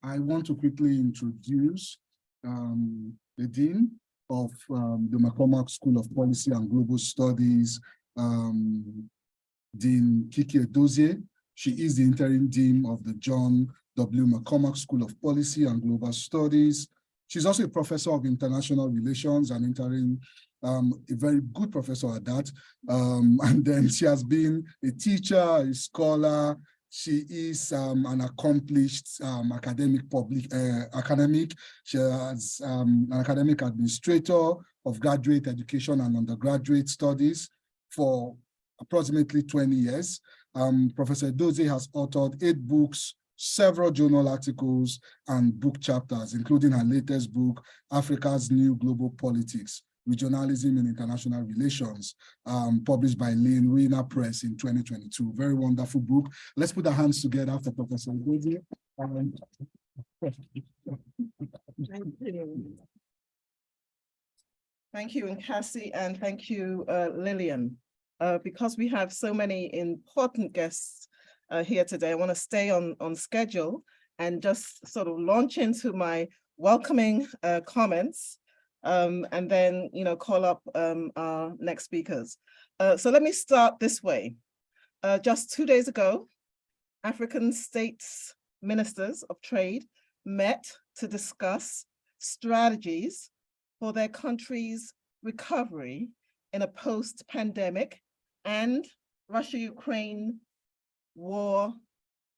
I want to quickly introduce the Dean of the McCormack School of Policy and Global Studies, Dean Kiki Edozie. She is the interim dean of the John W. McCormack School of Policy and Global Studies. She's also a professor of international relations and interim, a very good professor at that. And then she has been a teacher, a scholar. She is an accomplished academic. She has an academic administrator of graduate education and undergraduate studies for approximately 20 years. Professor Edozie has authored 8 books, several journal articles, and book chapters, including her latest book, Africa's New Global Politics, Regionalism in International Relations, published by Lane Press in 2022. Very wonderful book. Let's put our hands together for Professor Edozie. Thank you. Thank you, Nkasi, and thank you, Lillian. Because we have so many important guests here today, I want to stay on schedule and just sort of launch into my welcoming comments, and then call up our next speakers. So let me start this way. Just 2 days ago, African states ministers of trade met to discuss strategies for their country's recovery in a post-pandemic and Russia-Ukraine war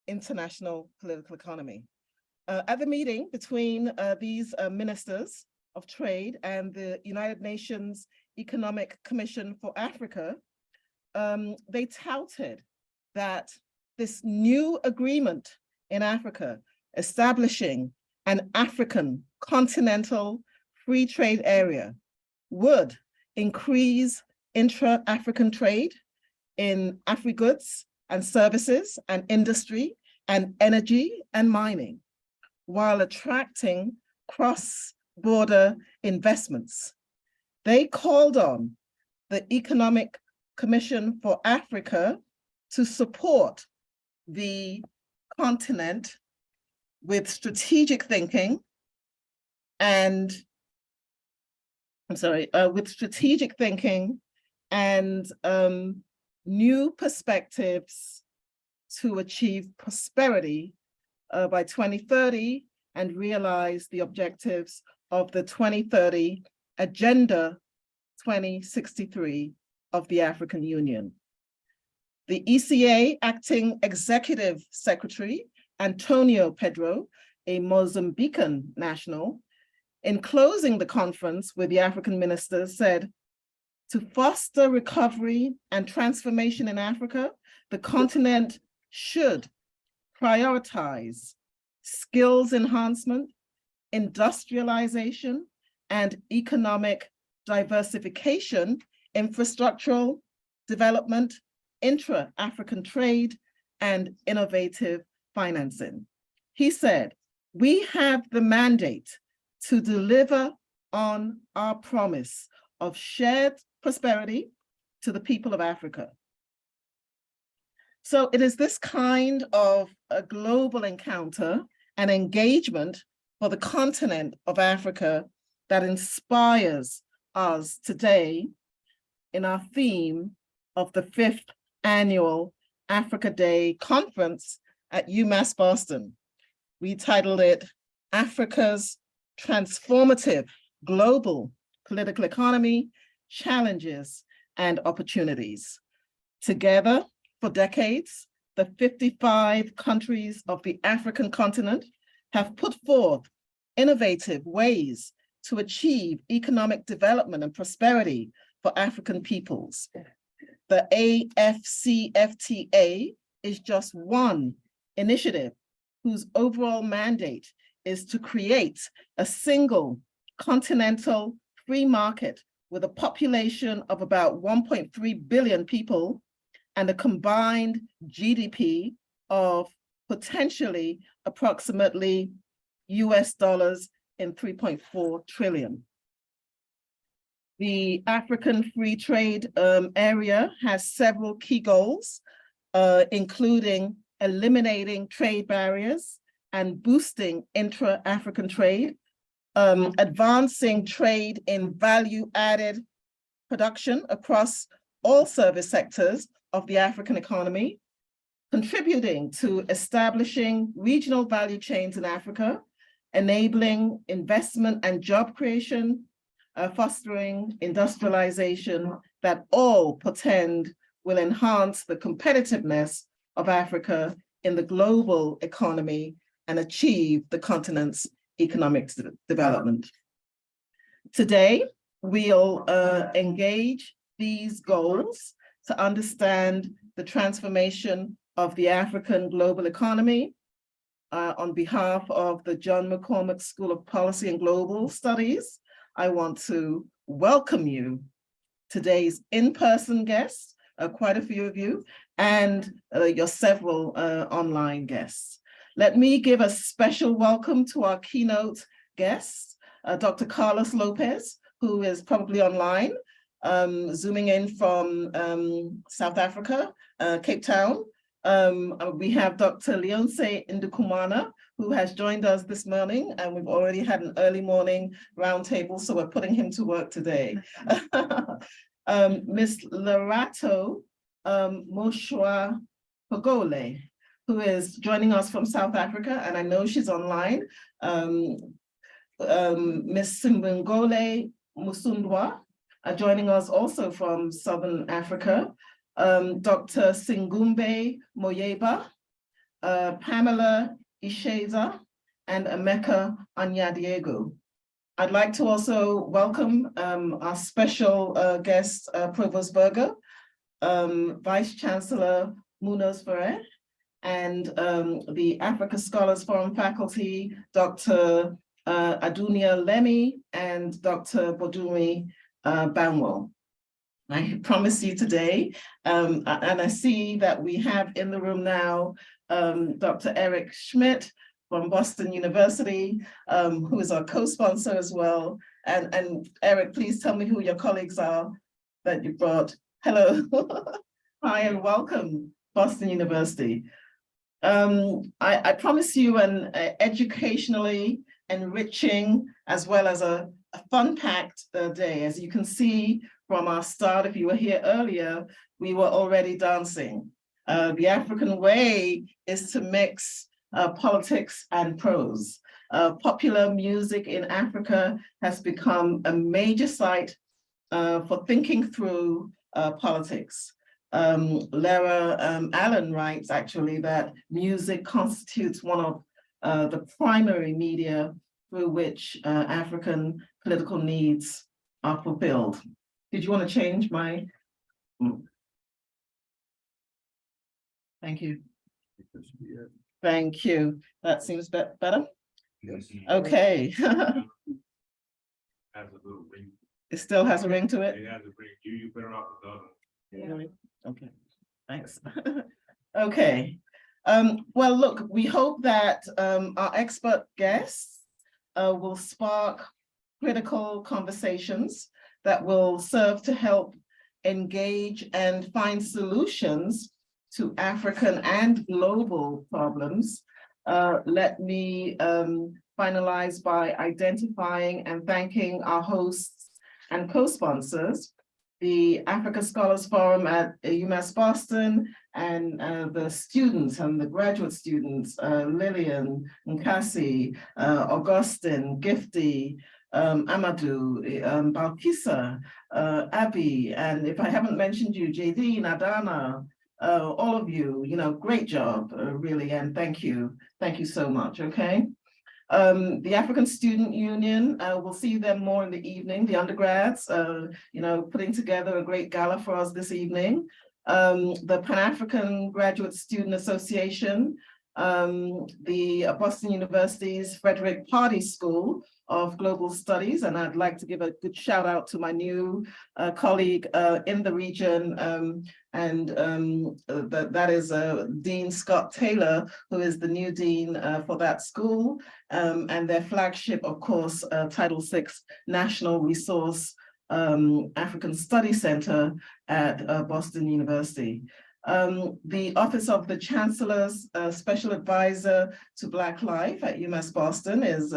international political economy. At the meeting between these ministers of trade and the United Nations Economic Commission for Africa, they touted that this new agreement in Africa establishing an African continental free trade area would increase intra-African trade in agri-goods and services and industry and energy and mining, while attracting cross-border investments. They called on the Economic Commission for Africa to support the continent with strategic thinking and new perspectives to achieve prosperity by 2030 and realize the objectives of the 2030 Agenda 2063 of the African Union. The ECA Acting Executive Secretary, Antonio Pedro, a Mozambican national, in closing the conference with the African ministers, said, to foster recovery and transformation in Africa, the continent should prioritize skills enhancement, industrialization, and economic diversification, infrastructural development, intra-African trade, and innovative financing. He said, we have the mandate to deliver on our promise of shared prosperity to the people of Africa. So it is this kind of a global encounter and engagement for the continent of Africa that inspires us today in our theme of the 5th annual Africa Day conference at UMass Boston. We titled it Africa's Transformative Global Political Economy, Challenges and Opportunities. Together for decades, the 55 countries of the African continent have put forth innovative ways to achieve economic development and prosperity for African peoples. The AFCFTA is just one initiative whose overall mandate is to create a single continental free market with a population of about 1.3 billion people and a combined GDP of potentially approximately US dollars in 3.4 trillion. The African Free Trade area has several key goals, including eliminating trade barriers and boosting intra-African trade, advancing trade in value-added production across all service sectors of the African economy, contributing to establishing regional value chains in Africa, enabling investment and job creation, fostering industrialization that all portend will enhance the competitiveness of Africa in the global economy and achieve the continent's economic development. Today, we'll engage these goals to understand the transformation of the African global economy. On behalf of the John McCormack School of Policy and Global Studies, I want to welcome you, today's in-person guests, quite a few of you, and your several online guests. Let me give a special welcome to our keynote guests, Dr. Carlos Lopez, who is probably online, zooming in from South Africa, Cape Town. We have Dr. Leonce Ndukumana, who has joined us this morning, and we've already had an early morning roundtable, so we're putting him to work today. Ms. Lerato Moshwa Pogole, who is joining us from South Africa, and I know she's online. Ms. Simbungole Musundwa, joining us also from Southern Africa. Dr. Singumbe Moyeba, Pamela Isheza, and Emeka Anyadiego. I'd like to also welcome our special guest, Provost Berger, Vice Chancellor Munoz Ferrer, and the Africa Scholars Forum faculty, Dr. Adunia Lemi and Dr. Bodumi Banwell. I promise you today, and I see that we have in the room now Dr. Eric Schmidt from Boston University, who is our co-sponsor as well. And Eric, please tell me who your colleagues are that you brought. Hello. Hi and welcome, Boston University. I promise you an educationally enriching as well as a fun-packed day. As you can see from our start, if you were here earlier, we were already dancing. The African way is to mix politics and prose. Popular music in Africa has become a major site for thinking through politics. Lara Allen writes actually that music constitutes one of the primary media through which African political needs are fulfilled. Did you want to change my? Thank you. Thank you. That seems better? Yes. Okay. Has a little ring. It still has a ring to it? It has a ring. You put it off the other. Yeah. Okay, thanks. Okay. Well, look, we hope that our expert guests will spark critical conversations that will serve to help engage and find solutions to African and global problems. Let me finalize by identifying and thanking our hosts and co-sponsors, the Africa Scholars Forum at UMass Boston, and the students and the graduate students, Lillian, Nkasi, Augustine, Gifty, Amadou, Balkisa, Abby, and if I haven't mentioned you, JD, Nadana, all of you, great job, really, and thank you so much, okay? The African Student Union, we'll see them more in the evening, the undergrads, putting together a great gala for us this evening. The Pan-African Graduate Student Association, the Boston University's Frederick Pardee School of Global Studies, and I'd like to give a good shout out to my new colleague in the region, that is Dean Scott Taylor, who is the new dean for that school, and their flagship, of course, Title VI National Resource African Study Center at Boston University. the Office of the Chancellor's Special Advisor to Black Life at UMass Boston is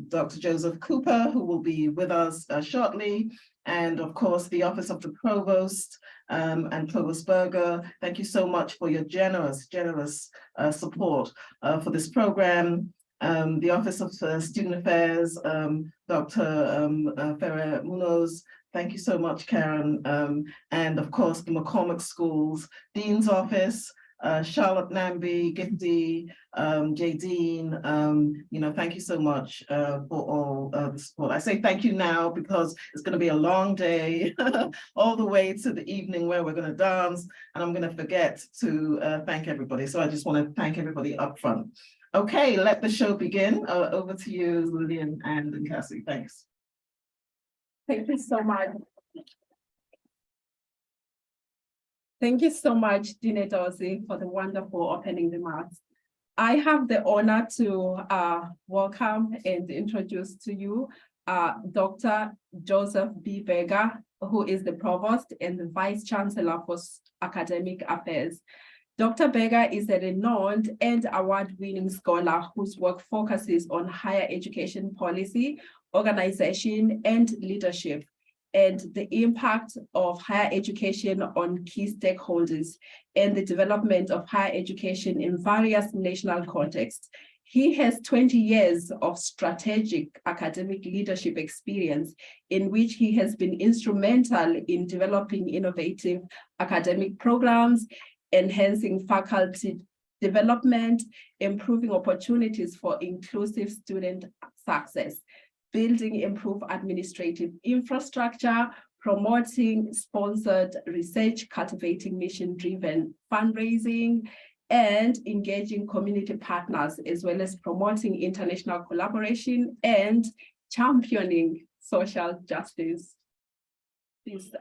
Dr. Joseph Cooper, who will be with us shortly. And of course, the Office of the Provost and Provost Berger. Thank you so much for your generous support for this program. The Office of Student Affairs, Dr. Ferrer Munoz. Thank you so much, Karen. And of course, the McCormick Schools, Dean's Office, Charlotte Namby, Gifty, Jadine, thank you so much for all the support. I say thank you now because it's going to be a long day, all the way to the evening where we're going to dance, and I'm going to forget to thank everybody. So I just want to thank everybody up front. Okay, let the show begin. Over to you, Lillian and Cassie. Thanks. Thank you so much. Thank you so much, Dean Dorsey, for the wonderful opening remarks. I have the honor to welcome and introduce to you Dr. Joseph B. Berger, who is the Provost and the Vice Chancellor for Academic Affairs. Dr. Berger is a renowned and award-winning scholar whose work focuses on higher education policy, organization, and leadership, and the impact of higher education on key stakeholders and the development of higher education in various national contexts. He has 20 years of strategic academic leadership experience in which he has been instrumental in developing innovative academic programs, enhancing faculty development, improving opportunities for inclusive student success, building improved administrative infrastructure, promoting sponsored research, cultivating mission-driven fundraising, and engaging community partners, as well as promoting international collaboration and championing social justice. Please,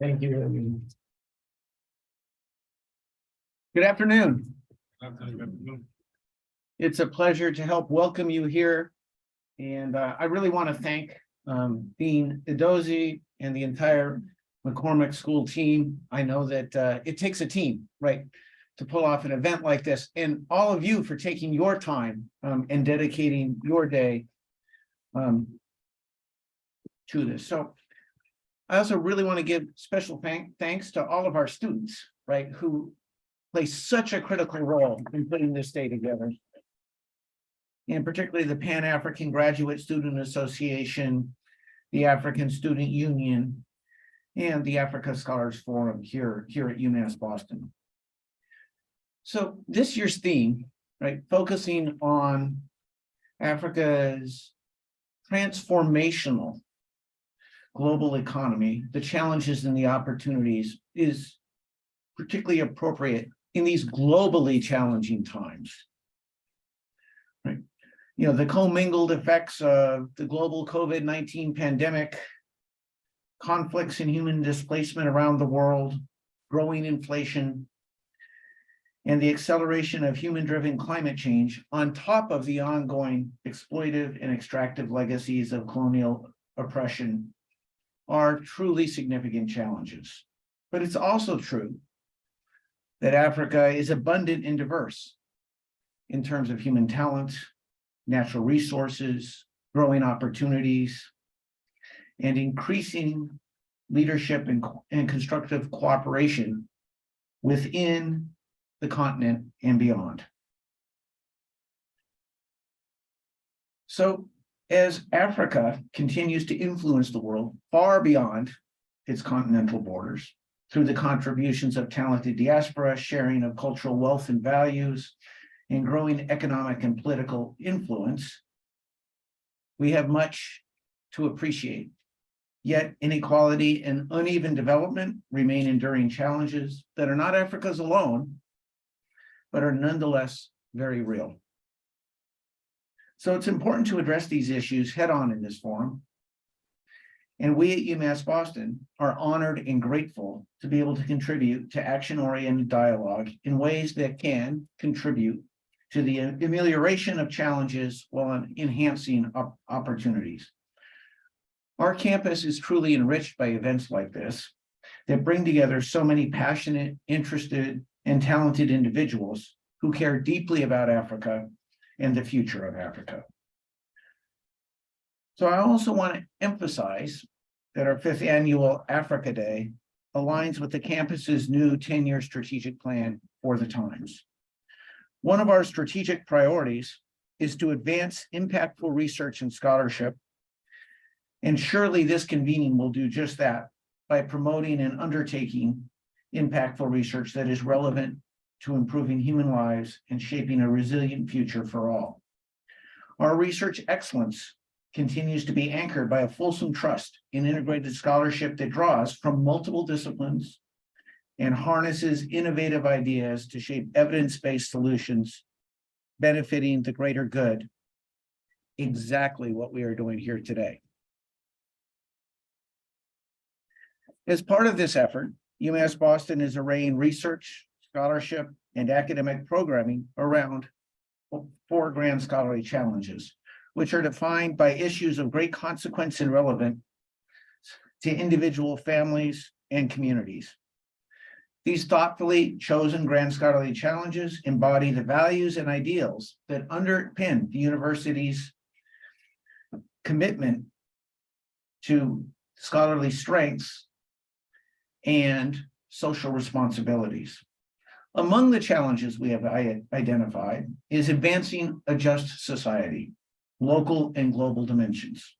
Thank you. Good afternoon. It's a pleasure to help welcome you here. And I really want to thank Dean Edozie and the entire McCormick School team. I know that it takes a team, right, to pull off an event like this, and all of you for taking your time and dedicating your day to this. So I also really want to give special thanks to all of our students, right, who play such a critical role in putting this day together. And particularly the Pan-African Graduate Student Association, the African Student Union, and the Africa Scholars Forum here at UMass Boston. So this year's theme, right, focusing on Africa's transformational global economy, the challenges and the opportunities, is particularly appropriate in these globally challenging times. Right. You know, the commingled effects of the global COVID-19 pandemic, conflicts and human displacement around the world, growing inflation, and the acceleration of human-driven climate change on top of the ongoing exploitive and extractive legacies of colonial oppression are truly significant challenges. But it's also true that Africa is abundant and diverse in terms of human talent, natural resources, growing opportunities, and increasing leadership and constructive cooperation within the continent and beyond. So as Africa continues to influence the world far beyond its continental borders through the contributions of talented diaspora, sharing of cultural wealth and values, and growing economic and political influence, we have much to appreciate. Yet inequality and uneven development remain enduring challenges that are not Africa's alone, but are nonetheless very real. So it's important to address these issues head on in this forum. And we at UMass Boston are honored and grateful to be able to contribute to action-oriented dialogue in ways that can contribute to the amelioration of challenges while enhancing opportunities. Our campus is truly enriched by events like this that bring together so many passionate, interested, and talented individuals who care deeply about Africa and the future of Africa. So I also want to emphasize that our 5th annual Africa Day aligns with the campus's new 10-year strategic plan for the times. One of our strategic priorities is to advance impactful research and scholarship, and surely this convening will do just that by promoting and undertaking impactful research that is relevant to improving human lives and shaping a resilient future for all. Our research excellence continues to be anchored by a fulsome trust in integrated scholarship that draws from multiple disciplines and harnesses innovative ideas to shape evidence-based solutions benefiting the greater good, exactly what we are doing here today. As part of this effort, UMass Boston is arraying research, scholarship, and academic programming around 4 grand scholarly challenges, which are defined by issues of great consequence and relevance to individual families and communities. These thoughtfully chosen grand scholarly challenges embody the values and ideals that underpin the university's commitment to scholarly strengths and social responsibilities. Among the challenges we have identified is advancing a just society, local and global dimensions.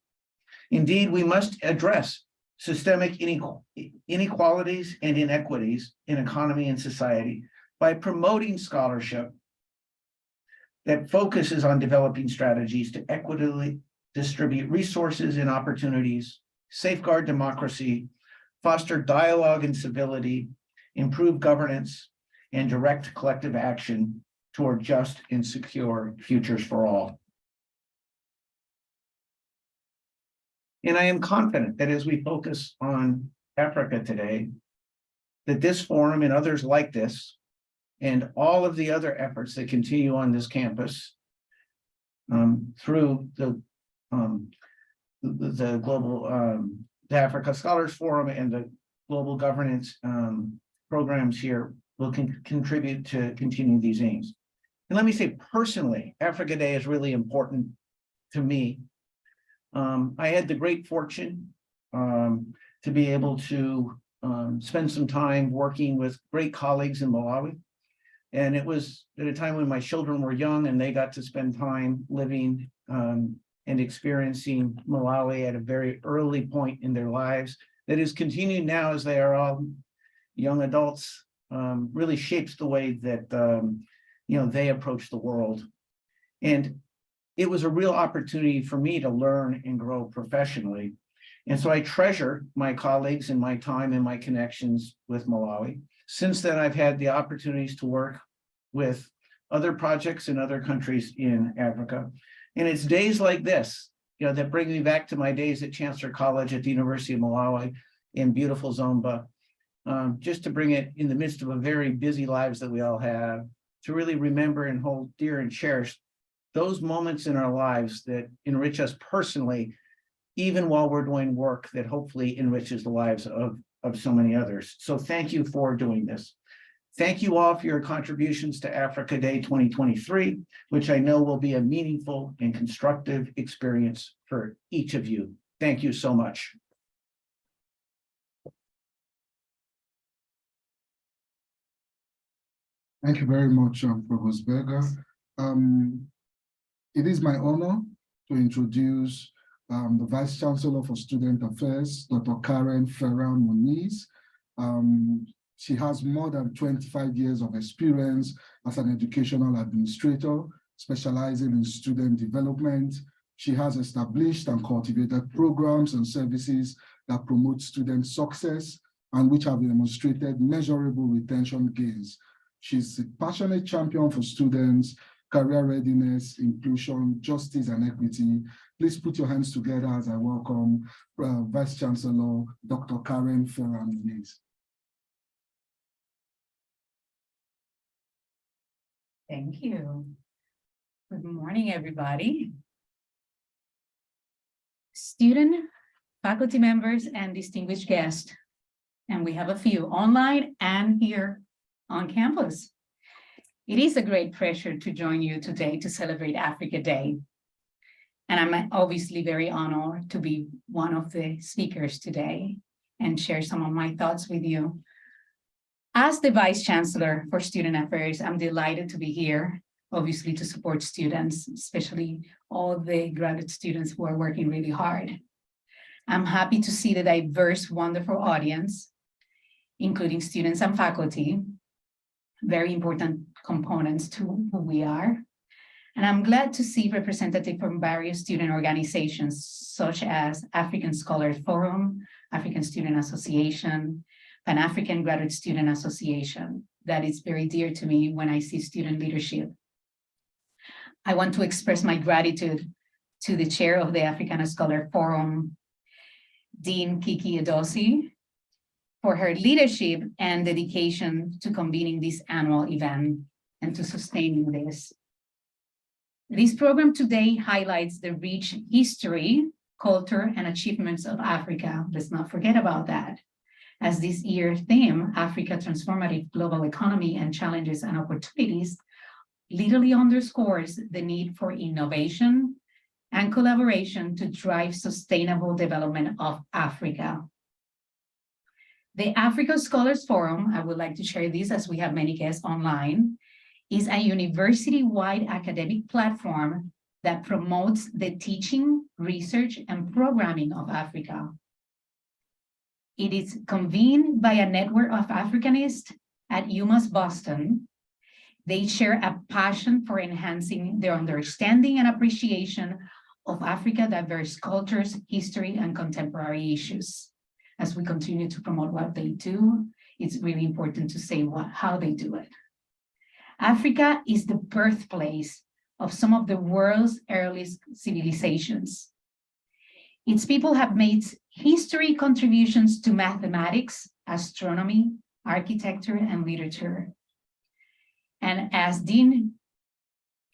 Indeed, we must address systemic inequalities and inequities in economy and society by promoting scholarship that focuses on developing strategies to equitably distribute resources and opportunities, safeguard democracy, foster dialogue and civility, improve governance, and direct collective action toward just and secure futures for all. And I am confident that as we focus on Africa today, that this forum and others like this, and all of the other efforts that continue on this campus through the global the Africa Scholars Forum and the global governance programs here will contribute to continue these aims. And let me say personally, Africa Day is really important to me. I had the great fortune to be able to spend some time working with great colleagues in Malawi. And it was at a time when my children were young and they got to spend time living and experiencing Malawi at a very early point in their lives that is continued now as they are all young adults, really shapes the way that they approach the world. And it was a real opportunity for me to learn and grow professionally. And so I treasure my colleagues and my time and my connections with Malawi. Since then, I've had the opportunities to work with other projects in other countries in Africa. And it's days like this, that bring me back to my days at Chancellor College at the University of Malawi in beautiful Zomba, just to bring it in the midst of a very busy lives that we all have, to really remember and hold dear and cherish those moments in our lives that enrich us personally, even while we're doing work that hopefully enriches the lives of so many others. So thank you for doing this. Thank you all for your contributions to Africa Day 2023, which I know will be a meaningful and constructive experience for each of you. Thank you so much. Thank you very much, Provost Berger. It is my honor to introduce the Vice Chancellor for Student Affairs, Dr. Karen Ferran Muniz. She has more than 25 years of experience as an educational administrator, specializing in student development. She has established and cultivated programs and services that promote student success and which have demonstrated measurable retention gains. She's a passionate champion for students, career readiness, inclusion, justice, and equity. Please put your hands together as I welcome Vice Chancellor Dr. Karen Ferran Muniz. Thank you. Good morning, everybody. Student faculty members, and distinguished guests. And we have a few online and here on campus. It is a great pleasure to join you today to celebrate Africa Day. And I'm obviously very honored to be one of the speakers today and share some of my thoughts with you. As the Vice Chancellor for Student Affairs, I'm delighted to be here, obviously to support students, especially all the graduate students who are working really hard. I'm happy to see the diverse, wonderful audience, including students and faculty, very important components to who we are. And I'm glad to see representatives from various student organizations, such as African Scholars Forum, African Student Association, Pan-African Graduate Student Association. That is very dear to me when I see student leadership. I want to express my gratitude to the chair of the African Scholar Forum, Dean Kiki Edosi, for her leadership and dedication to convening this annual event and to sustaining this. This program today highlights the rich history, culture, and achievements of Africa. Let's not forget about that. As this year's theme, Africa Transformative Global Economy and Challenges and Opportunities, literally underscores the need for innovation and collaboration to drive sustainable development of Africa. The Africa Scholars Forum, I would like to share this as we have many guests online, is a university-wide academic platform that promotes the teaching, research, and programming of Africa. It is convened by a network of Africanists at UMass Boston. They share a passion for enhancing their understanding and appreciation of Africa's diverse cultures, history, and contemporary issues. As we continue to promote what they do, it's really important to say how they do it. Africa is the birthplace of some of the world's earliest civilizations. Its people have made history contributions to mathematics, astronomy, architecture, and literature. And as Dean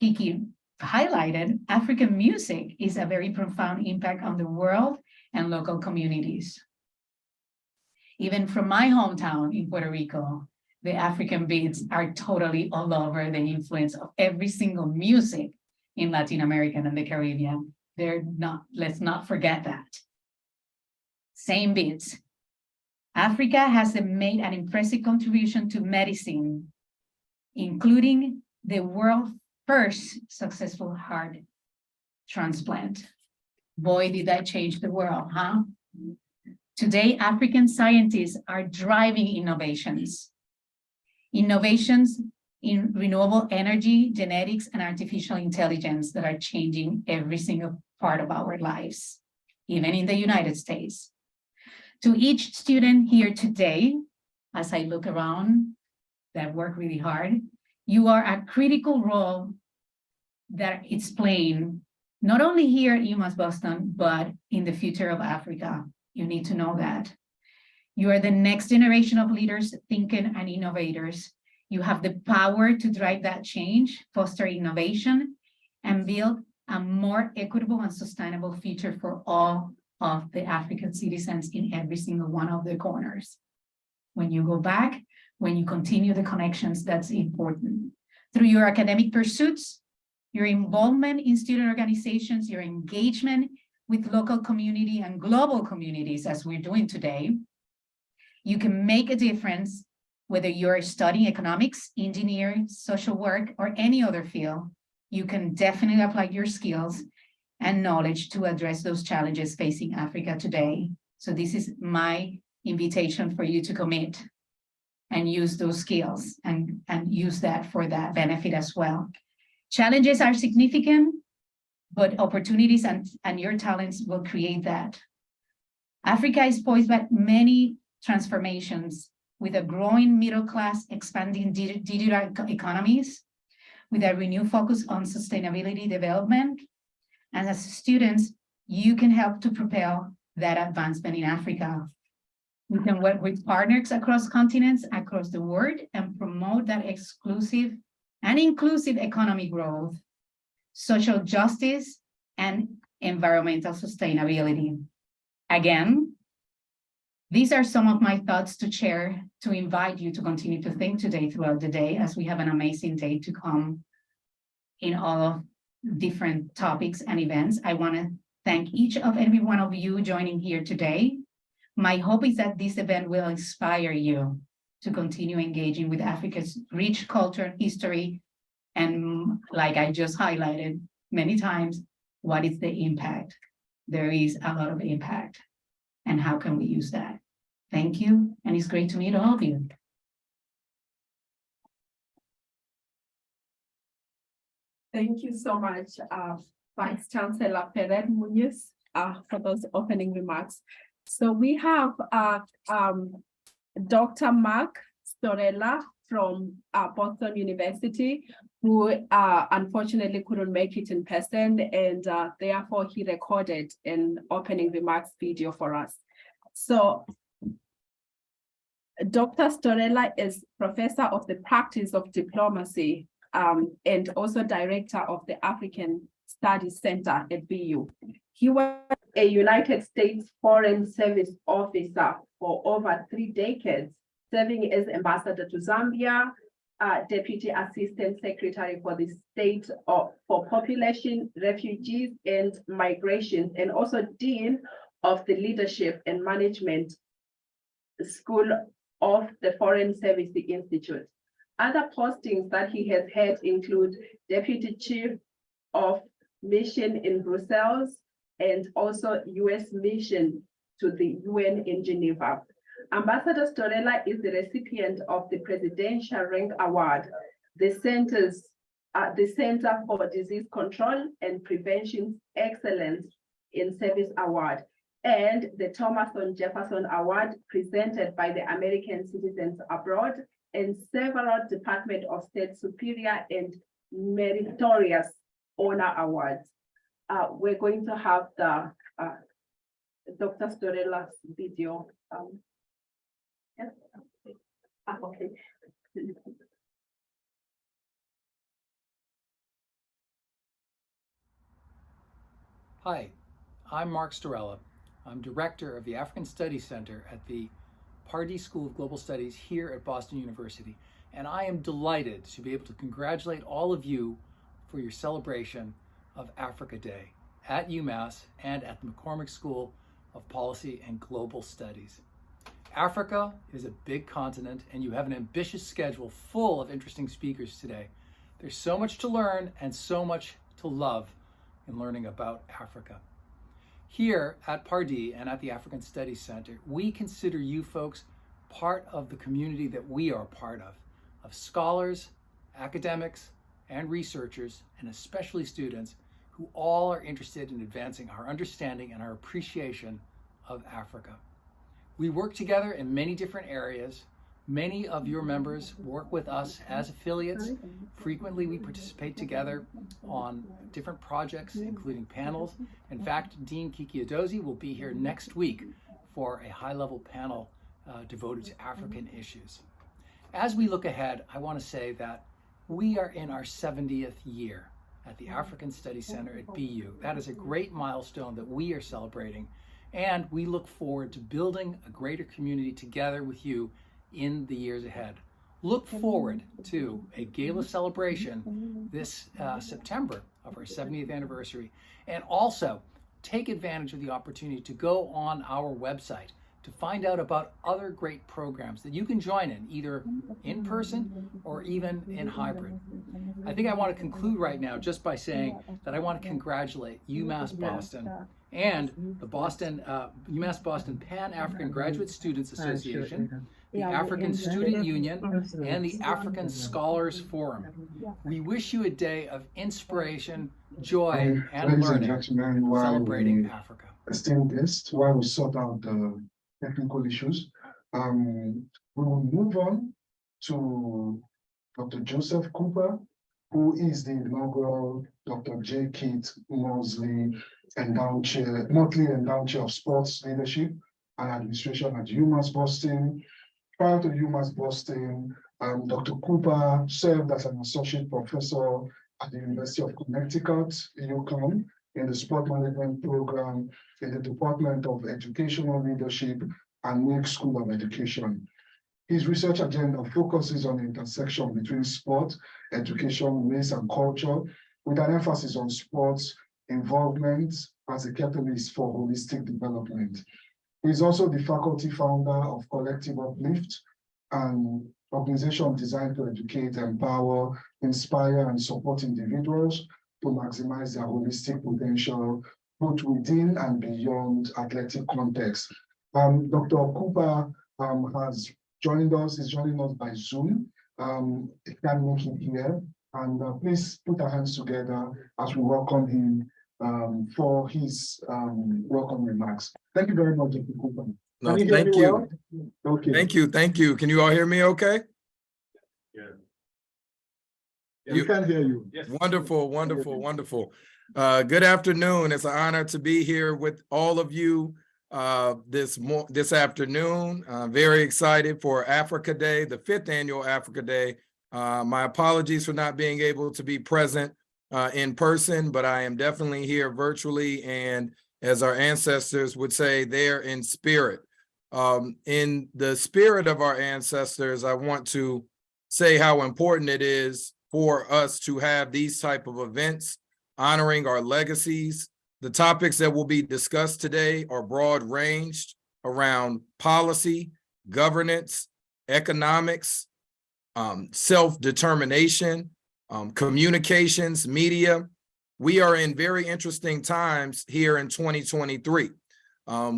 Kiki highlighted, African music is a very profound impact on the world and local communities. Even from my hometown in Puerto Rico, the African beats are totally all over the influence of every single music in Latin America and the Caribbean. They're not, let's not forget that. Same beats. Africa has made an impressive contribution to medicine, including the world's first successful heart transplant. Boy, did that change the world, huh? Today, African scientists are driving innovations. Innovations in renewable energy, genetics, and artificial intelligence that are changing every single part of our lives, even in the United States. To each student here today, as I look around that work really hard, you are a critical role that it's playing, not only here at UMass Boston, but in the future of Africa. You need to know that. You are the next generation of leaders, thinkers, and innovators. You have the power to drive that change, foster innovation, and build a more equitable and sustainable future for all of the African citizens in every single one of the corners. When you go back, when you continue the connections, that's important. Through your academic pursuits, your involvement in student organizations, your engagement with local community and global communities, as we're doing today, you can make a difference whether you're studying economics, engineering, social work, or any other field. You can definitely apply your skills and knowledge to address those challenges facing Africa today. So this is my invitation for you to commit and use those skills and use that for that benefit as well. Challenges are significant, but opportunities and your talents will create that. Africa is poised by many transformations with a growing middle class, expanding digital economies, with a renewed focus on sustainability development. And as students, you can help to propel that advancement in Africa. We can work with partners across continents, across the world, and promote that exclusive and inclusive economic growth, social justice, and environmental sustainability. Again, these are some of my thoughts to share, to invite you to continue to think today throughout the day, as we have an amazing day to come in all of different topics and events. I want to thank each of every one of you joining here today. My hope is that this event will inspire you to continue engaging with Africa's rich culture, history, and like I just highlighted many times, what is the impact? There is a lot of impact. And how can we use that? Thank you, and it's great to meet all of you. Thank you so much, Vice Chancellor Perez Munoz, for those opening remarks. So we have Dr. Mark Storella from Boston University, who unfortunately couldn't make it in person, and therefore he recorded an opening remarks video for us. So Dr. Storella is professor of the practice of diplomacy and also director of the African Studies Center at BU. He was a United States Foreign Service officer for over 3 decades, serving as ambassador to Zambia, Deputy Assistant Secretary for the State for Population, Refugees, and Migration, and also Dean of the Leadership and Management School of the Foreign Service Institute. Other postings that he has had include Deputy Chief of Mission in Brussels and also U.S. Mission to the UN in Geneva. Ambassador Storella is the recipient of the Presidential Rank Award, the Center for Disease Control and Prevention Excellence in Service Award, and the Thomas Jefferson Award presented by the American Citizens Abroad, and several Department of State Superior and Meritorious Honor Awards. We're going to have the Dr. Storella's video. Yes. Okay. Hi, I'm Mark Storella. I'm director of the African Studies Center at the Pardee School of Global Studies here at Boston University, and I am delighted to be able to congratulate all of you for your celebration of Africa Day at UMass and at the McCormick School of Policy and Global Studies. Africa is a big continent, and you have an ambitious schedule full of interesting speakers today. There's so much to learn and so much to love in learning about Africa. Here at Pardee and at the African Studies Center, we consider you folks part of the community that we are part of scholars, academics, and researchers, and especially students who all are interested in advancing our understanding and our appreciation of Africa. We work together in many different areas. Many of your members work with us as affiliates. Frequently, we participate together on different projects, including panels. In fact, Dean Kiki Adozi will be here next week for a high-level panel devoted to African issues. As we look ahead, I want to say that we are in our 70th year at the African Studies Center at BU. That is a great milestone that we are celebrating, and we look forward to building a greater community together with you in the years ahead. Look forward to a gala celebration this September of our 70th anniversary, and also take advantage of the opportunity to go on our website to find out about other great programs that you can join in, either in person or even in hybrid. I think I want to conclude right now just by saying that I want to congratulate UMass Boston and the UMass Boston Pan-African Graduate Students Association, the African Student Union, and the African Scholars Forum. We wish you a day of inspiration, joy, and learning, celebrating Africa. Esteemed guests, while we sort out the technical issues, we will move on to Dr. Joseph Cooper, who is the inaugural Dr. J. Keith Mosley Motley Endowed Chair of Sports Leadership and Administration at UMass Boston. Prior to UMass Boston, Dr. Cooper served as an associate professor at the University of Connecticut, UConn, in the sport management program in the Department of Educational Leadership and Nick School of Education. His research agenda focuses on the intersection between sport, education, race, and culture, with an emphasis on sports involvement as a catalyst for holistic development. He's also the faculty founder of Collective Uplift, an organization designed to educate, empower, inspire, and support individuals to maximize their holistic potential, both within and beyond athletic context. Dr. Cooper has joined us, is joining us by Zoom. He can't make it here. And please put our hands together as we welcome him for his welcome remarks. Thank you very much, Dr. Cooper. No, Can you hear thank me you. well? Okay. Thank you. Can you all hear me okay? We can hear you. Yes. Wonderful, wonderful, wonderful. Good afternoon. It's an honor to be here with all of you this afternoon. I'm very excited for Africa Day, the 5th annual Africa Day. My apologies for not being able to be present in person, but I am definitely here virtually, and as our ancestors would say, there in spirit. In the spirit of our ancestors, I want to say how important it is for us to have these type of events honoring our legacies. The topics that will be discussed today are broad ranged around policy, governance, economics, self-determination, communications, media. We are in very interesting times here in 2023.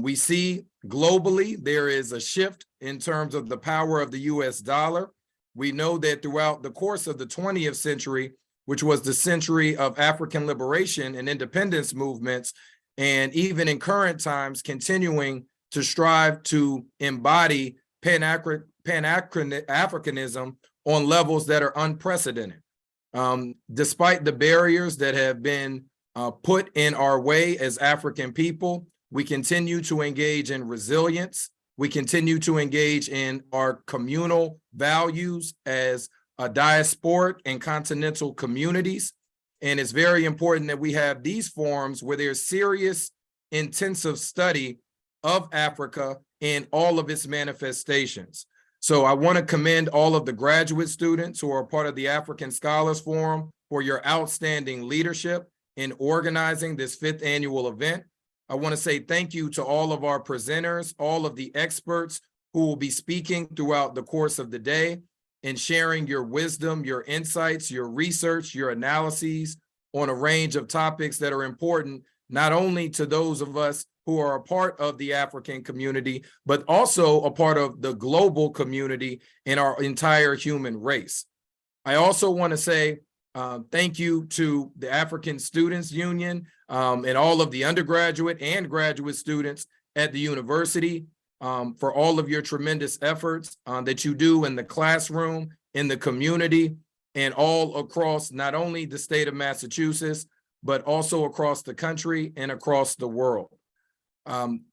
We see globally there is a shift in terms of the power of the US dollar. We know that throughout the course of the 20th century, which was the century of African liberation and independence movements, and even in current times, continuing to strive to embody Pan-Africanism on levels that are unprecedented. Despite the barriers that have been put in our way as African people, we continue to engage in resilience. We continue to engage in our communal values as diasporic and continental communities. And it's very important that we have these forums where there's serious, intensive study of Africa in all of its manifestations. So I want to commend all of the graduate students who are part of the African Scholars Forum for your outstanding leadership in organizing this 5th annual event. I want to say thank you to all of our presenters, all of the experts who will be speaking throughout the course of the day and sharing your wisdom, your insights, your research, your analyses on a range of topics that are important, not only to those of us who are a part of the African community, but also a part of the global community and our entire human race. I also want to say thank you to the African Students Union and all of the undergraduate and graduate students at the university for all of your tremendous efforts that you do in the classroom, in the community, and all across not only the state of Massachusetts, but also across the country and across the world.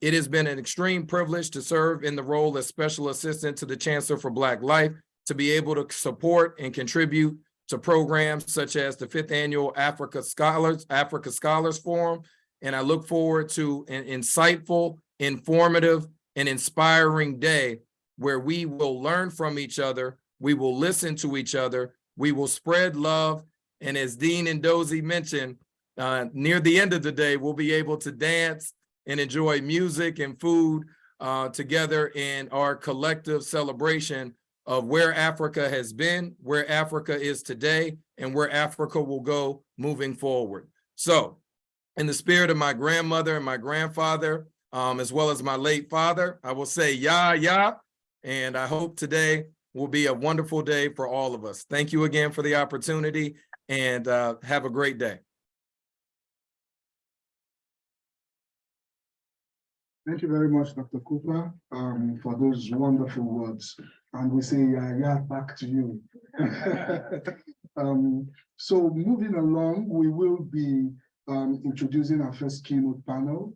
It has been an extreme privilege to serve in the role as Special Assistant to the Chancellor for Black Life, to be able to support and contribute to programs such as the 5th annual Africa Scholars Forum. And I look forward to an insightful, informative, and inspiring day where we will learn from each other, we will listen to each other, we will spread love, and as Dean Ndozi mentioned, near the end of the day, we'll be able to dance and enjoy music and food together in our collective celebration of where Africa has been, where Africa is today, and where Africa will go moving forward. So, in the spirit of my grandmother and my grandfather, as well as my late father, I will say ya, ya, and I hope today will be a wonderful day for all of us. Thank you again for the opportunity, and have a great day. Thank you very much, Dr. Cooper, for those wonderful words. And we say, yeah, back to you. So moving along, we will be introducing our first keynote panel.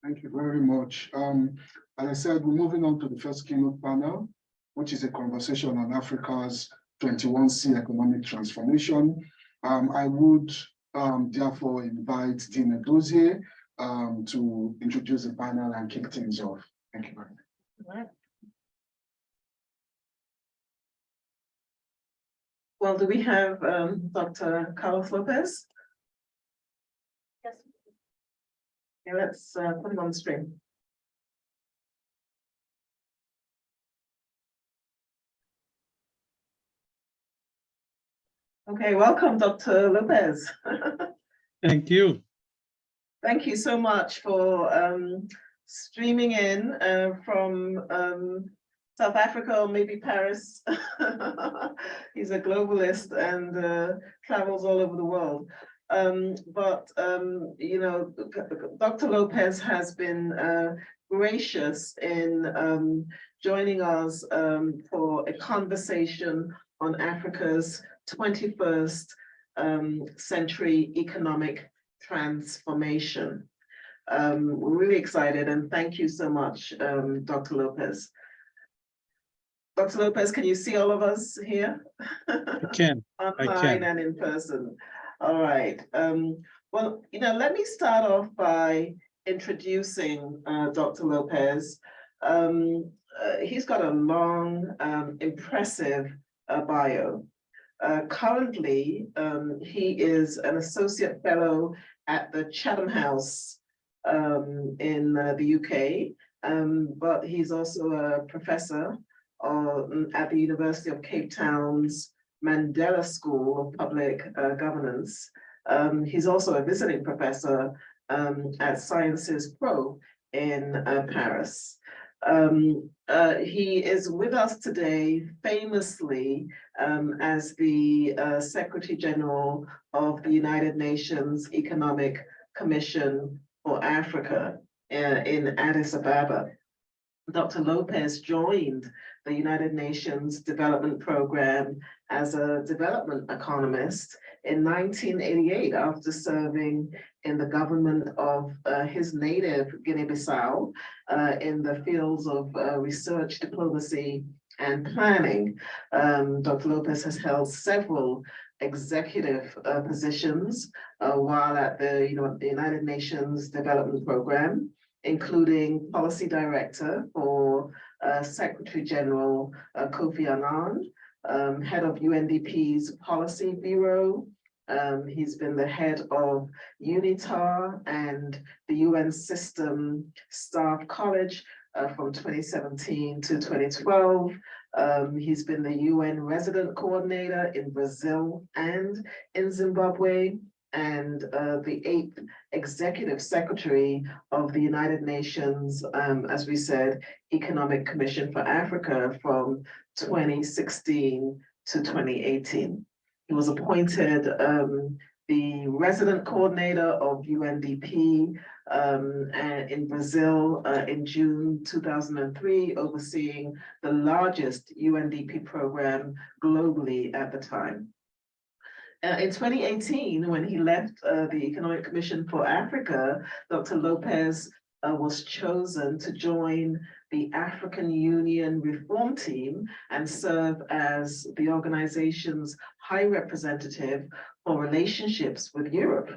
Thank you very much. As I said, we're moving on to the first keynote panel, which is a conversation on Africa's 21C economic transformation. I would therefore invite Dean Edozie to introduce the panel and kick things off. Thank you very much. Well, do we have Dr. Carlos Lopez? Yes. Okay, let's put him on the screen. Okay, welcome, Dr. Lopez. Thank you. Thank you so much for streaming in from South Africa or maybe Paris. He's a globalist and travels all over the world. You know, Dr. Lopez has been gracious in joining us for a conversation on Africa's 21st century economic transformation. We're really excited and thank you so much, Dr. Lopez. Dr. Lopez, can you see all of us here? I can. Online and in person. All right. Well, you know, let me start off by introducing Dr. Lopez. He's got a long, impressive bio. Currently, he is an associate fellow at the Chatham House in the UK, but he's also a professor at the University of Cape Town's Mandela School of Public Governance. He's also a visiting professor at Sciences Pro in Paris. He is with us today famously as the Secretary General of the United Nations Economic Commission for Africa in Addis Ababa. Dr. Lopez joined the United Nations Development Program as a development economist in 1988 after serving in the government of his native Guinea-Bissau in the fields of research, diplomacy, and planning. Dr. Lopez has held several executive positions while at the United Nations Development Program, including Policy Director for Secretary General Kofi Annan, Head of UNDP's Policy Bureau. He's been the head of UNITAR and the UN System Staff College from 2017 to 2012. He's been the UN Resident Coordinator in Brazil and in Zimbabwe, and the 8th Executive Secretary of the United Nations, as we said, Economic Commission for Africa from 2016 to 2018. He was appointed the Resident Coordinator of UNDP in Brazil in June 2003, overseeing the largest UNDP program globally at the time. In 2018, when he left the Economic Commission for Africa, Dr. Lopez was chosen to join the African Union Reform Team and serve as the organization's High Representative for relationships with Europe.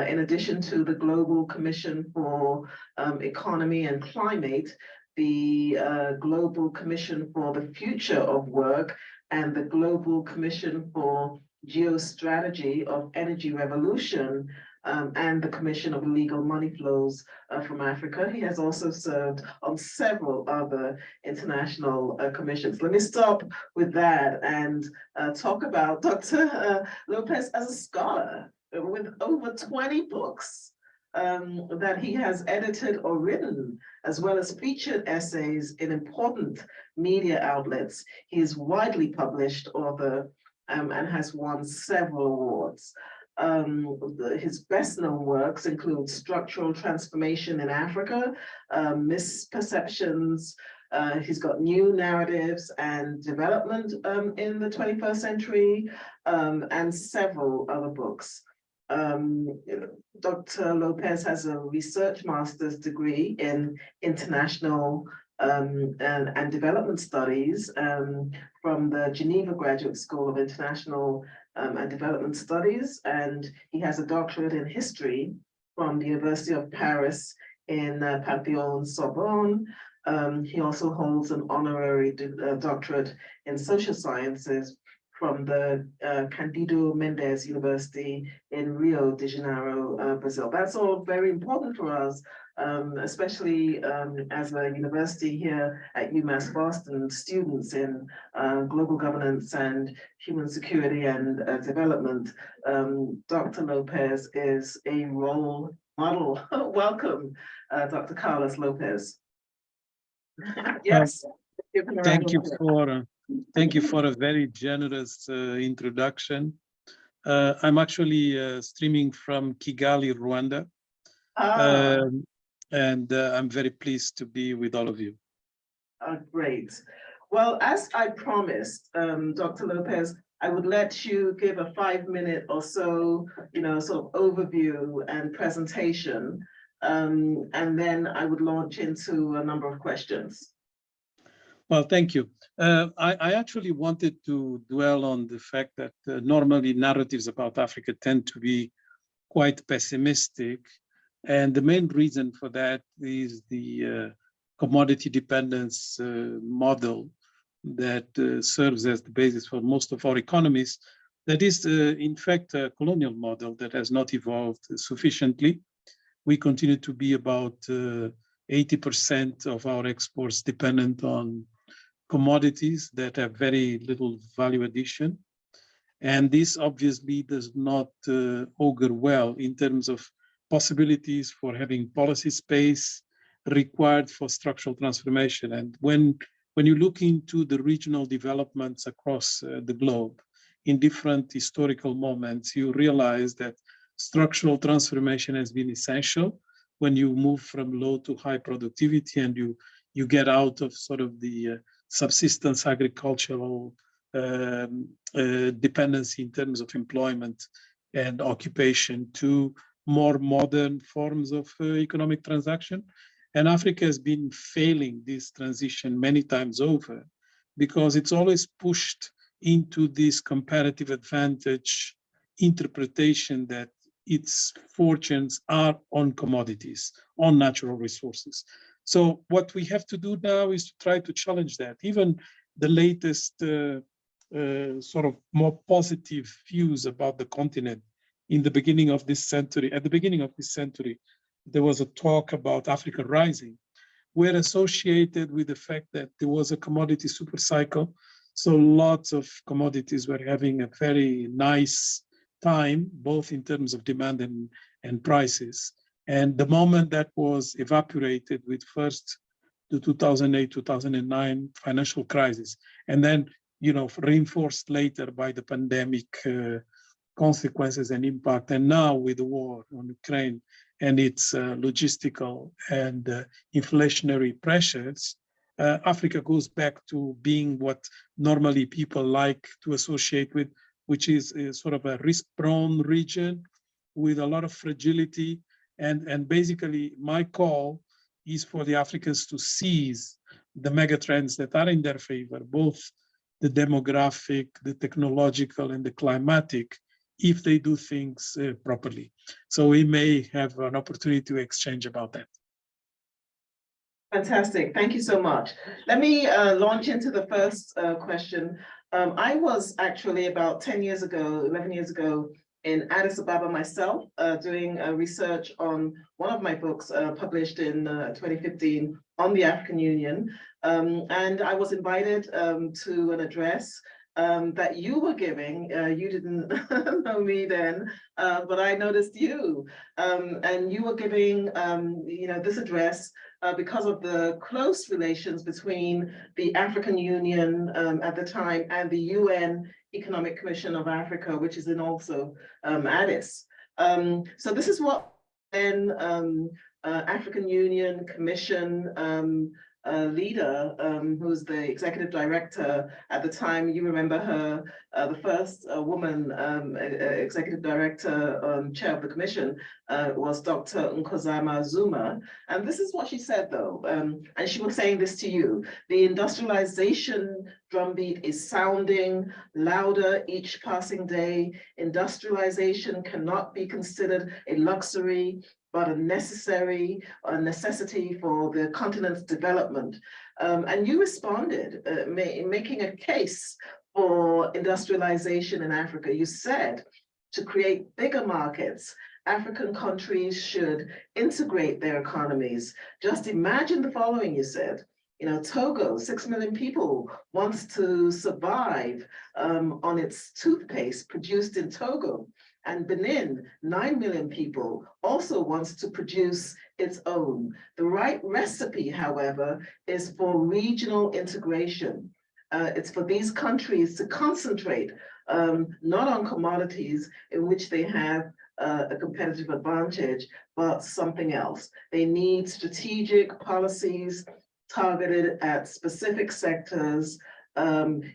In addition to the Global Commission for Economy and Climate, the Global Commission for the Future of Work, and the Global Commission for Geostrategy of Energy Revolution, and the Commission of Legal Money Flows from Africa. He has also served on several other international commissions. Let me stop with that and talk about Dr. Lopez as a scholar with over 20 books that he has edited or written, as well as featured essays in important media outlets. He is widely published author and has won several awards. His best-known works include Structural Transformation in Africa, Misperceptions. He's got New Narratives and Development in the 21st Century, and several other books. Dr. Lopez has a research master's degree in international and development studies from the Geneva Graduate School of International and Development Studies, and he has a doctorate in history from the University of Paris in Panthéon-Sorbonne. He also holds an honorary doctorate in social sciences from the Candido Mendes University in Rio de Janeiro, Brazil. That's all very important for us, especially as a university here at UMass Boston, students in global governance and human security and development. Dr. Lopez is a role model. Welcome, Dr. Carlos Lopez. Yes. Thank you for a very generous introduction. I'm actually streaming from Kigali, Rwanda. And I'm very pleased to be with all of you. Great. Well, as I promised, Dr. Lopez, I would let you give a 5-minute or so, sort of overview and presentation, and then I would launch into a number of questions. Well, thank you. I actually wanted to dwell on the fact that normally narratives about Africa tend to be quite pessimistic. And the main reason for that is the commodity dependence model that serves as the basis for most of our economies. That is, in fact, a colonial model that has not evolved sufficiently. We continue to be about 80% of our exports dependent on commodities that have very little value addition. And this obviously does not augur well in terms of possibilities for having policy space required for structural transformation. And when you look into the regional developments across the globe in different historical moments, you realize that structural transformation has been essential when you move from low to high productivity and you get out of sort of the subsistence agricultural dependency in terms of employment and occupation to more modern forms of economic transaction. And Africa has been failing this transition many times over because it's always pushed into this comparative advantage interpretation that its fortunes are on commodities, on natural resources. So what we have to do now is to try to challenge that. Even the latest sort of more positive views about the continent in the beginning of this century, at the beginning of this century, there was a talk about Africa rising, were associated with the fact that there was a commodity super cycle. So lots of commodities were having a very nice time, both in terms of demand and prices. And the moment that was evaporated with first the 2008, 2009 financial crisis, and then, reinforced later by the pandemic consequences and impact, and now with the war on Ukraine and its logistical and inflationary pressures, Africa goes back to being what normally people like to associate with, which is sort of a risk-prone region with a lot of fragility. And basically, my call is for the Africans to seize the megatrends that are in their favor, both the demographic, the technological, and the climatic, if they do things properly. So we may have an opportunity to exchange about that. Fantastic. Thank you so much. Let me launch into the first question. I was actually about 11 years ago, in Addis Ababa myself, doing research on one of my books published in 2015 on the African Union. And I was invited to an address that you were giving. You didn't know me then, but I noticed you. And you were giving this address because of the close relations between the African Union at the time and the UN Economic Commission of Africa, which is in also Addis. So this is what then African Union Commission leader, who's the executive director at the time. You remember her, the first woman executive director, chair of the commission, was Dr. Nkozama Zuma. And this is what she said, though, and she was saying this to you: the industrialization drumbeat is sounding louder each passing day. Industrialization cannot be considered a luxury, but a necessity for the continent's development. And you responded, making a case for industrialization in Africa. You said, to create bigger markets, African countries should integrate their economies. Just imagine the following, you said. You know, Togo, 6 million people, wants to survive on its toothpaste produced in Togo. And Benin, 9 million people, also wants to produce its own. The right recipe, however, is for regional integration. It's for these countries to concentrate not on commodities in which they have a competitive advantage, but something else. They need strategic policies targeted at specific sectors.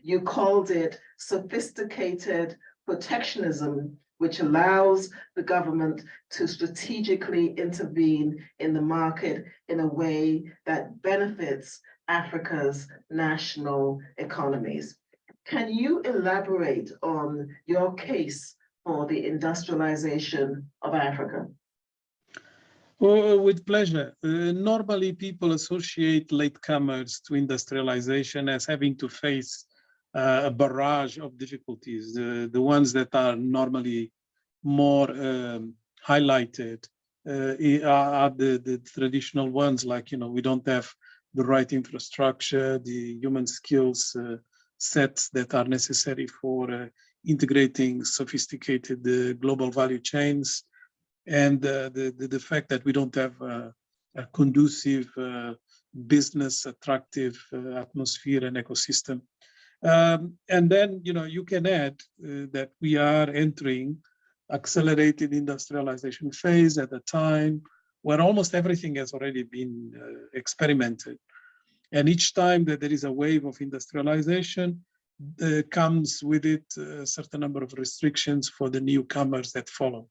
You called it sophisticated protectionism, which allows the government to strategically intervene in the market in a way that benefits Africa's national economies. Can you elaborate on your case for the industrialization of Africa? Well, with pleasure. Normally, people associate latecomers to industrialization as having to face a barrage of difficulties. The ones that are normally more highlighted are the traditional ones, like, you know, we don't have the right infrastructure, the human skills sets that are necessary for integrating sophisticated global value chains, and the fact that we don't have a conducive business attractive atmosphere and ecosystem. And then, you know, you can add that we are entering accelerated industrialization phase at a time where almost everything has already been experimented. And each time that there is a wave of industrialization, comes with it a certain number of restrictions for the newcomers that follow.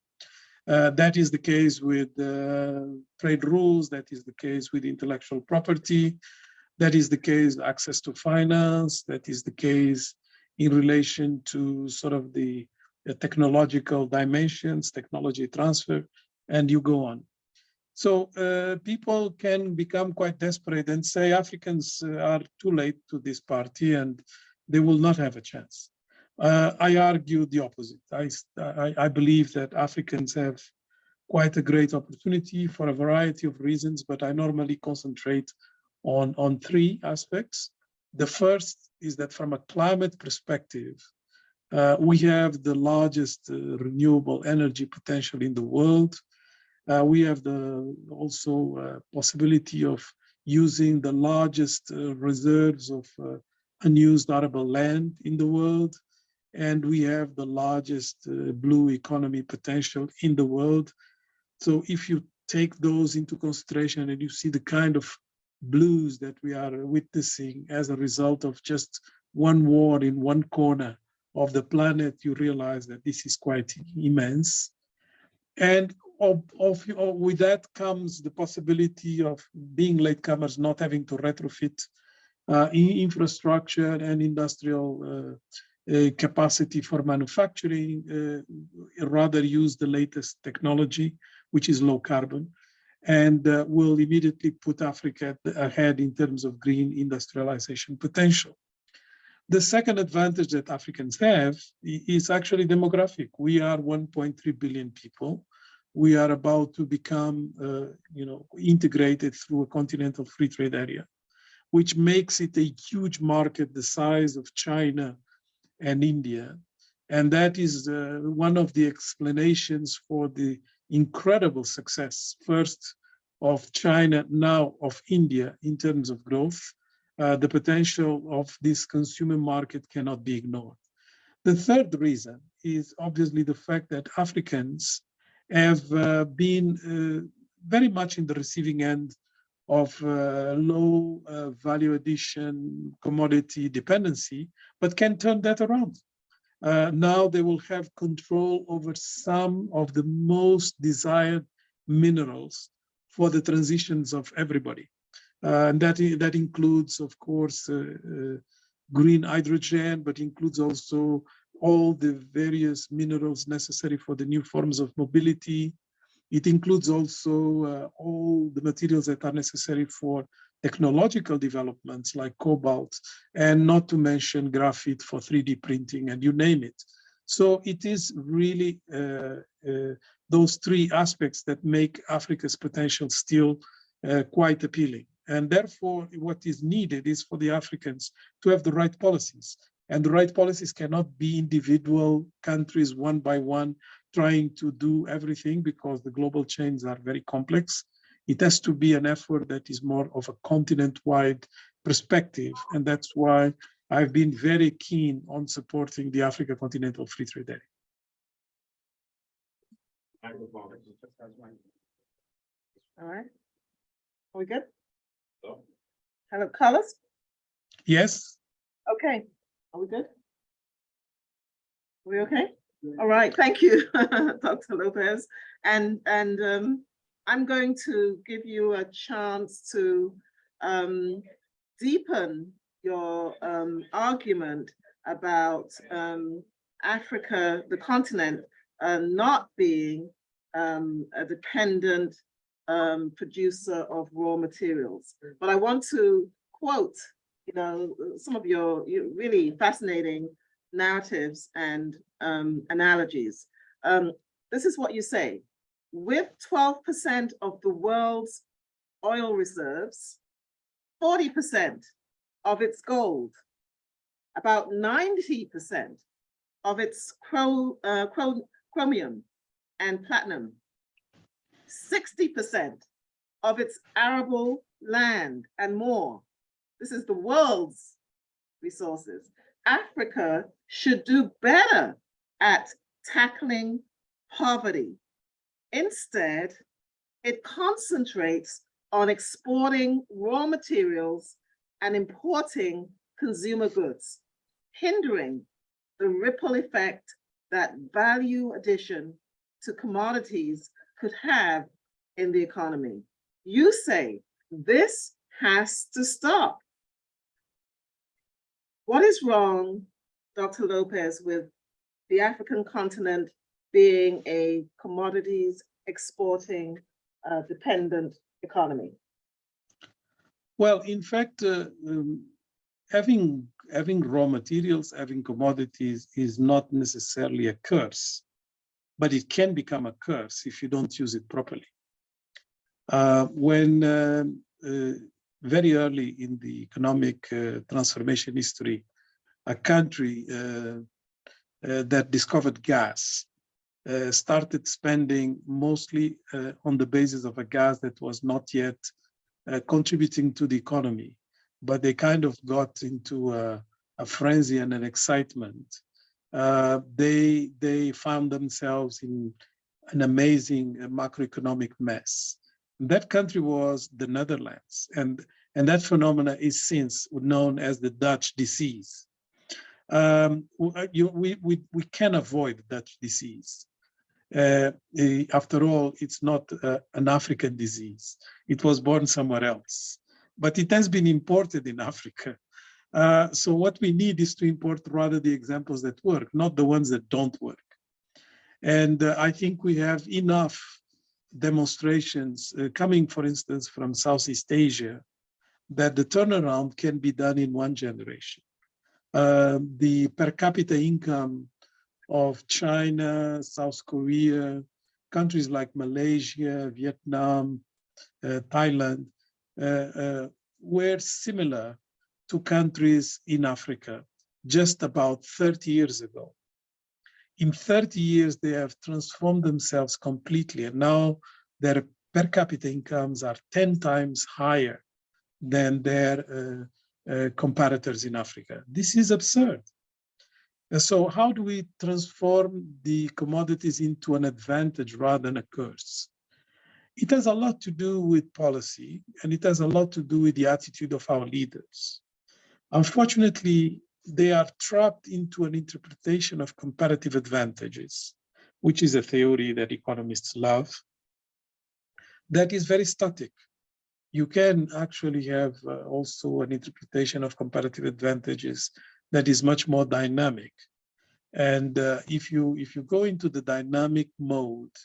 That is the case with trade rules, that is the case with intellectual property, that is the case access to finance, that is the case in relation to sort of the technological dimensions, technology transfer, and you go on. So people can become quite desperate and say Africans are too late to this party and they will not have a chance. I argue the opposite. I believe that Africans have quite a great opportunity for a variety of reasons, but I normally concentrate on three aspects. The first is that from a climate perspective, we have the largest renewable energy potential in the world. We have the also possibility of using the largest reserves of unused arable land in the world. And we have the largest blue economy potential in the world. So if you take those into consideration and you see the kind of blues that we are witnessing as a result of just one war in one corner of the planet, you realize that this is quite immense. And with that comes the possibility of being latecomers, not having to retrofit infrastructure and industrial capacity for manufacturing, rather use the latest technology, which is low carbon, and will immediately put Africa ahead in terms of green industrialization potential. The second advantage that Africans have is actually demographic. We are 1.3 billion people. We are about to become integrated through a continental free trade area, which makes it a huge market the size of China and India. And that is one of the explanations for the incredible success, first of China, now of India in terms of growth. The potential of this consumer market cannot be ignored. The third reason is obviously the fact that Africans have been very much in the receiving end of low value addition commodity dependency, but can turn that around. Now they will have control over some of the most desired minerals for the transitions of everybody. And that includes, of course, green hydrogen, but includes also all the various minerals necessary for the new forms of mobility. It includes also all the materials that are necessary for technological developments like cobalt, and not to mention graphite for 3D printing, and you name it. So it is really those three aspects that make Africa's potential still quite appealing. And therefore, what is needed is for the Africans to have the right policies. And the right policies cannot be individual countries one by one trying to do everything, because the global chains are very complex. It has to be an effort that is more of a continent-wide perspective. And that's why I've been very keen on supporting the Africa Continental Free Trade Area. All right. Are we good? Hello, Carlos? Yes. Okay. Are we good? Are we okay? All right. Thank you, Dr. Lopez. And I'm going to give you a chance to deepen your argument about Africa, the continent, not being a dependent producer of raw materials. But I want to quote, some of your really fascinating narratives and analogies. This is what you say: with 12% of the world's oil reserves, 40% of its gold, about 90% of its chromium and platinum, 60% of its arable land and more. This is the world's resources. Africa should do better at tackling poverty. Instead, it concentrates on exporting raw materials and importing consumer goods, hindering the ripple effect that value addition to commodities could have in the economy. You say this has to stop. What is wrong, Dr. Lopez, with the African continent being a commodities exporting dependent economy? Well, in fact, having raw materials, having commodities is not necessarily a curse, but it can become a curse if you don't use it properly. When very early in the economic transformation history, a country that discovered gas started spending mostly on the basis of a gas that was not yet contributing to the economy, but they kind of got into a frenzy and an excitement. They found themselves in an amazing macroeconomic mess. That country was the Netherlands, and that phenomena is since known as the Dutch disease. We can avoid Dutch disease. After all, it's not an African disease. It was born somewhere else, but it has been imported in Africa. So what we need is to import rather the examples that work, not the ones that don't work. And I think we have enough demonstrations coming, for instance, from Southeast Asia, that the turnaround can be done in one generation. The per capita income of China, South Korea, countries like Malaysia, Vietnam, Thailand, were similar to countries in Africa just about 30 years ago. In 30 years, they have transformed themselves completely, and now their per capita incomes are 10 times higher than their comparators in Africa. This is absurd. So how do we transform the commodities into an advantage rather than a curse? it has a lot to do with policy, and it has a lot to do with the attitude of our leaders. Unfortunately, they are trapped into an interpretation of comparative advantages, which is a theory that economists love, that is very static. You can actually have also an interpretation of comparative advantages that is much more dynamic. And if you go into the dynamic mode,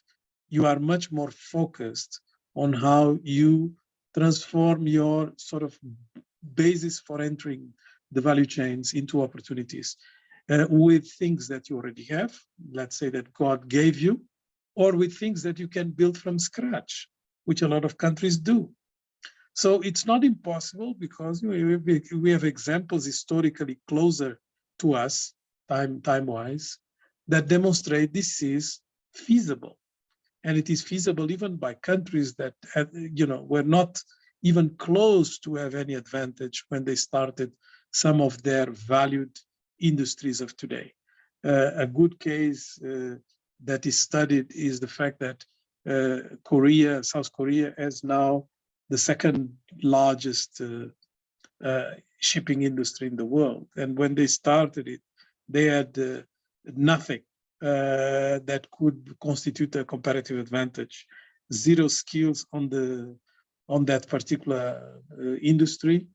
you are much more focused on how you transform your sort of basis for entering the value chains into opportunities with things that you already have, let's say that God gave you, or with things that you can build from scratch, which a lot of countries do. So it's not impossible, because we have examples historically closer to us, time-wise, that demonstrate this is feasible. And it is feasible even by countries that were not even close to have any advantage when they started some of their valued industries of today. A good case that is studied is the fact that South Korea has now the second largest shipping industry in the world. And when they started it, they had nothing that could constitute a comparative advantage, zero skills on that particular industry,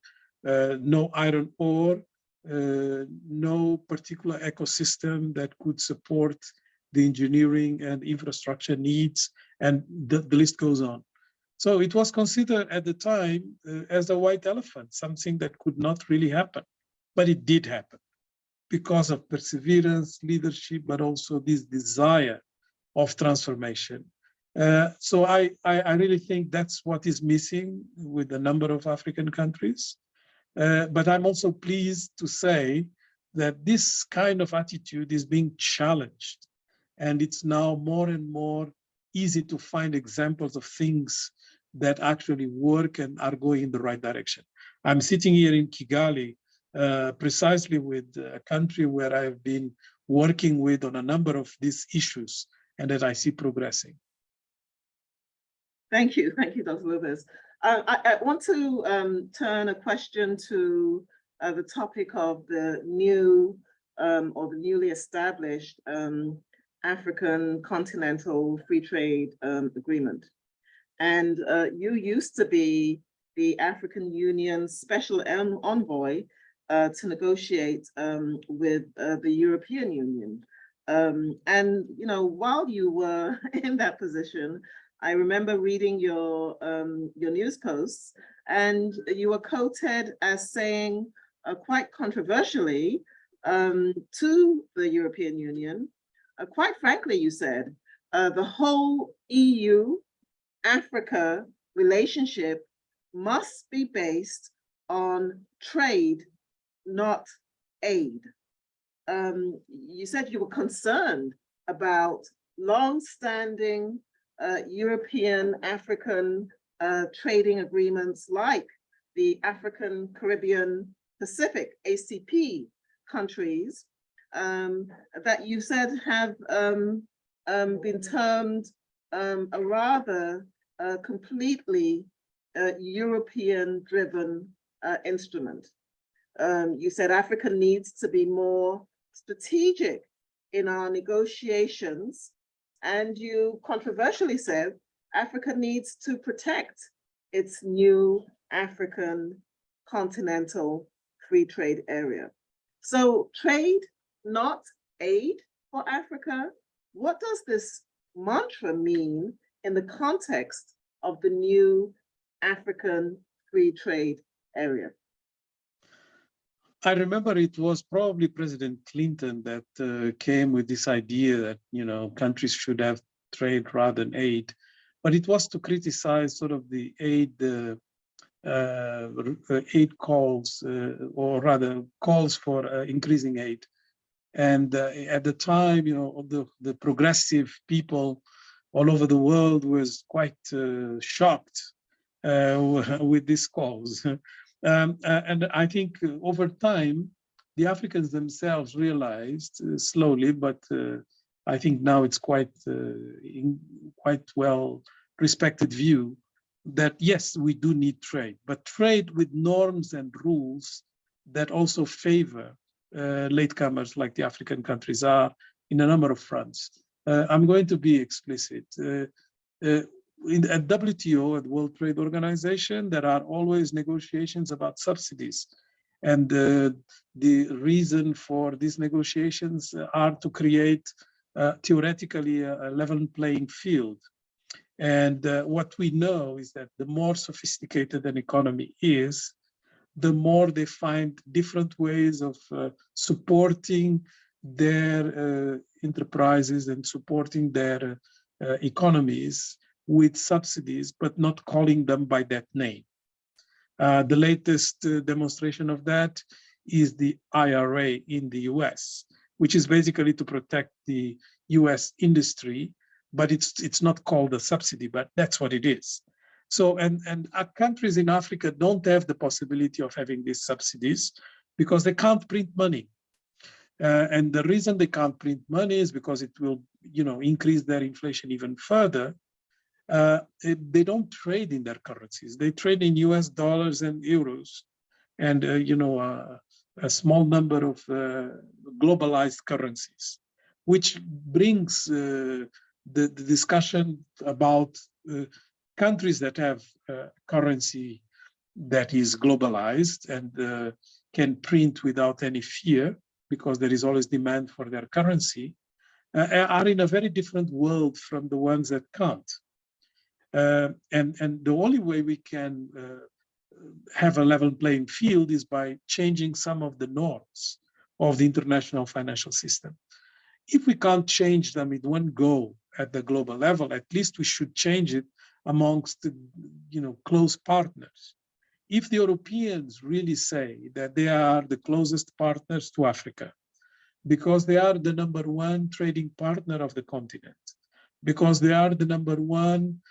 no iron ore, no particular ecosystem that could support the engineering and infrastructure needs, and the list goes on. So it was considered at the time as a white elephant, something that could not really happen, but it did happen because of perseverance, leadership, but also this desire of transformation. So I really think that's what is missing with a number of African countries. But I'm also pleased to say that this kind of attitude is being challenged. And it's now more and more easy to find examples of things that actually work and are going in the right direction. I'm sitting here in Kigali, precisely with a country where I've been working with on a number of these issues and that I see progressing. Thank you, Dr. Lopez. I want to turn a question to the topic of the new or the newly established African Continental Free Trade Agreement. And you used to be the African Union's special envoy to negotiate with the European Union. And while you were in that position, I remember reading your news posts, and you were quoted as saying, quite controversially, to the European Union, quite frankly, you said, the whole EU-Africa relationship must be based on trade, not aid. You said you were concerned about long-standing European-African trading agreements like the African, Caribbean, Pacific, ACP countries that you said have been termed a rather completely European-driven instrument. You said Africa needs to be more strategic in our negotiations, and you controversially said Africa needs to protect its new African continental free trade area. So trade, not aid for Africa. What does this mantra mean in the context of the new African free trade area? I remember it was probably President Clinton that came with this idea that countries should have trade rather than aid, but it was to criticize sort of the aid calls, or rather calls for increasing aid. And at the time, the progressive people all over the world was quite shocked with these calls. And I think over time, the Africans themselves realized slowly, but I think now it's quite well respected view that yes, we do need trade, but trade with norms and rules that also favor latecomers like the African countries are in a number of fronts. I'm going to be explicit. At WTO, at World Trade Organization, there are always negotiations about subsidies. And the reason for these negotiations are to create theoretically a level playing field. And what we know is that the more sophisticated an economy is, the more they find different ways of supporting their enterprises and supporting their economies with subsidies, but not calling them by that name. The latest demonstration of that is the IRA in the US, which is basically to protect the US industry, but it's not called a subsidy, but that's what it is. So, and countries in Africa don't have the possibility of having these subsidies because they can't print money. And the reason they can't print money is because it will, increase their inflation even further. They don't trade in their currencies. They trade in US dollars and euros and, a small number of globalized currencies, which brings the discussion about countries that have currency that is globalized and can print without any fear because there is always demand for their currency, are in a very different world from the ones that can't. And the only way we can have a level playing field is by changing some of the norms of the international financial system. If we can't change them in one go at the global level, at least we should change it amongst the, close partners. If the Europeans really say that they are the closest partners to Africa, because they are the #1 trading partner of the continent, because they are the #1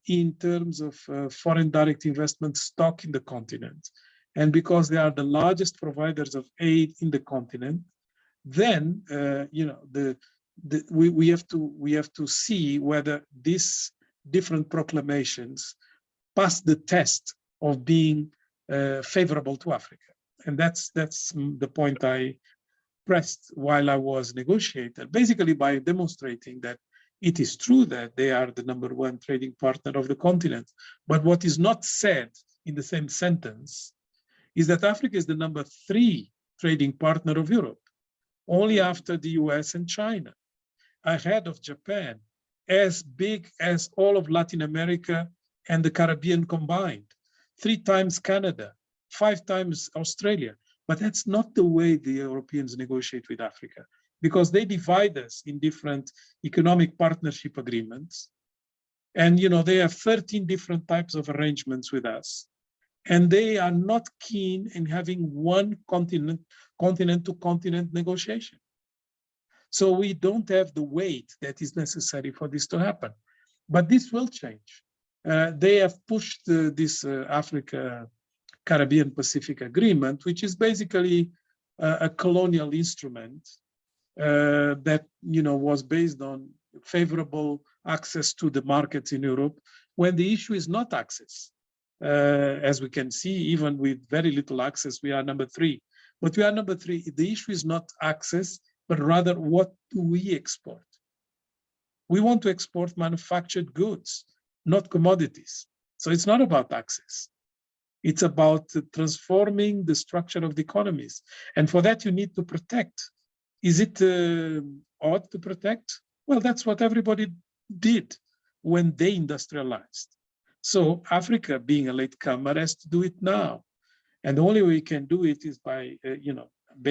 in terms of foreign direct investment stock in the continent, and because they are the largest providers of aid in the continent, then we have to see whether these different proclamations pass the test of being favorable to Africa. And that's the point I pressed while I was negotiating, basically by demonstrating that it is true that they are the #1 trading partner of the continent. But what is not said in the same sentence is that Africa is the #3 trading partner of Europe, only after the US and China, ahead of Japan, as big as all of Latin America and the Caribbean combined, 3 times Canada, 5 times Australia. But that's not the way the Europeans negotiate with Africa, because they divide us in different economic partnership agreements. And they have 13 different types of arrangements with us. And they are not keen in having one continent-to-continent negotiation. So we don't have the weight that is necessary for this to happen. But this will change. They have pushed this Africa Caribbean Pacific Agreement, which is basically a colonial instrument that was based on favorable access to the markets in Europe, when the issue is not access. As we can see, even with very little access, we are #3. But we are #3. The issue is not access, but rather what do we export? We want to export manufactured goods, not commodities. So it's not about access. It's about transforming the structure of the economies. And for that, you need to protect. Is it odd to protect? Well, that's what everybody did when they industrialized. So Africa, being a latecomer, has to do it now. And the only way we can do it is by,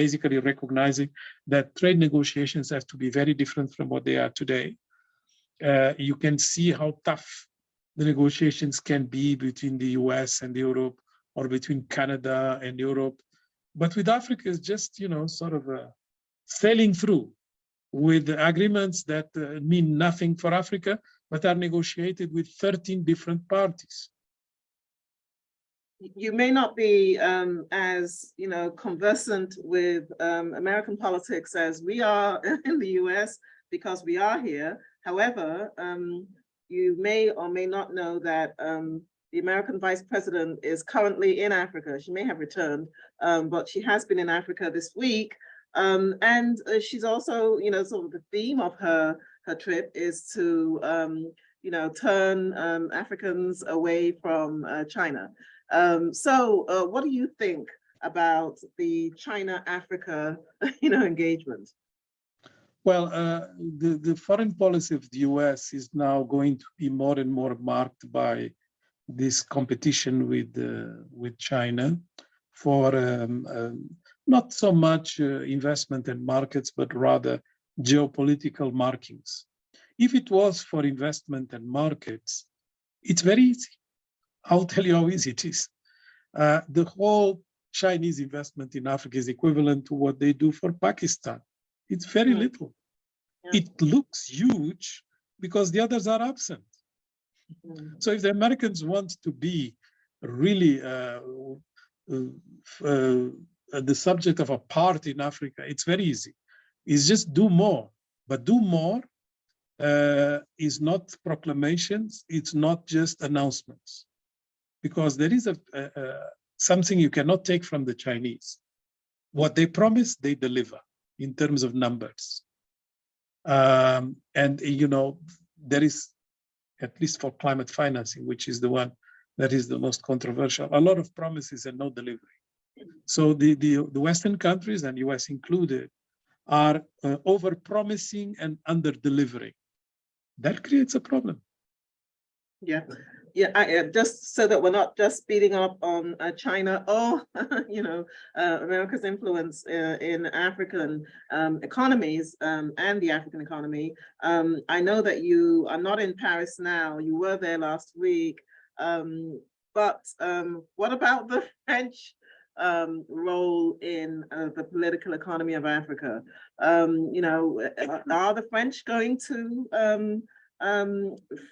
basically recognizing that trade negotiations have to be very different from what they are today. You can see how tough the negotiations can be between the US and Europe, or between Canada and Europe. But with Africa, it's just, sort of sailing through with agreements that mean nothing for Africa, but are negotiated with 13 different parties. You may not be as conversant with American politics as we are in the US, because we are here. However, you may or may not know that the American Vice President is currently in Africa. She may have returned, but she has been in Africa this week. And she's also, sort of the theme of her trip is to, turn Africans away from China. So what do you think about the China-Africa, engagement? Well, the foreign policy of the US is now going to be more and more marked by this competition with China for not so much investment and markets, but rather geopolitical markings. If it was for investment and markets, it's very easy. I'll tell you how easy it is. The whole Chinese investment in Africa is equivalent to what they do for Pakistan. It's very little. Yeah. It looks huge because the others are absent. So if the Americans want to be really the subject of a part in Africa, it's very easy. It's just do more. But do more is not proclamations. It's not just announcements. Because there is something you cannot take from the Chinese. What they promise, they deliver in terms of numbers. And, there is, at least for climate financing, which is the one that is the most controversial, a lot of promises and no delivery. So the Western countries, and US included, are over-promising and under-delivering. That creates a problem. Yeah. Yeah, just so that we're not just beating up on China or, America's influence in African economies and the African economy. I know that you are not in Paris now. You were there last week. But what about the French role in the political economy of Africa? Are the French going to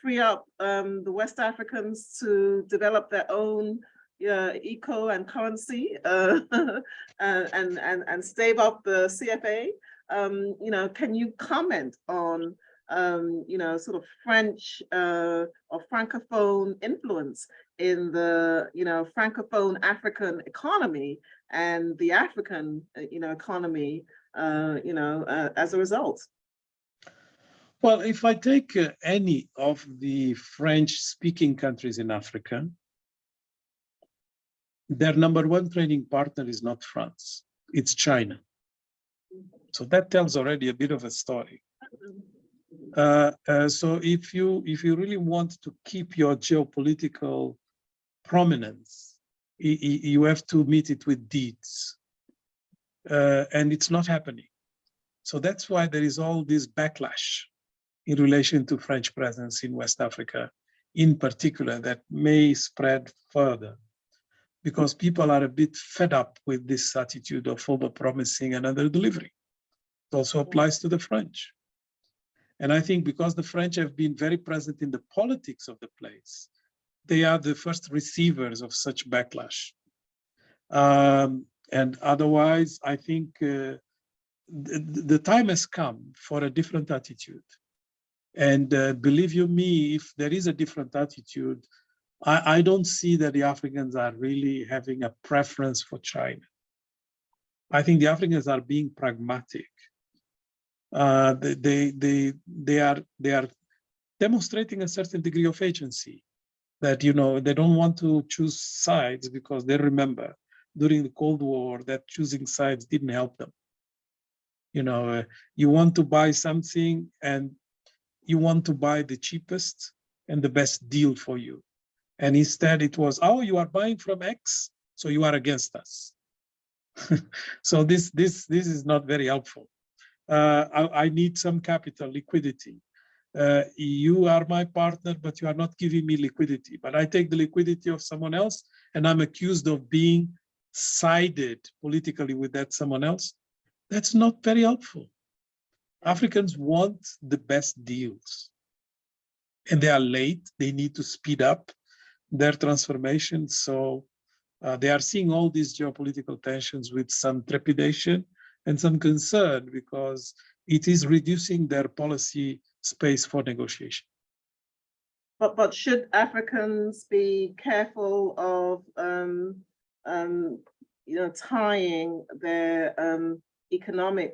free up the West Africans to develop their own eco and currency and stave off the CFA? Can you comment on sort of French or Francophone influence in the Francophone African economy and the African economy as a result? Well, if I take any of the French-speaking countries in Africa, their number one trading partner is not France, it's China. So that tells already a bit of a story. So if you really want to keep your geopolitical prominence, you have to meet it with deeds. And it's not happening. So that's why there is all this backlash in relation to French presence in West Africa, in particular, that may spread further, because people are a bit fed up with this attitude of over-promising and under-delivery. It also applies to the French. And I think because the French have been very present in the politics of the place, they are the first receivers of such backlash. And otherwise, I think the time has come for a different attitude. And believe you me, if there is a different attitude, I don't see that the Africans are really having a preference for China. I think the Africans are being pragmatic. They are demonstrating a certain degree of agency, that they don't want to choose sides, because they remember during the Cold War that choosing sides didn't help them. You want to buy something and you want to buy the cheapest and the best deal for you. And instead it was, oh, you are buying from X, so you are against us. So this is not very helpful. I need some capital liquidity. You are my partner, but you are not giving me liquidity. But I take the liquidity of someone else, and I'm accused of being sided politically with that someone else. That's not very helpful. Africans want the best deals. And they are late. They need to speed up their transformation. So they are seeing all these geopolitical tensions with some trepidation and some concern, because it is reducing their policy space for negotiation. But should Africans be careful of tying their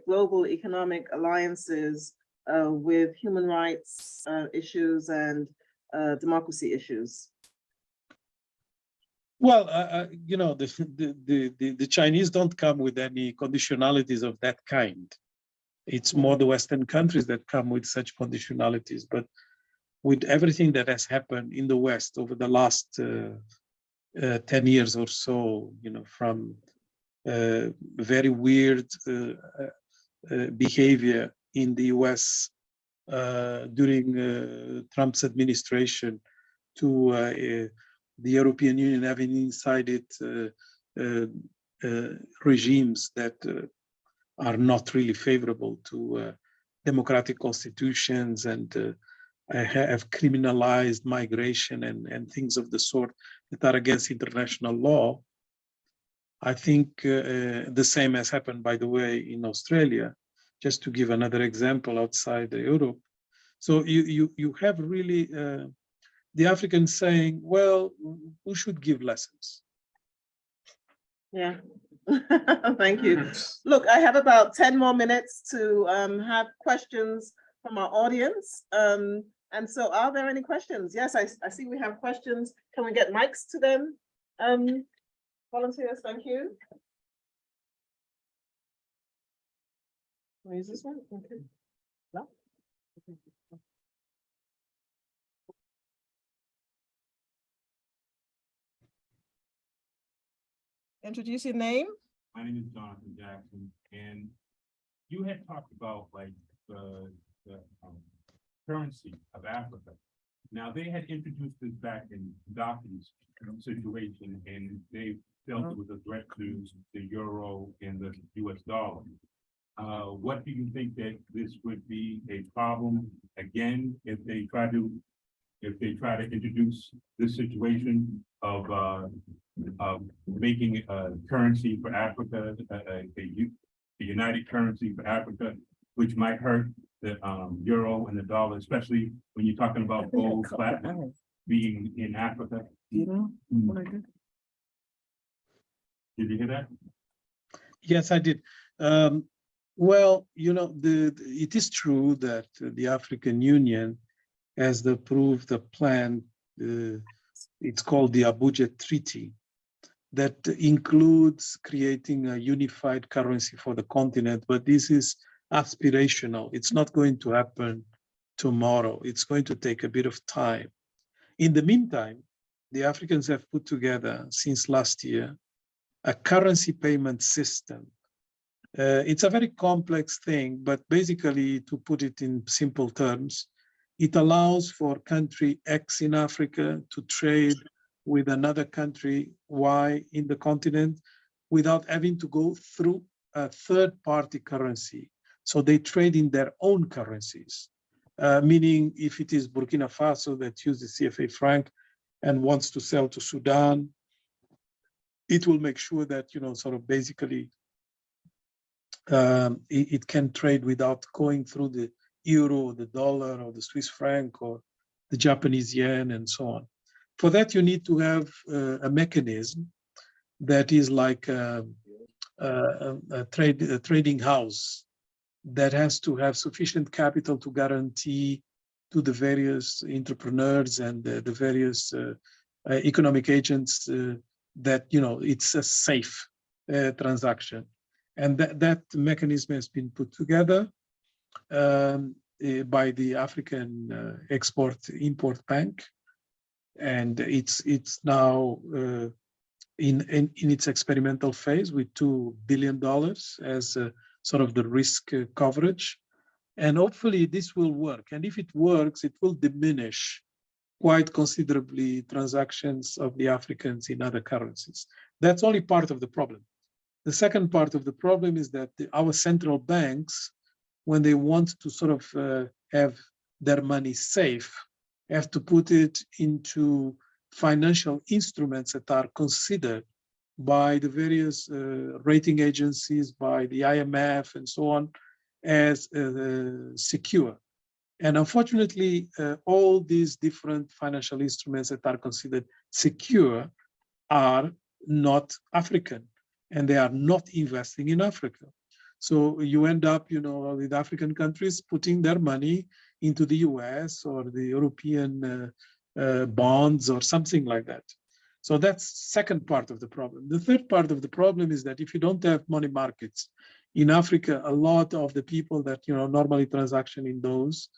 global economic alliances with human rights issues and democracy issues? Well, the Chinese don't come with any conditionalities of that kind. It's more the Western countries that come with such conditionalities. But with everything that has happened in the West over the last 10 years or so, from very weird behavior in the US during Trump's administration to the European Union having inside it regimes that are not really favorable to democratic constitutions and have criminalized migration and things of the sort that are against international law. I think the same has happened, by the way, in Australia, just to give another example outside Europe. So you have really the Africans saying, well, who should give lessons? Yeah. Thank you. Look, I have about 10 more minutes to have questions from our audience. And so are there any questions? Yes, I see we have questions. Can we get mics to them? Volunteers, thank you. Can we use this one? Okay. No? Okay. Introduce your name. My name is Jonathan Jackson, and you had talked about like the currency of Africa. Now they had introduced this back in Gaddafi's situation, and they felt it was a threat to the euro and the US dollar. What do you think that this would be a problem again if they try to introduce this situation of making a currency for Africa, a united currency for Africa, which might hurt the euro and the dollar, especially when you're talking about gold, platinum being in Africa? You know what I did? Did you hear that? Yes, I did. Well, it is true that the African Union has approved a plan. It's called the Abuja Treaty, that includes creating a unified currency for the continent. But this is aspirational. It's not going to happen tomorrow. It's going to take a bit of time. In the meantime, the Africans have put together, since last year, a currency payment system. It's a very complex thing, but basically, to put it in simple terms, it allows for country X in Africa to trade with another country Y in the continent without having to go through a third-party currency. So they trade in their own currencies, meaning if it is Burkina Faso that uses CFA franc and wants to sell to Sudan, it will make sure that, sort of basically it can trade without going through the euro, the dollar, or the Swiss franc, or the Japanese yen, and so on. For that, you need to have a mechanism that is like a trading house that has to have sufficient capital to guarantee to the various entrepreneurs and the various economic agents that it's a safe transaction. And that mechanism has been put together by the African Export-Import Bank, and it's now in its experimental phase with $2 billion as sort of the risk coverage. And hopefully this will work. And if it works, it will diminish quite considerably transactions of the Africans in other currencies. That's only part of the problem. The second part of the problem is that our central banks, when they want to sort of have their money safe, have to put it into financial instruments that are considered by the various rating agencies, by the IMF and so on, as secure. And unfortunately, all these different financial instruments that are considered secure are not African, and they are not investing in Africa. So you end up, with African countries putting their money into the US or the European bonds or something like that. So that's second part of the problem. The third part of the problem is that if you don't have money markets in Africa, a lot of the people that normally transaction in those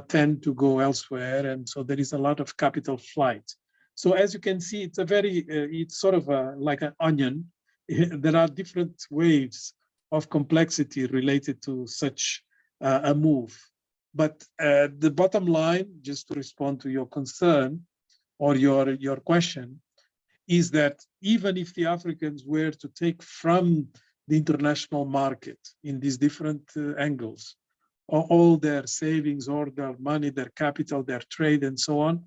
tend to go elsewhere, and so there is a lot of capital flight. So as you can see, it's it's sort of like an onion. There are different waves of complexity related to such a move. But the bottom line, just to respond to your concern or your question, is that even if the Africans were to take from the international market in these different angles, all their savings or their money, their capital, their trade, and so on,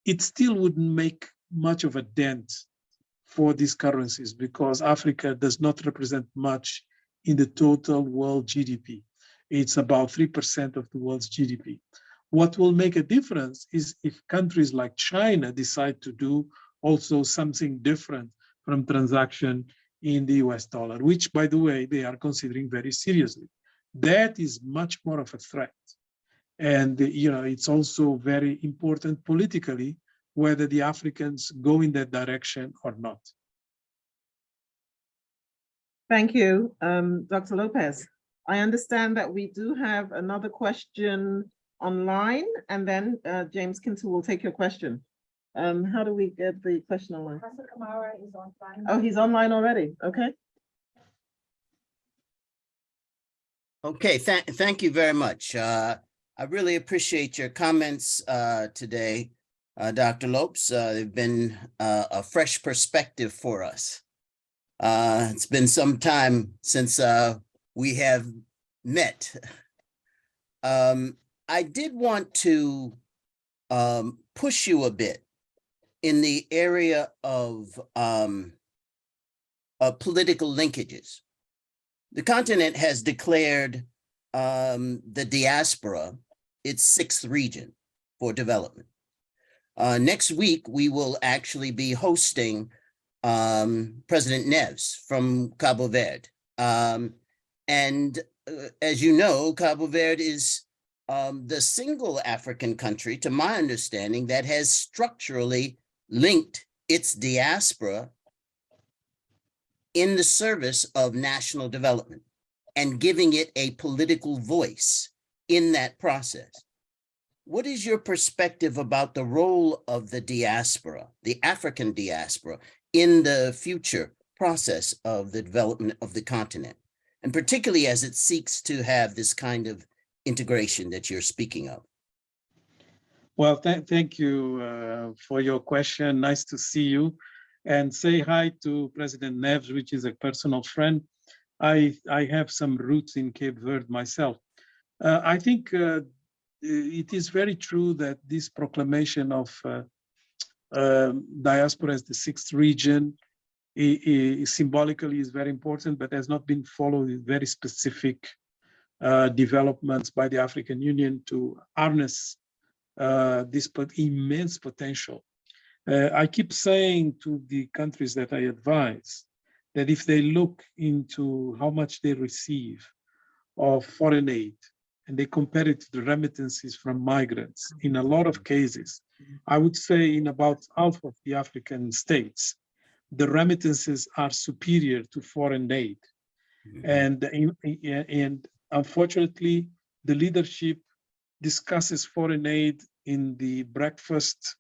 it still wouldn't make much of a dent for these currencies because Africa does not represent much in the total world GDP. It's about 3% of the world's GDP. What will make a difference is if countries like China decide to do also something different from transaction in the US dollar, which, by the way, they are considering very seriously. That is much more of a threat. And it's also very important politically whether the Africans go in that direction or not. Thank you, Dr. Lopez. I understand that we do have another question online, and then James Kintle will take your question. How do we get the question online? Professor Kamara is online. Oh, he's online already. Okay. Okay, thank you very much. I really appreciate your comments today, Dr. Lopes. They've been a fresh perspective for us. It's been some time since we have met. I did want to push you a bit in the area of political linkages. The continent has declared the diaspora its 6th region for development. Next week, we will actually be hosting President Neves from Cabo Verde. And as you know, Cabo Verde is the single African country, to my understanding, that has structurally linked its diaspora in the service of national development and giving it a political voice in that process. What is your perspective about the role of the diaspora, the African diaspora, in the future process of the development of the continent, and particularly as it seeks to have this kind of integration that you're speaking of? Well, thank you for your question. Nice to see you. And say hi to President Neves, which is a personal friend. I have some roots in Cape Verde myself. I think it is very true that this proclamation of diaspora as the 6th region symbolically is very important, but has not been followed with very specific developments by the African Union to harness this immense potential. I keep saying to the countries that I advise that if they look into how much they receive of foreign aid and they compare it to the remittances from migrants, in a lot of cases, I would say in about half of the African states, the remittances are superior to foreign aid. And unfortunately, the leadership discusses foreign aid in the breakfast,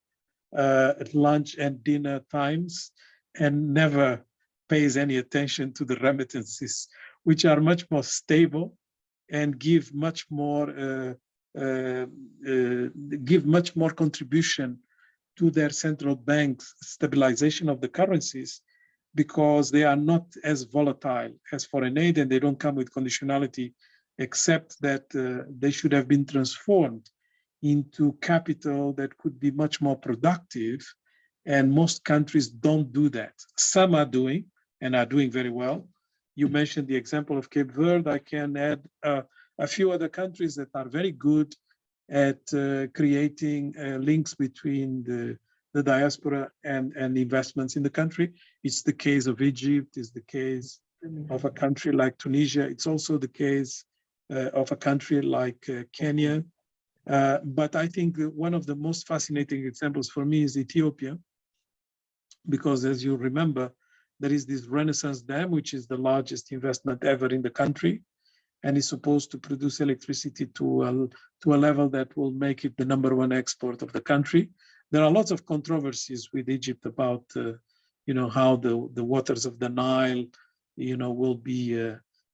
lunch and dinner times, and never pays any attention to the remittances, which are much more stable and give much more contribution to their central bank's stabilization of the currencies, because they are not as volatile as foreign aid, and they don't come with conditionality, except that they should have been transformed into capital that could be much more productive. And most countries don't do that. Some are doing, and are doing very well. You mentioned the example of Cape Verde. I can add a few other countries that are very good at creating links between the diaspora and investments in the country. It's the case of Egypt, it's the case of a country like Tunisia. It's also the case of a country like Kenya. But I think one of the most fascinating examples for me is Ethiopia, because as you remember, there is this Renaissance Dam, which is the largest investment ever in the country, and is supposed to produce electricity to a level that will make it the #1 export of the country. There are lots of controversies with Egypt about, how the waters of the Nile, will be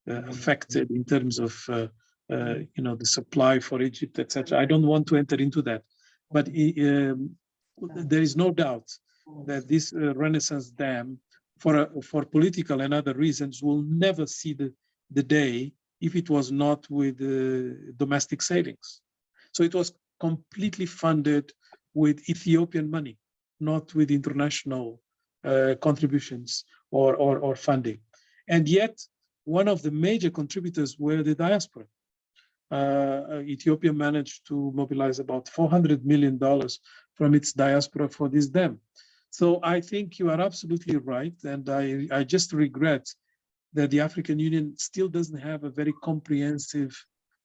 affected in terms of, the supply for Egypt, etc. I don't want to enter into that, but there is no doubt that this Renaissance Dam, for political and other reasons, will never see the day if it was not with domestic savings. So it was completely funded with Ethiopian money, not with international contributions or funding. And yet, one of the major contributors were the diaspora. Ethiopia managed to mobilize about $400 million from its diaspora for this dam. So I think you are absolutely right. And I just regret that the African Union still doesn't have a very comprehensive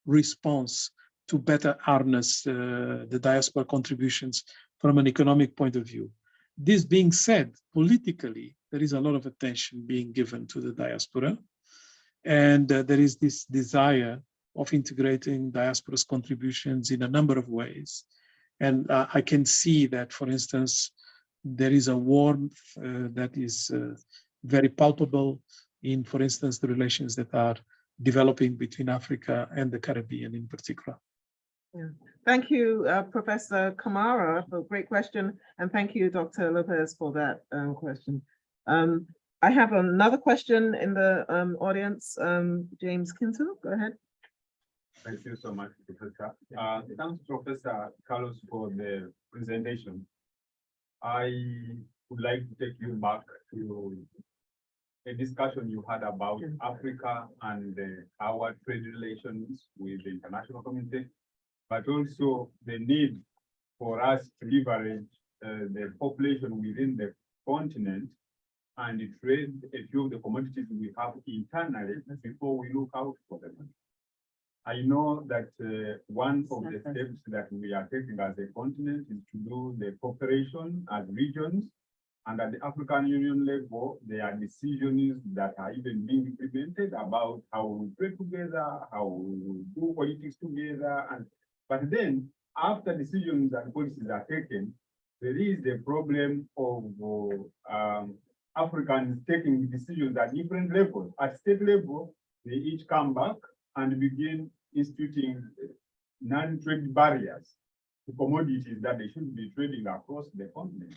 response to better harness the diaspora contributions from an economic point of view. This being said, politically, there is a lot of attention being given to the diaspora. And there is this desire of integrating diaspora's contributions in a number of ways. And I can see that, for instance, there is a warmth that is very palpable in, for instance, the relations that are developing between Africa and the Caribbean in particular. Yeah. Thank you, Professor Kamara, for a great question. And thank you, Dr. Lopez, for that question. I have another question in the audience. James Kinto, go ahead. Thank you so much, Professor. Thanks, Professor Carlos, for the presentation. I would like to take you back to a discussion you had about Africa and our trade relations with the international community, but also the need for us to leverage the population within the continent and trade a few of the commodities we have internally before we look out for them. I know that one of the steps that we are taking as a continent is to do the cooperation as regions, and at the African Union level, there are decisions that are even being implemented about how we trade together, how we do politics together. But then, after decisions and policies are taken, there is the problem of Africans taking decisions at different levels. At state level, they each come back and begin instituting non-trade barriers to commodities that they should be trading across the continent.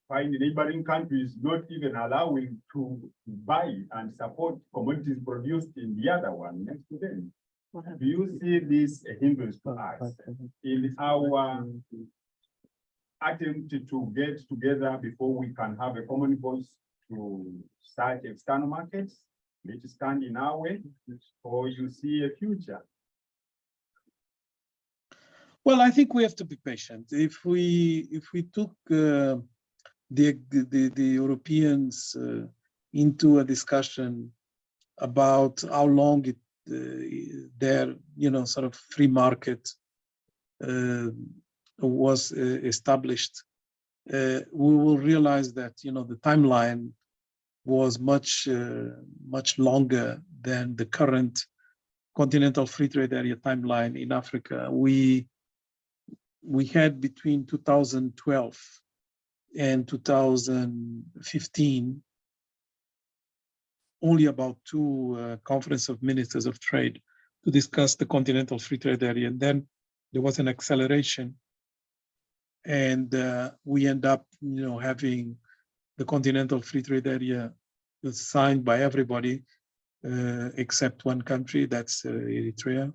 Find neighboring countries not even allowing to buy and support commodities produced in the other one next to them. Do you see this a hindrance to us in our attempt to get together before we can have a common voice to start external markets which stand in our way, or you see a future? Well, I think we have to be patient. If we took the Europeans into a discussion about how long their sort of free market was established, we will realize that the timeline was much longer than the current continental free trade area timeline in Africa. We had between 2012 and 2015 only about 2 conference of ministers of trade to discuss the continental free trade area, and then there was an acceleration, and we end up having the continental free trade area signed by everybody except one country, that's Eritrea,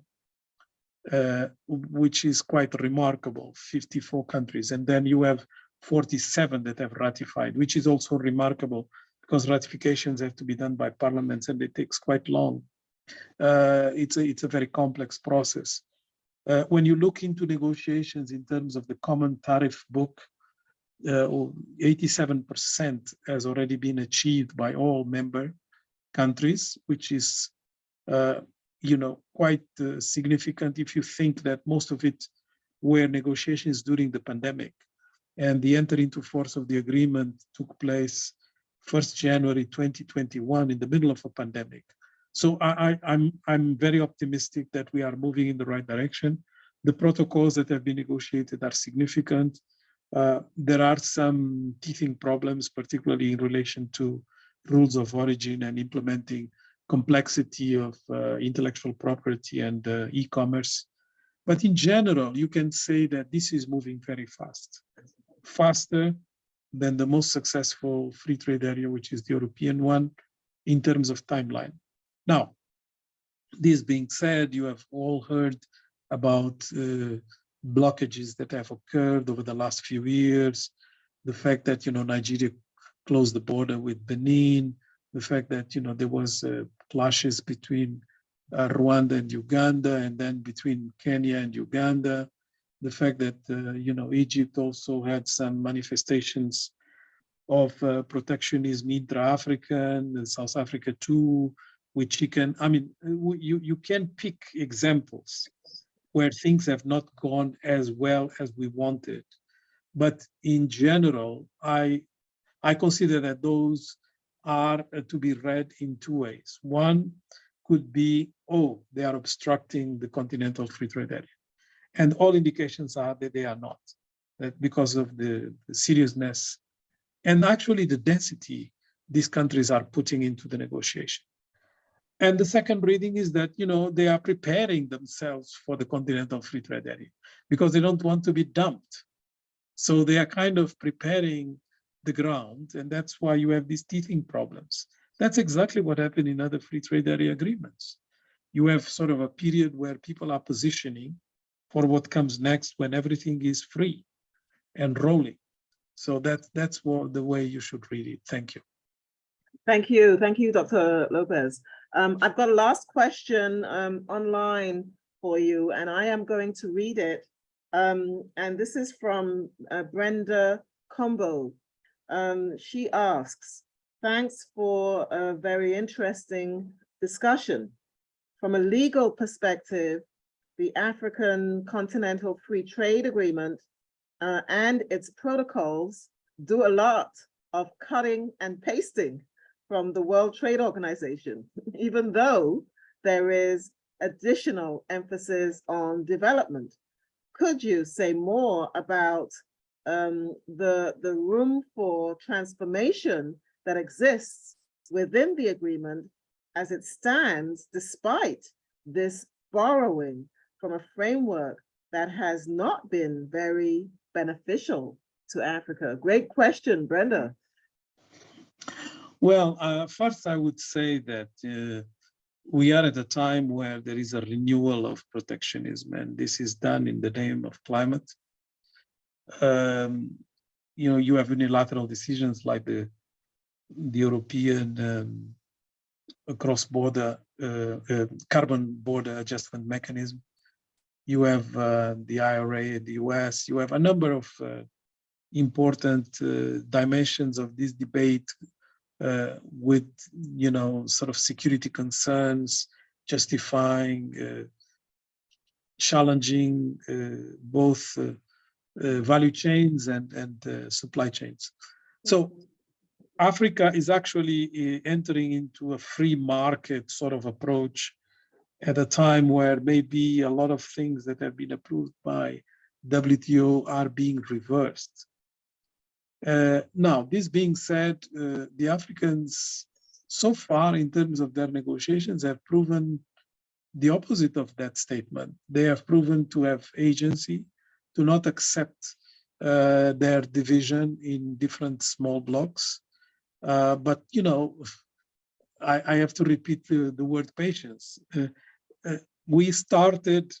which is quite remarkable, 54 countries. And then you have 47 that have ratified, which is also remarkable because ratifications have to be done by parliaments and it takes quite long. It's a very complex process. When you look into negotiations in terms of the common tariff book, 87% has already been achieved by all member countries, which is, quite significant if you think that most of it were negotiations during the pandemic, and the entry into force of the agreement took place 1st January 2021 in the middle of a pandemic. So I'm very optimistic that we are moving in the right direction. The protocols that have been negotiated are significant. There are some teething problems, particularly in relation to rules of origin and implementing complexity of intellectual property and e-commerce. But in general, you can say that this is moving very fast, faster than the most successful free trade area, which is the European one, in terms of timeline. Now, this being said, you have all heard about blockages that have occurred over the last few years, the fact that, Nigeria closed the border with Benin, the fact that, there was clashes between Rwanda and Uganda, and then between Kenya and Uganda, the fact that, Egypt also had some manifestations of protectionism intra-African, and South Africa too, which you can pick examples where things have not gone as well as we wanted. But in general, I consider that those are to be read in two ways. One could be, they are obstructing the continental free trade area. And all indications are that they are not, that because of the seriousness and actually the density these countries are putting into the negotiation. And the second reading is that, they are preparing themselves for the continental free trade area because they don't want to be dumped. So they are kind of preparing the ground, and that's why you have these teething problems. That's exactly what happened in other free trade area agreements. You have sort of a period where people are positioning for what comes next when everything is free and rolling. So that's the way you should read it. Thank you. Thank you, Dr. Lopez. I've got a last question online for you, and I am going to read it. And this is from Brenda Combo. She asks, thanks for a very interesting discussion. From a legal perspective, the African Continental Free Trade Agreement and its protocols do a lot of cutting and pasting from the World Trade Organization, even though there is additional emphasis on development. Could you say more about the room for transformation that exists within the agreement as it stands, despite this borrowing from a framework that has not been very beneficial to Africa? Great question, Brenda. Well, first I would say that we are at a time where there is a renewal of protectionism, and this is done in the name of climate. You have unilateral decisions like the European cross-border carbon border adjustment mechanism. You have the IRA in the US. You have a number of important dimensions of this debate with, sort of security concerns, justifying, challenging both value chains and supply chains. So Africa is actually entering into a free market sort of approach at a time where maybe a lot of things that have been approved by WTO are being reversed. Now, this being said, the Africans so far in terms of their negotiations have proven the opposite of that statement. They have proven to have agency, to not accept their division in different small blocks. But, I have to repeat the word patience. We started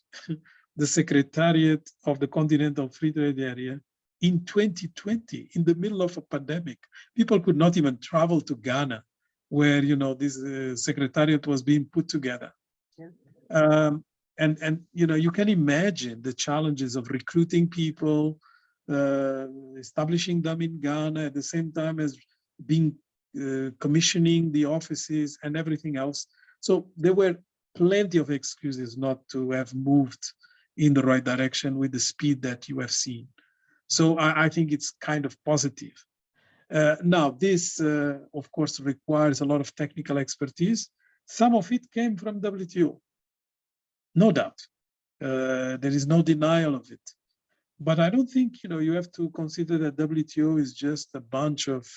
the Secretariat of the Continental Free Trade Area in 2020, in the middle of a pandemic. People could not even travel to Ghana, where this Secretariat was being put together. Yeah. And you know, you can imagine the challenges of recruiting people, establishing them in Ghana at the same time as being commissioning the offices and everything else. So there were plenty of excuses not to have moved in the right direction with the speed that you have seen. So I think it's kind of positive. Now, this, of course, requires a lot of technical expertise. Some of it came from WTO, no doubt. There is no denial of it. But I don't think, you know, you have to consider that WTO is just a bunch of,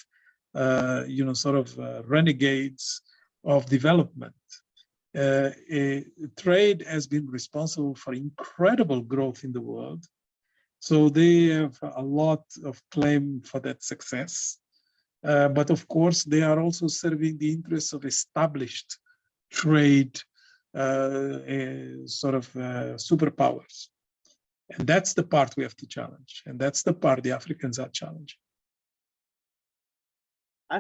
you know, sort of renegades of development. Trade has been responsible for incredible growth in the world. So they have a lot of claim for that success. But of course, they are also serving the interests of established trade sort of superpowers. And that's the part we have to challenge. And that's the part the Africans are challenging.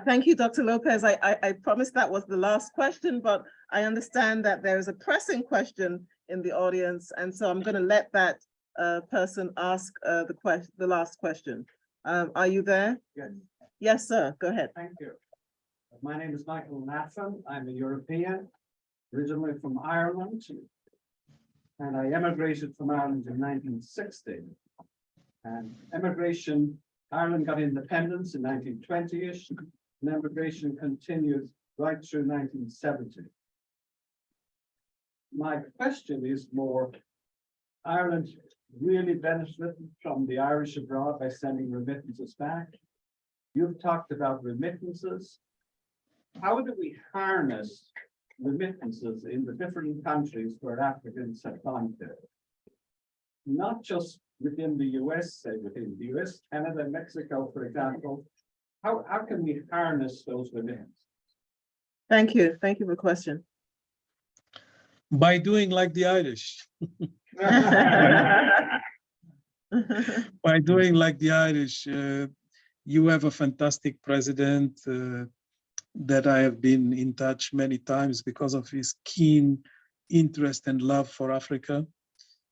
Thank you, Dr. Lopez. I promised that was the last question, but I understand that there is a pressing question in the audience. And so I'm going to let that person ask the last question. Are you there? Yes. Yes, sir. Go ahead. Thank you. My name is Michael Nathan. I'm a European, originally from Ireland. And I emigrated from Ireland in 1960. And emigration, Ireland got independence in 1920-ish, and emigration continued right through 1970. My question is more, Ireland really benefited from the Irish abroad by sending remittances back. You've talked about remittances. How do we harness remittances in the different countries where Africans have gone to? Not just within the US, say within the US, Canada, Mexico, for example. How can we harness those remittances? Thank you. Thank you for the question. By doing like the Irish. By doing like the Irish, you have a fantastic president that I have been in touch many times because of his keen interest and love for Africa.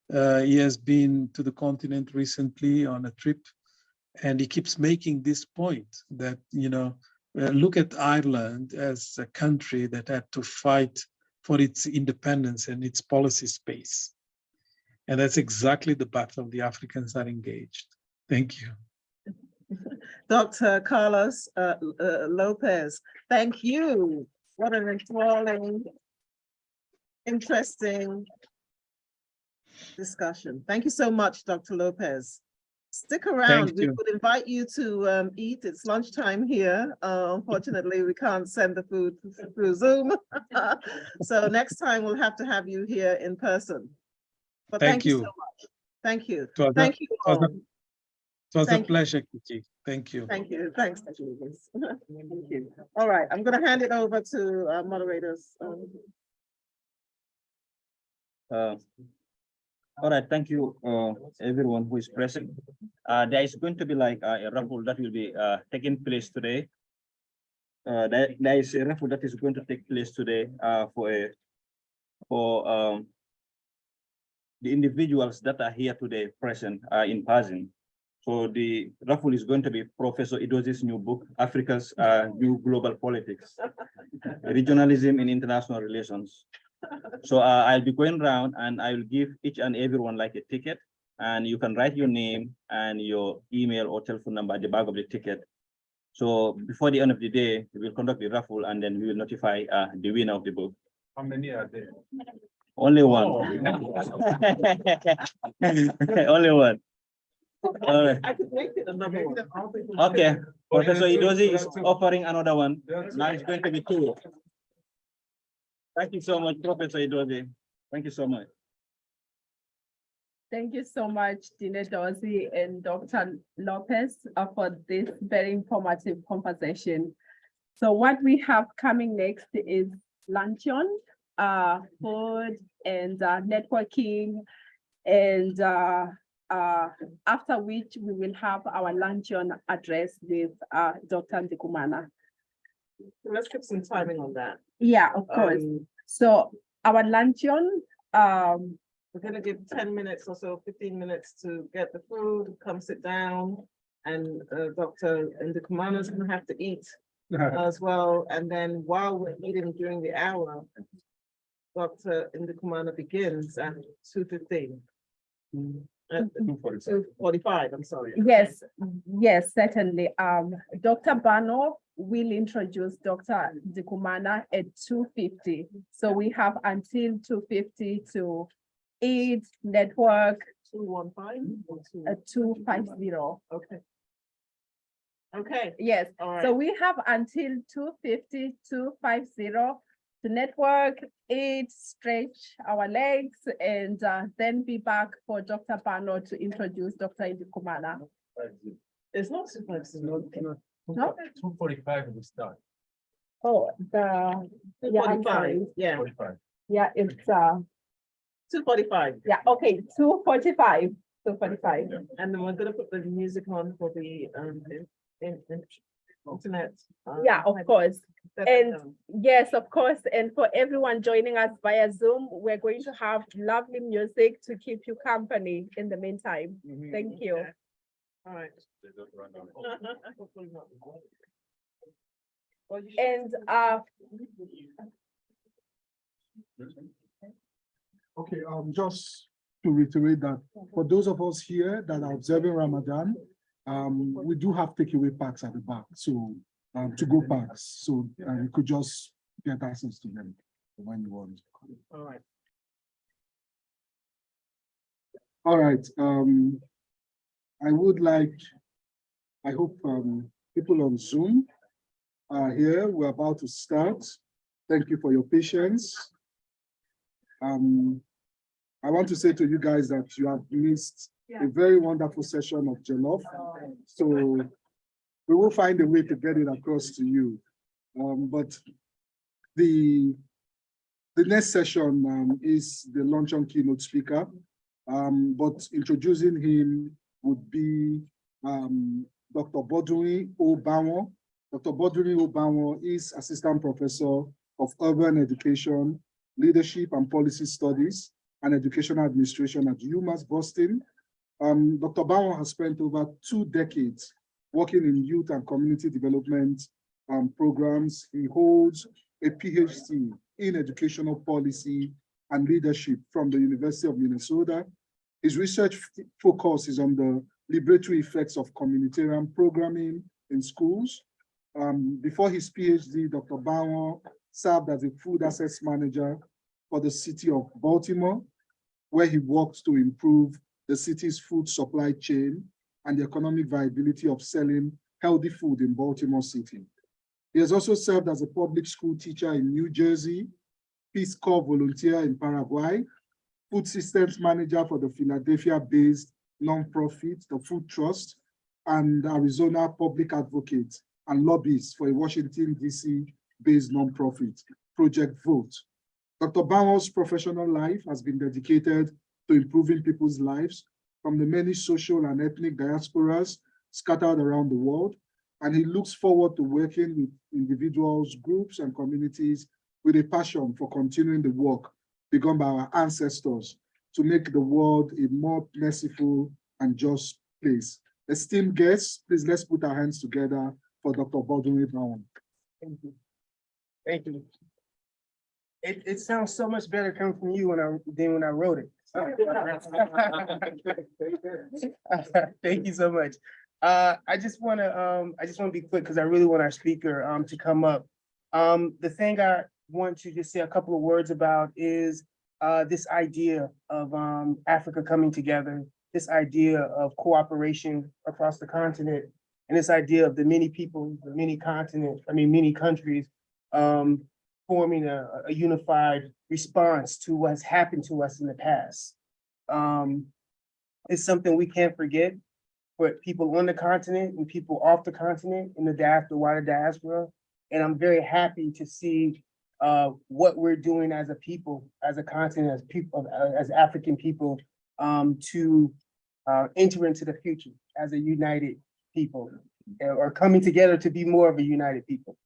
He has been to the continent recently on a trip, and he keeps making this point that, you know, look at Ireland as a country that had to fight for its independence and its policy space. And that's exactly the battle the Africans are engaged. Thank you. Dr. Carlos Lopez, thank you. What an enthralling, interesting discussion. Thank you so much, Dr. Lopez. Stick around. Thank We you. would invite you to eat. It's lunchtime here. Unfortunately, we can't send the food through Zoom. So next time we'll have to have you here in person. But thank you so much. Thank you. Thank you all. It was a pleasure, Kiki. Thank you. Thank you. Thanks, Dr. Lucas. Thank you. All right, I'm going to hand it over to moderators. All right, thank you, everyone who is present. There is going to be like a raffle that will be taking place today. There is a raffle that is going to take place today for the individuals that are here today present in person. So the raffle is going to be Professor Idozi's new book, Africa's New Global Politics, Regionalism in International Relations. So I'll be going around and I will give each and everyone like a ticket, and you can write your name and your email or telephone number at the back of the ticket. So before the end of the day, we will conduct the raffle and then we will notify the winner of the book. How many are there? Only one. Oh. Only one. I could make it another one. Okay, Professor Idozi is offering another one. Now it's going to be two. Thank you so much, Professor Idozi. Thank you so much. Thank you so much, Dean Idozi and Dr. Lopez for this very informative conversation. So what we have coming next is luncheon, food and networking, and after which we will have our luncheon address with Dr. Ndikumana. Let's get some timing on that. Yeah, of course. So our luncheon We're gonna give 10 minutes or so, 15 minutes to get the food, come sit down. And Dr. Ndikumana is gonna have to eat as well. And then while we're eating during the hour, Dr. Ndikumana begins at 2:15. 2:45, I'm sorry. Yes, yes, certainly. Dr. Bano will introduce Dr. Ndikumana at 2:50. So we have until 2:50 to eat, network, 2:15 or 2:50. Okay. Okay. Yes, All right. so we have until 2:50, 2:50 to network, eat, stretch our legs, and then be back for Dr. Bano to introduce Dr. Ndikumana. It's not 2:50. No? 2:45 we start. Oh, yeah, I'm 2:45, sorry. yeah, 45. Yeah, it's 2:45. yeah, okay, 2:45, 2:45. And then we're gonna put the music on for the internet. Yeah, of course. Set And down. yes, of course. And for everyone joining us via Zoom, we're going to have lovely music to keep you company in the meantime. Thank you. Okay. All right. Hopefully not. Well, you should- And Okay, just to reiterate that for those of us here that are observing Ramadan, we do have takeaway packs at the back, so to go packs, so you could just get access to them when you want. All right. All right, I would like, I hope people on Zoom are here. We're about to start. Thank you for your patience. I want to say to you guys that you have missed a very wonderful session of Jollof. So we will find a way to get it across to you. But the next session is the luncheon keynote speaker. But introducing him would be Dr. Boduri Obanwo. Dr. Boduri Obanwo is Assistant Professor of Urban Education, Leadership and Policy Studies and Educational Administration at UMass Boston. Dr. Obanwo has spent over 2 decades working in youth and community development programs. He holds a PhD in educational policy and leadership from the University of Minnesota. His research focus is on the liberatory effects of communitarian programming in schools. Before his PhD, Dr. Obanwo served as a food assets manager for the city of Baltimore, where he worked to improve the city's food supply chain and the economic viability of selling healthy food in Baltimore City. He has also served as a public school teacher in New Jersey, Peace Corps volunteer in Paraguay, food systems manager for the Philadelphia-based nonprofit, the Food Trust, and Arizona public advocate and lobbyist for a Washington, D.C.-based nonprofit, Project Vote. Dr. Obanwo's professional life has been dedicated to improving people's lives from the many social and ethnic diasporas scattered around the world, and he looks forward to working with individuals, groups, and communities with a passion for continuing the work begun by our ancestors to make the world a more merciful and just place. Esteemed guests, please let's put our hands together for Dr. Boduri Obanwo. Thank you. Thank you. It sounds so much better coming from you than when I wrote it. Thank you so much. I just want to be quick because I really want our speaker to come up. The thing I want to just say a couple of words about is this idea of Africa coming together, this idea of cooperation across the continent, and this idea of the many people, the many continents, many countries forming a unified response to what's happened to us in the past. It's something we can't forget, but people on the continent and people off the continent in the wider diaspora. And I'm very happy to see what we're doing as a people, as a continent, as people, as African people, to enter into the future as a united people, or coming together to be more of a united people.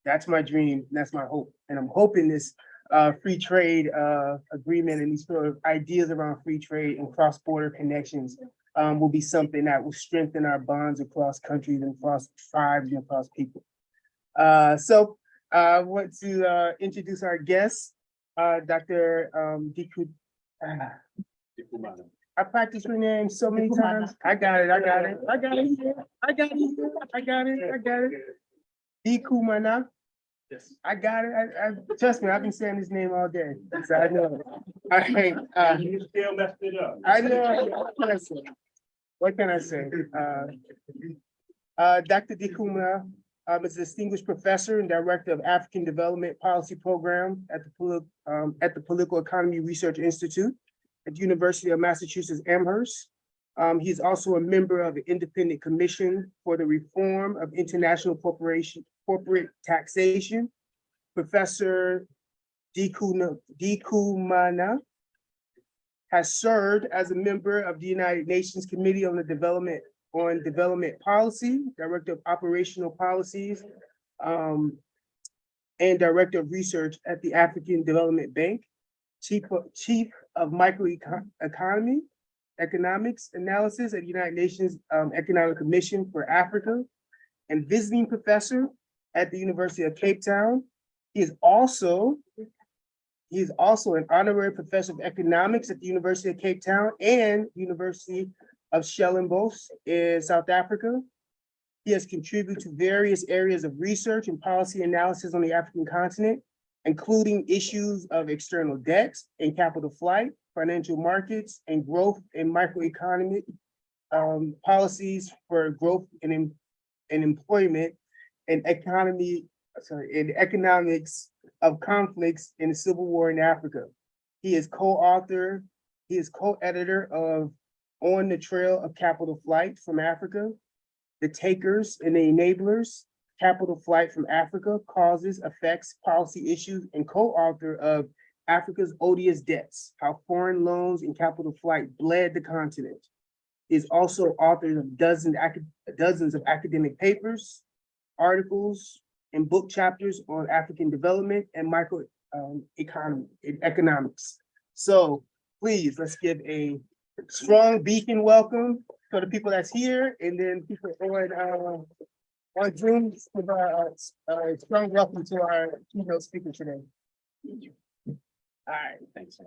That's my dream, that's my hope. And I'm hoping this free trade agreement and these sort of ideas around free trade and cross-border connections will be something that will strengthen our bonds across countries and across tribes and across people. So I want to introduce our guest, Dr. Diku. I practiced her name so many times. I got it. Dikumana. Yes. I got it. I trust me, I've been saying his name all day. So I know it. All right. You still messed it up. I know. What can I say? Dr. Dikumana is a distinguished professor and director of African Development Policy Program at the Political Economy Research Institute at the University of Massachusetts Amherst. He's also a member of the Independent Commission for the Reform of International Corporate Taxation. Professor Dikumana has served as a member of the United Nations Committee on Development Policy, Director of Operational Policies, and Director of Research at the African Development Bank, Chief of Economics Analysis at the United Nations Economic Commission for Africa, and visiting professor at the University of Cape Town. He is also an honorary professor of economics at the University of Cape Town and University of Stellenbosch in South Africa. He has contributed to various areas of research and policy analysis on the African continent, including issues of external debt and capital flight, financial markets, and growth and microeconomic policies for growth and employment and economics of conflicts in the Civil War in Africa. He is co-editor of On the Trail of Capital Flight from Africa, The Takers and the Enablers, Capital Flight from Africa, Causes, Effects, Policy Issues, and co-author of Africa's Odious Debts, How Foreign Loans and Capital Flight Bled the Continent. He is also author of dozens of academic papers, articles, and book chapters on African development and economics. So please, let's give a strong beacon welcome for the people that's here, and then people on Zoom, give a strong welcome to our keynote speaker today. All right, thanks.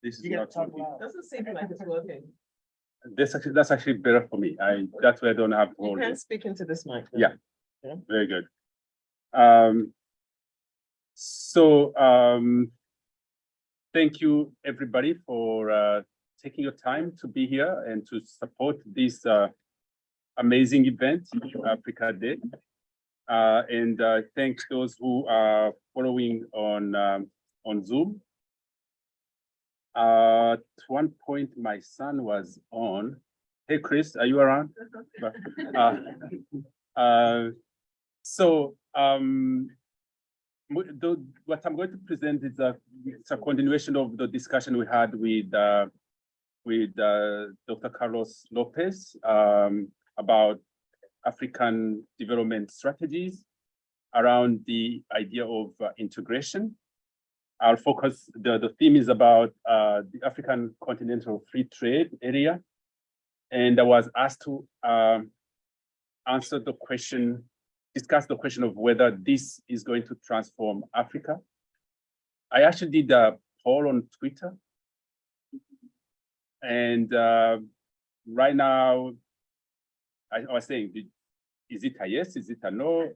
This is You gotta not talk working. loud. Doesn't seem like it's working. That's actually better for me. That's why I don't have to You hold can it. speak into this mic. Yeah. Yeah. Very good. Thank you everybody for taking your time to be here and to support this amazing event, Africa Day. And thank those who are following on Zoom. At one point, my son was on. Hey, Chris, are you around? What I'm going to present is it's a continuation of the discussion we had with Dr. Carlos Lopez about African development strategies around the idea of integration. Our focus, the theme is about the African continental free trade area. And I was asked to answer the question, discuss the question of whether this is going to transform Africa. I actually did a poll on Twitter. And right now, I was saying, is it a yes, is it a no?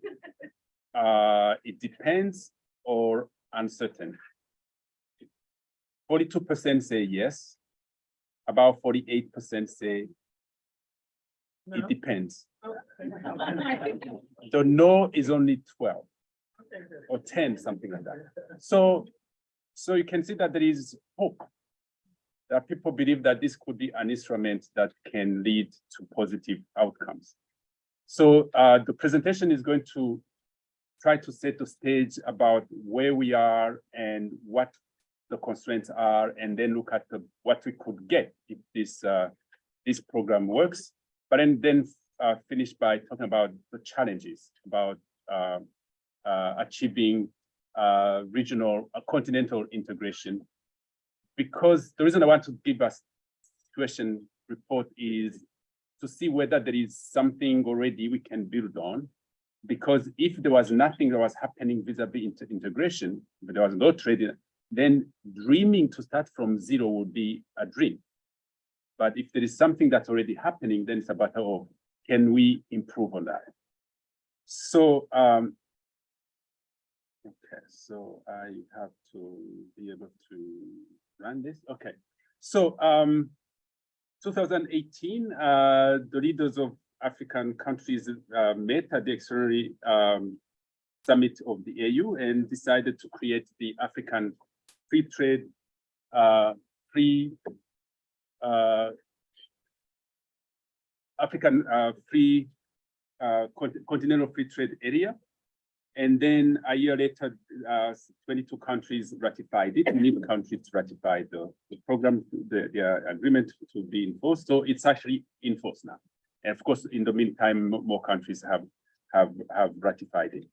It depends or uncertain. 42% say yes, about 48% say No. it depends. So no is only 12 or 10, something like that. So you can see that there is hope. That people believe that this could be an instrument that can lead to positive outcomes. So the presentation is going to try to set the stage about where we are and what the constraints are, and then look at what we could get if this program works. But then finish by talking about the challenges, about achieving regional, continental integration. Because the reason I want to give a situation report is to see whether there is something already we can build on. Because if there was nothing that was happening vis-a-vis integration, but there was no trade, then dreaming to start from zero would be a dream. But if there is something that's already happening, then it's a matter of, can we improve on that? So, okay, so I have to be able to run this. Okay, so 2018, the leaders of African countries met at the extraordinary summit of the AU and decided to create the African Free Trade, Continental Free Trade Area. And then a year later, 22 countries ratified it. 11 countries ratified the program, the agreement to be enforced. So it's actually enforced now. And of course, in the meantime, more countries have ratified it.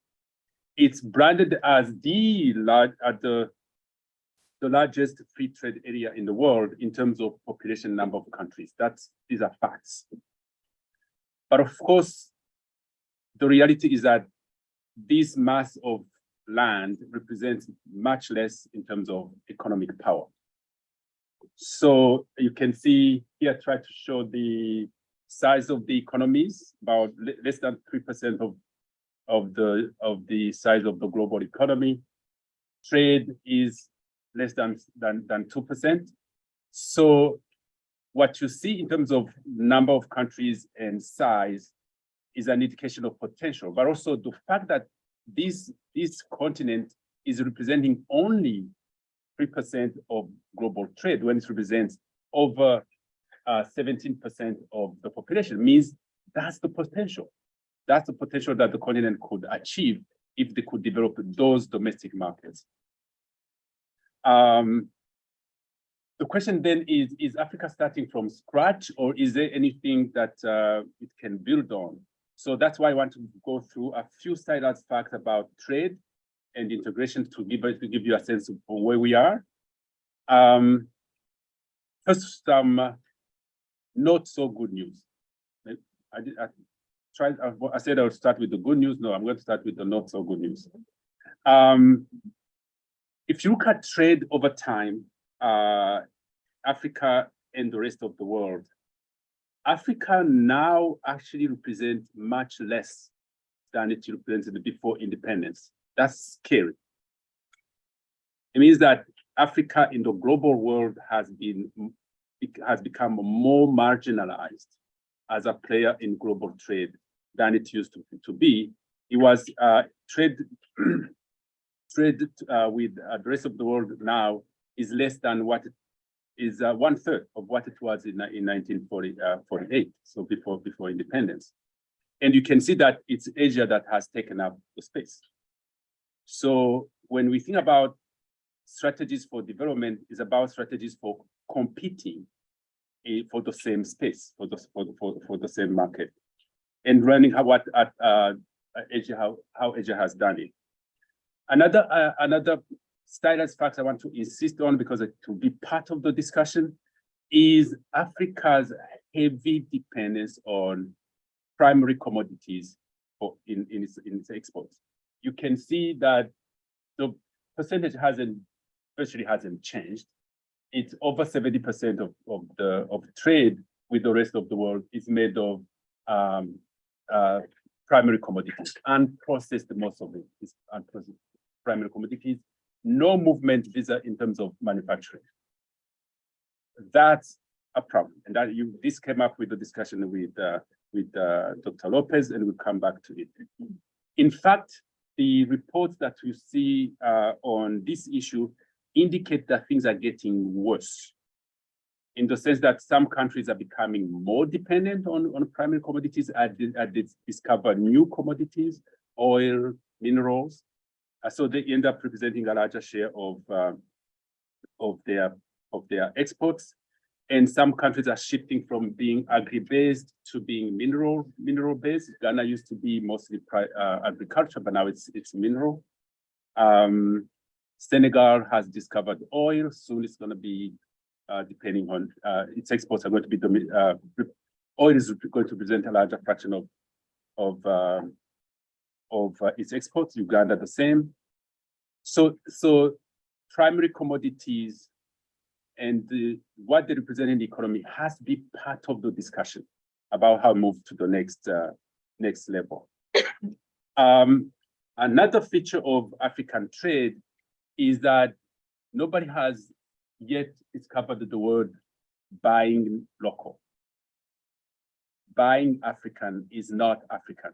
It's branded as the largest free trade area in the world in terms of population number of countries. These are facts. But of course, the reality is that this mass of land represents much less in terms of economic power. So you can see here, I try to show the size of the economies, about less than 3% of the size of the global economy. Trade is less than 2%. So what you see in terms of number of countries and size is an indication of potential, but also the fact that this continent is representing only 3% of global trade when it represents over 17% of the population means that's the potential. That's the potential that the continent could achieve if they could develop those domestic markets. The question then is Africa starting from scratch, or is there anything that it can build on? So that's why I want to go through a few side facts about trade and integration to give you a sense of where we are. First, some not so good news. I said I would start with the good news. No, I'm going to start with the not so good news. If you look at trade over time, Africa and the rest of the world, Africa now actually represents much less than it represented before independence. That's scary. It means that Africa in the global world has become more marginalized as a player in global trade than it used to be. It was trade with the rest of the world now is less than what it is 1/3 of what it was in 1948, so before independence. And you can see that it's Asia that has taken up the space. So when we think about strategies for development, it's about strategies for competing for the same space, for the same market, and running how Asia has done it. Another stylus fact I want to insist on, because it will be part of the discussion, is Africa's heavy dependence on primary commodities in its exports. You can see that the percentage virtually hasn't changed. It's over 70% of trade with the rest of the world is made of primary commodities, unprocessed. Most of it is unprocessed primary commodities. No movement visa in terms of manufacturing. That's a problem, and this came up with the discussion with Dr. Lopez, and we'll come back to it. In fact, the reports that you see on this issue indicate that things are getting worse, in the sense that some countries are becoming more dependent on primary commodities as they discover new commodities, oil, minerals. So they end up representing a larger share of their exports. And some countries are shifting from being agri-based to being mineral-based. Ghana used to be mostly agriculture, but now it's mineral. Senegal has discovered oil. Soon it's going to be, depending on its exports are going to be, oil is going to present a larger fraction of its exports. Uganda the same. So primary commodities and what they represent in the economy has to be part of the discussion about how to move to the next level. Another feature of African trade is that nobody has yet discovered the word buying local. Buying African is not African,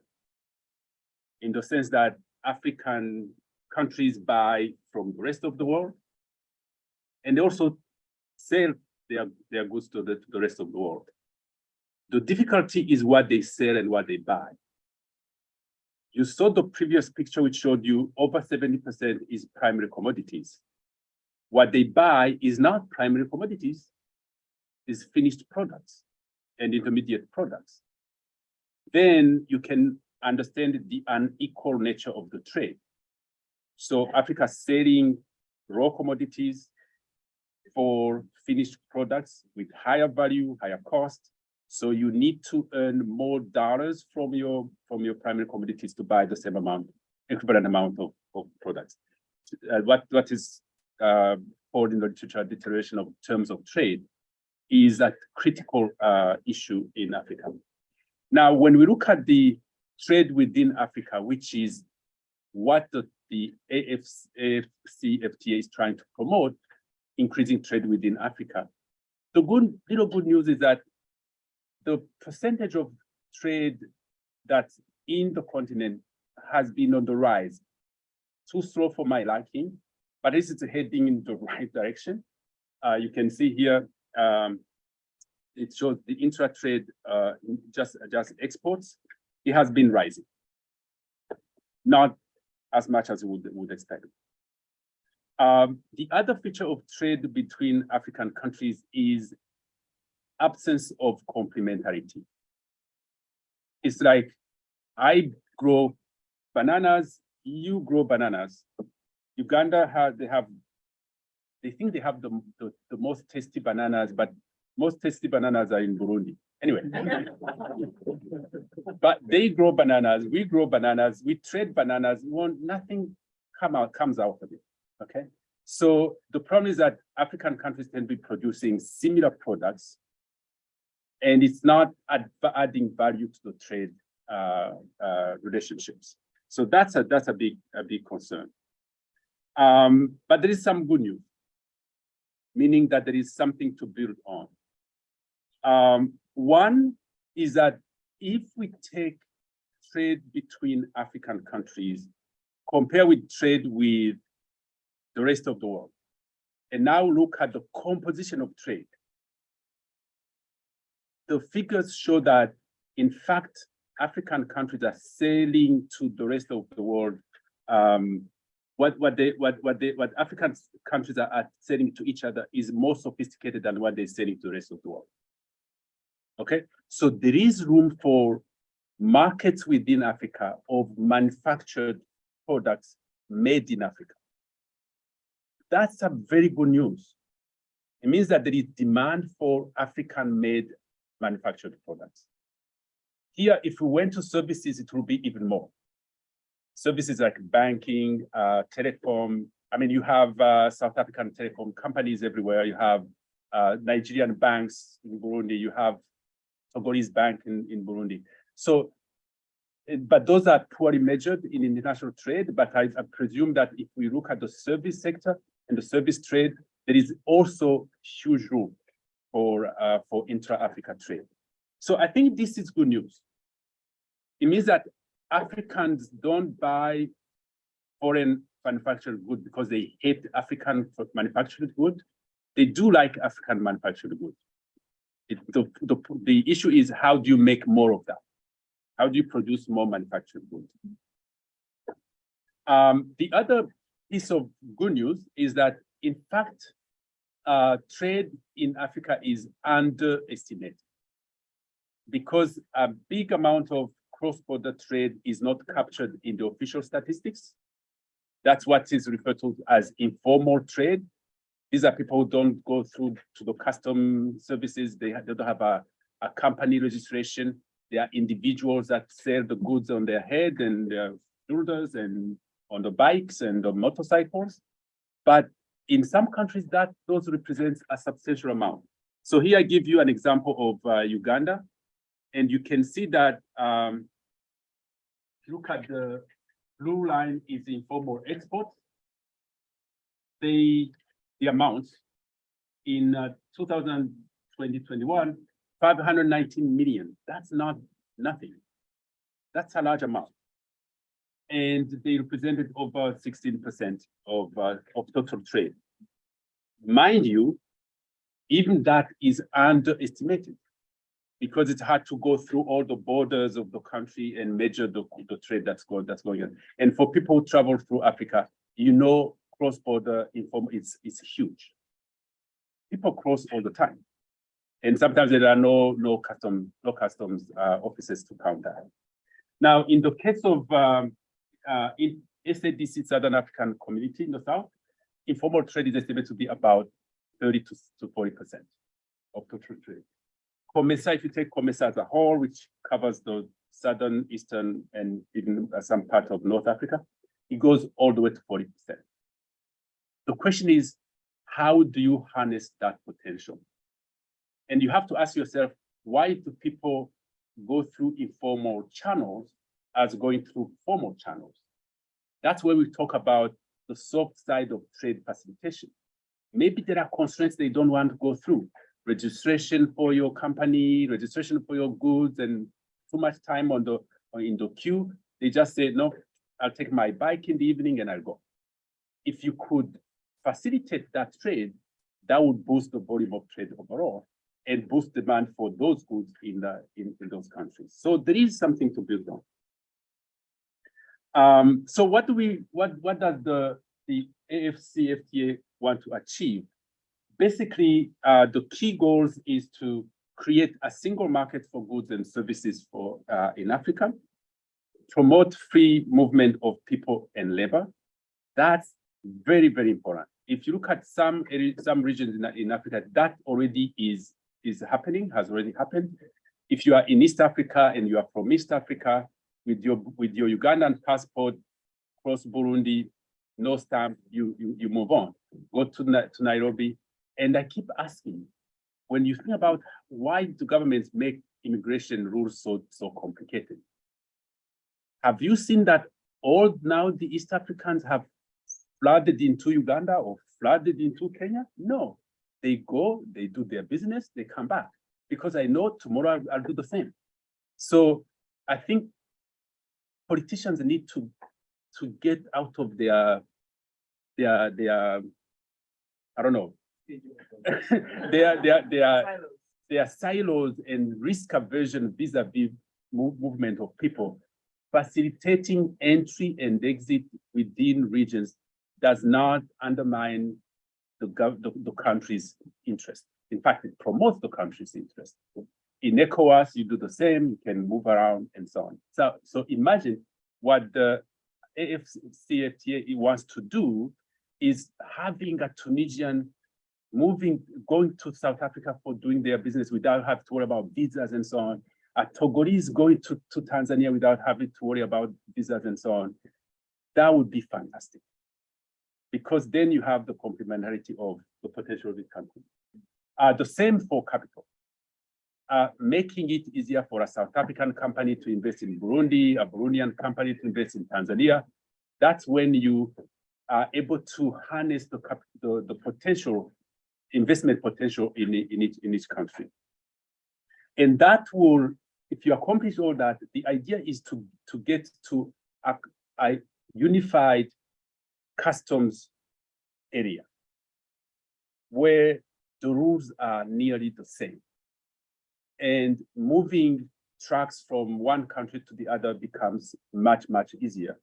in the sense that African countries buy from the rest of the world, and they also sell their goods to the rest of the world. The difficulty is what they sell and what they buy. You saw the previous picture which showed you over 70% is primary commodities. What they buy is not primary commodities, is finished products and intermediate products. Then you can understand the unequal nature of the trade. So Africa selling raw commodities for finished products with higher value, higher cost. So you need to earn more dollars from your primary commodities to buy the same amount, equivalent amount of products. What is called in the literature deterioration of terms of trade is a critical issue in Africa. Now, when we look at the trade within Africa, which is what the AFCFTA is trying to promote, increasing trade within Africa. The little good news is that the percentage of trade that's in the continent has been on the rise. Too slow for my liking, but this is heading in the right direction. You can see here, it shows the intra-trade, just exports. It has been rising, not as much as we would expect. The other feature of trade between African countries is absence of complementarity. It's like I grow bananas, you grow bananas. Uganda they think they have the most tasty bananas, but most tasty bananas are in Burundi. Anyway, but they grow bananas, we grow bananas, we trade bananas, nothing comes out of it. Okay, so the problem is that African countries tend to be producing similar products, and it's not adding value to the trade relationships. So that's a big concern. But there is some good news, meaning that there is something to build on. One is that if we take trade between African countries, compare with trade with the rest of the world, and now look at the composition of trade, the figures show that, in fact, African countries are selling to the rest of the world. What African countries are selling to each other is more sophisticated than what they're selling to the rest of the world. Okay, so there is room for markets within Africa of manufactured products made in Africa. That's a very good news. It means that there is demand for African-made manufactured products. Here, if we went to services, it will be even more. Services like banking, telecom. I mean, you have South African telecom companies everywhere. You have Nigerian banks in Burundi. You have Togolese bank in Burundi. So, but those are poorly measured in international trade. But I presume that if we look at the service sector and the service trade, there is also huge room for intra-Africa trade. So I think this is good news. It means that Africans don't buy foreign manufactured goods because they hate African manufactured goods. They do like African manufactured goods. The issue is, how do you make more of that? How do you produce more manufactured goods? The other piece of good news is that, in fact, trade in Africa is underestimated because a big amount of cross-border trade is not captured in the official statistics. That's what is referred to as informal trade. These are people who don't go through to the custom services. They don't have a company registration. They are individuals that sell the goods on their head and their shoulders and on the bikes and the motorcycles. But in some countries, those represents a substantial amount. So here I give you an example of Uganda, and you can see that look at the blue line is informal exports. The amount in 2020-21, 519 million. That's not nothing. That's a large amount. And they represented over 16% of total trade. Mind you, even that is underestimated because it's hard to go through all the borders of the country and measure the trade that's going on. And for people who travel through Africa, you know, cross-border informal is huge. People cross all the time. And sometimes there are no customs offices to count that. Now, in the case of in SADC, Southern African Community in the South, informal trade is estimated to be about 30 to 40% of total trade. COMESA, if you take COMESA as a whole, which covers the southern, eastern, and even some part of North Africa, it goes all the way to 40%. The question is, how do you harness that potential? And you have to ask yourself, why do people go through informal channels as going through formal channels? That's where we talk about the soft side of trade facilitation. Maybe there are constraints they don't want to go through. Registration for your company, registration for your goods, and too much time in the queue. They just say, no, I'll take my bike in the evening and I'll go. If you could facilitate that trade, that would boost the volume of trade overall and boost demand for those goods in those countries. So there is something to build on. So what does the AFCFTA want to achieve? Basically, the key goals is to create a single market for goods and services in Africa, promote free movement of people and labor. That's very, very important. If you look at some regions in Africa, that already is happening, has already happened. If you are in East Africa and you are from East Africa, with your Ugandan passport, cross Burundi, no stamp, you move on. Go to Nairobi. And I keep asking, when you think about why do governments make immigration rules so complicated? Have you seen that all now the East Africans have flooded into Uganda or flooded into Kenya? No, they go, they do their business, they come back. Because I know tomorrow I'll do the same. So I think politicians need to get out of their I don't know, their silos and risk aversion vis-a-vis movement of people. Facilitating entry and exit within regions does not undermine the country's interest. In fact, it promotes the country's interest. In ECOWAS, you do the same, you can move around and so on. So imagine what the AFCFTA wants to do is having a Tunisian going to South Africa for doing their business without having to worry about visas and so on. A Togolese going to Tanzania without having to worry about visas and so on. That would be fantastic. Because then you have the complementarity of the potential of the country. The same for capital. Making it easier for a South African company to invest in Burundi, a Burundian company to invest in Tanzania. That's when you are able to harness the potential, investment potential in each country. And that will, if you accomplish all that, the idea is to get to a unified customs area where the rules are nearly the same. And moving trucks from one country to the other becomes much, much easier.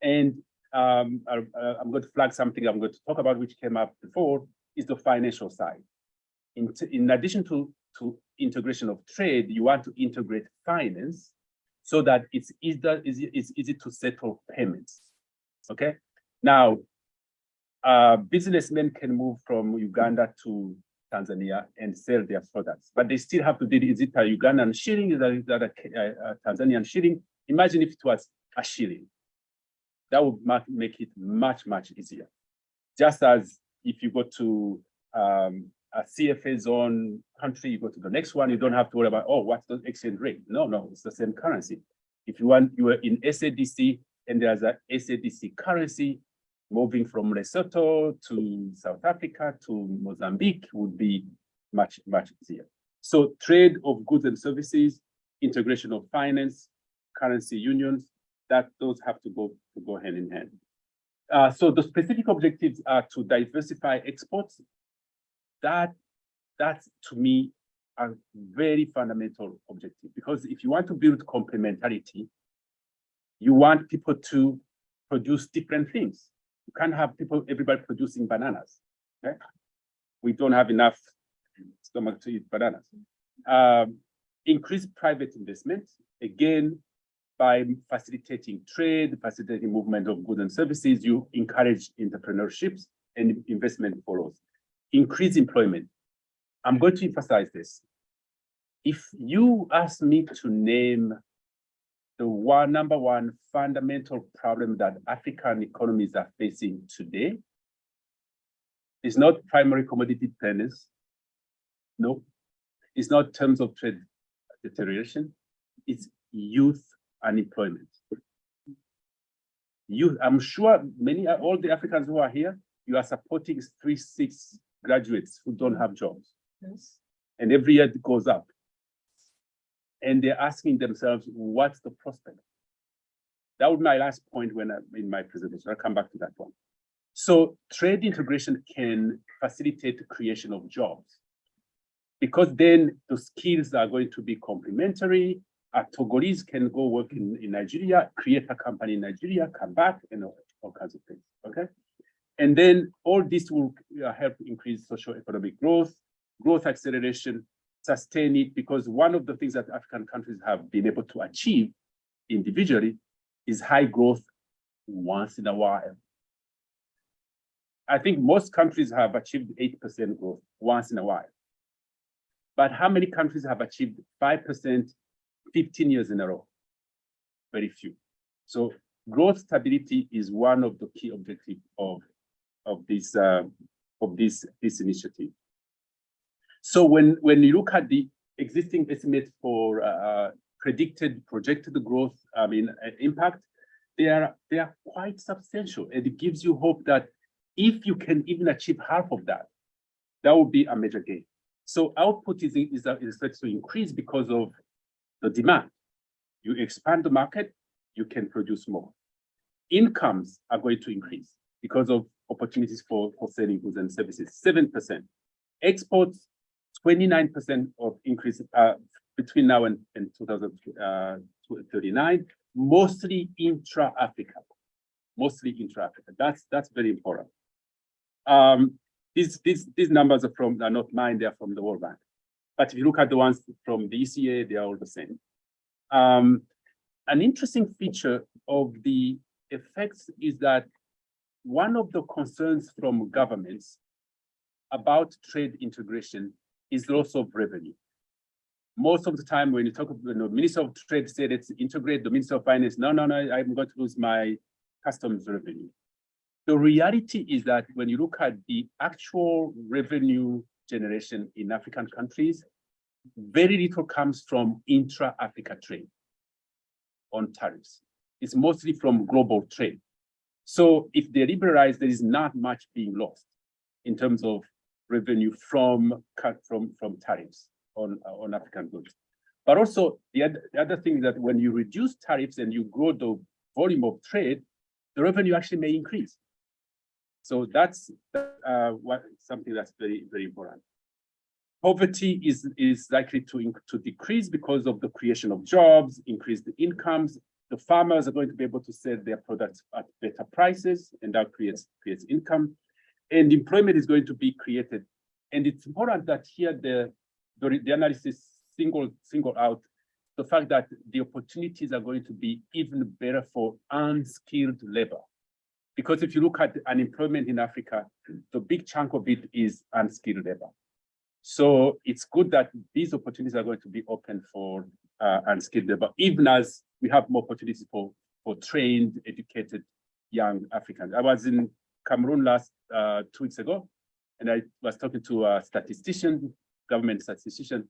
And I'm going to flag something I'm going to talk about, which came up before. is the financial side. In addition to integration of trade, you want to integrate finance so that it's easy to settle payments. Okay. Now, businessmen can move from Uganda to Tanzania and sell their products, but they still have to do, is it a Ugandan shilling, is that a Tanzanian shilling? Imagine if it was a shilling. That would make it much, much easier. Just as if you go to a CFA zone country, you go to the next one, you don't have to worry about, oh, what's the exchange rate? No, it's the same currency. If you are in SADC and there's a SADC currency, moving from Lesotho to South Africa to Mozambique would be much, much easier. So trade of goods and services, integration of finance, currency unions, those have to go hand in hand. So the specific objectives are to diversify exports. That's to me a very fundamental objective, because if you want to build complementarity, you want people to produce different things. You can't have everybody producing bananas. Okay? We don't have enough stomach to eat bananas. Increase private investment, again, by facilitating trade, facilitating movement of goods and services, you encourage entrepreneurships and investment follows. Increase employment. I'm going to emphasize this. If you ask me to name the number one fundamental problem that African economies are facing today, it's not primary commodity dependence. No, it's not terms of trade deterioration. It's youth unemployment. I'm sure all the Africans who are here, you are supporting 3-6 graduates who don't have jobs. Yes. And every year it goes up. And they're asking themselves, what's the prospect? That would be my last point in my presentation. I'll come back to that one. So trade integration can facilitate the creation of jobs, because then the skills are going to be complementary. Togolese can go work in Nigeria, create a company in Nigeria, come back, and all kinds of things, okay? And then all this will help increase socio-economic growth acceleration, sustain it, because one of the things that African countries have been able to achieve individually is high growth once in a while. I think most countries have achieved 8% growth once in a while. But how many countries have achieved 5%, 15 years in a row? Very few. So growth stability is one of the key objectives of this initiative. So when you look at the existing estimates for projected growth, impact, they are quite substantial, and it gives you hope that if you can even achieve half of that, that would be a major gain. So output is expected to increase because of the demand. You expand the market, you can produce more. Incomes are going to increase because of opportunities for selling goods and services, 7%. Exports, 29% of increase between now and 2039, mostly intra-Africa. Mostly intra-Africa. That's very important. These numbers are not mine, they're from the World Bank. But if you look at the ones from the ECA, they are all the same. An interesting feature of the effects is that one of the concerns from governments about trade integration is loss of revenue. Most of the time when you talk about the Minister of Trade said it's integrate, the Minister of Finance, no, I'm going to lose my customs revenue. The reality is that when you look at the actual revenue generation in African countries, very little comes from intra-Africa trade on tariffs. It's mostly from global trade. So if they liberalize, there is not much being lost in terms of revenue from tariffs on African goods. But also the other thing is that when you reduce tariffs and you grow the volume of trade, the revenue actually may increase. So that's something that's very, very important. Poverty is likely to decrease because of the creation of jobs, increase the incomes. The farmers are going to be able to sell their products at better prices, and that creates income. and employment is going to be created. And it's important that here the analysis single out the fact that the opportunities are going to be even better for unskilled labor. Because if you look at unemployment in Africa, the big chunk of it is unskilled labor. So it's good that these opportunities are going to be open for unskilled labor, even as we have more opportunities for trained, educated young Africans. I was in Cameroon last 2 weeks ago, and I was talking to a statistician, government statistician.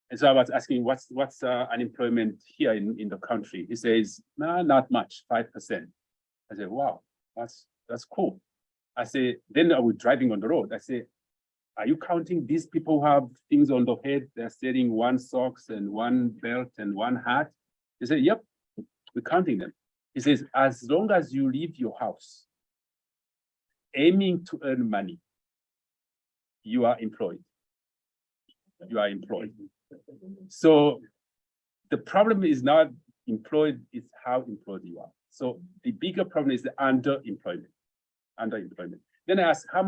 And so I was asking, what's unemployment here in the country? He says, nah, not much, 5%. I said, wow, that's cool. I say, then I was driving on the road. I say, are you counting these people who have things on the head? They're selling one socks and one belt and one hat. He said, yep, we're counting them. He says, as long as you leave your house aiming to earn money, you are employed. You are employed. So the problem is not employed, it's how employed you are. So the bigger problem is the underemployment. Then I asked how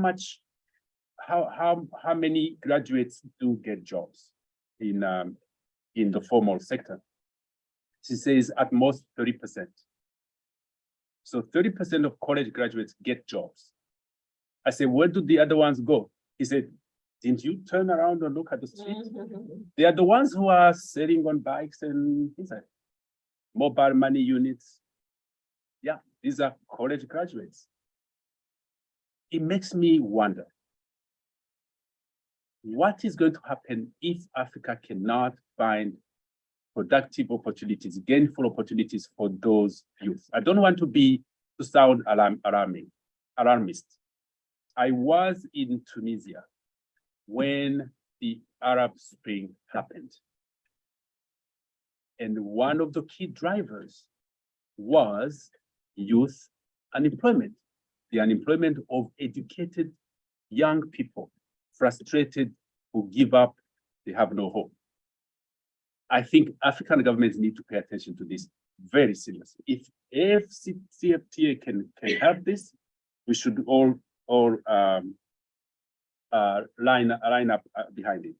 many graduates do get jobs in the formal sector? She says at most 30%. So 30% of college graduates get jobs. I said, where do the other ones go? He said, didn't you turn around and look at the street? They are the ones who are selling on bikes and mobile money units. Yeah, these are college graduates. It makes me wonder, what is going to happen if Africa cannot find productive opportunities, gainful opportunities for those youth? I don't want to sound alarmist. I was in Tunisia when the Arab Spring happened. And one of the key drivers was youth unemployment, the unemployment of educated young people, frustrated, who give up, they have no hope. I think African governments need to pay attention to this very seriously. If CFTA can help this, we should all line up behind it.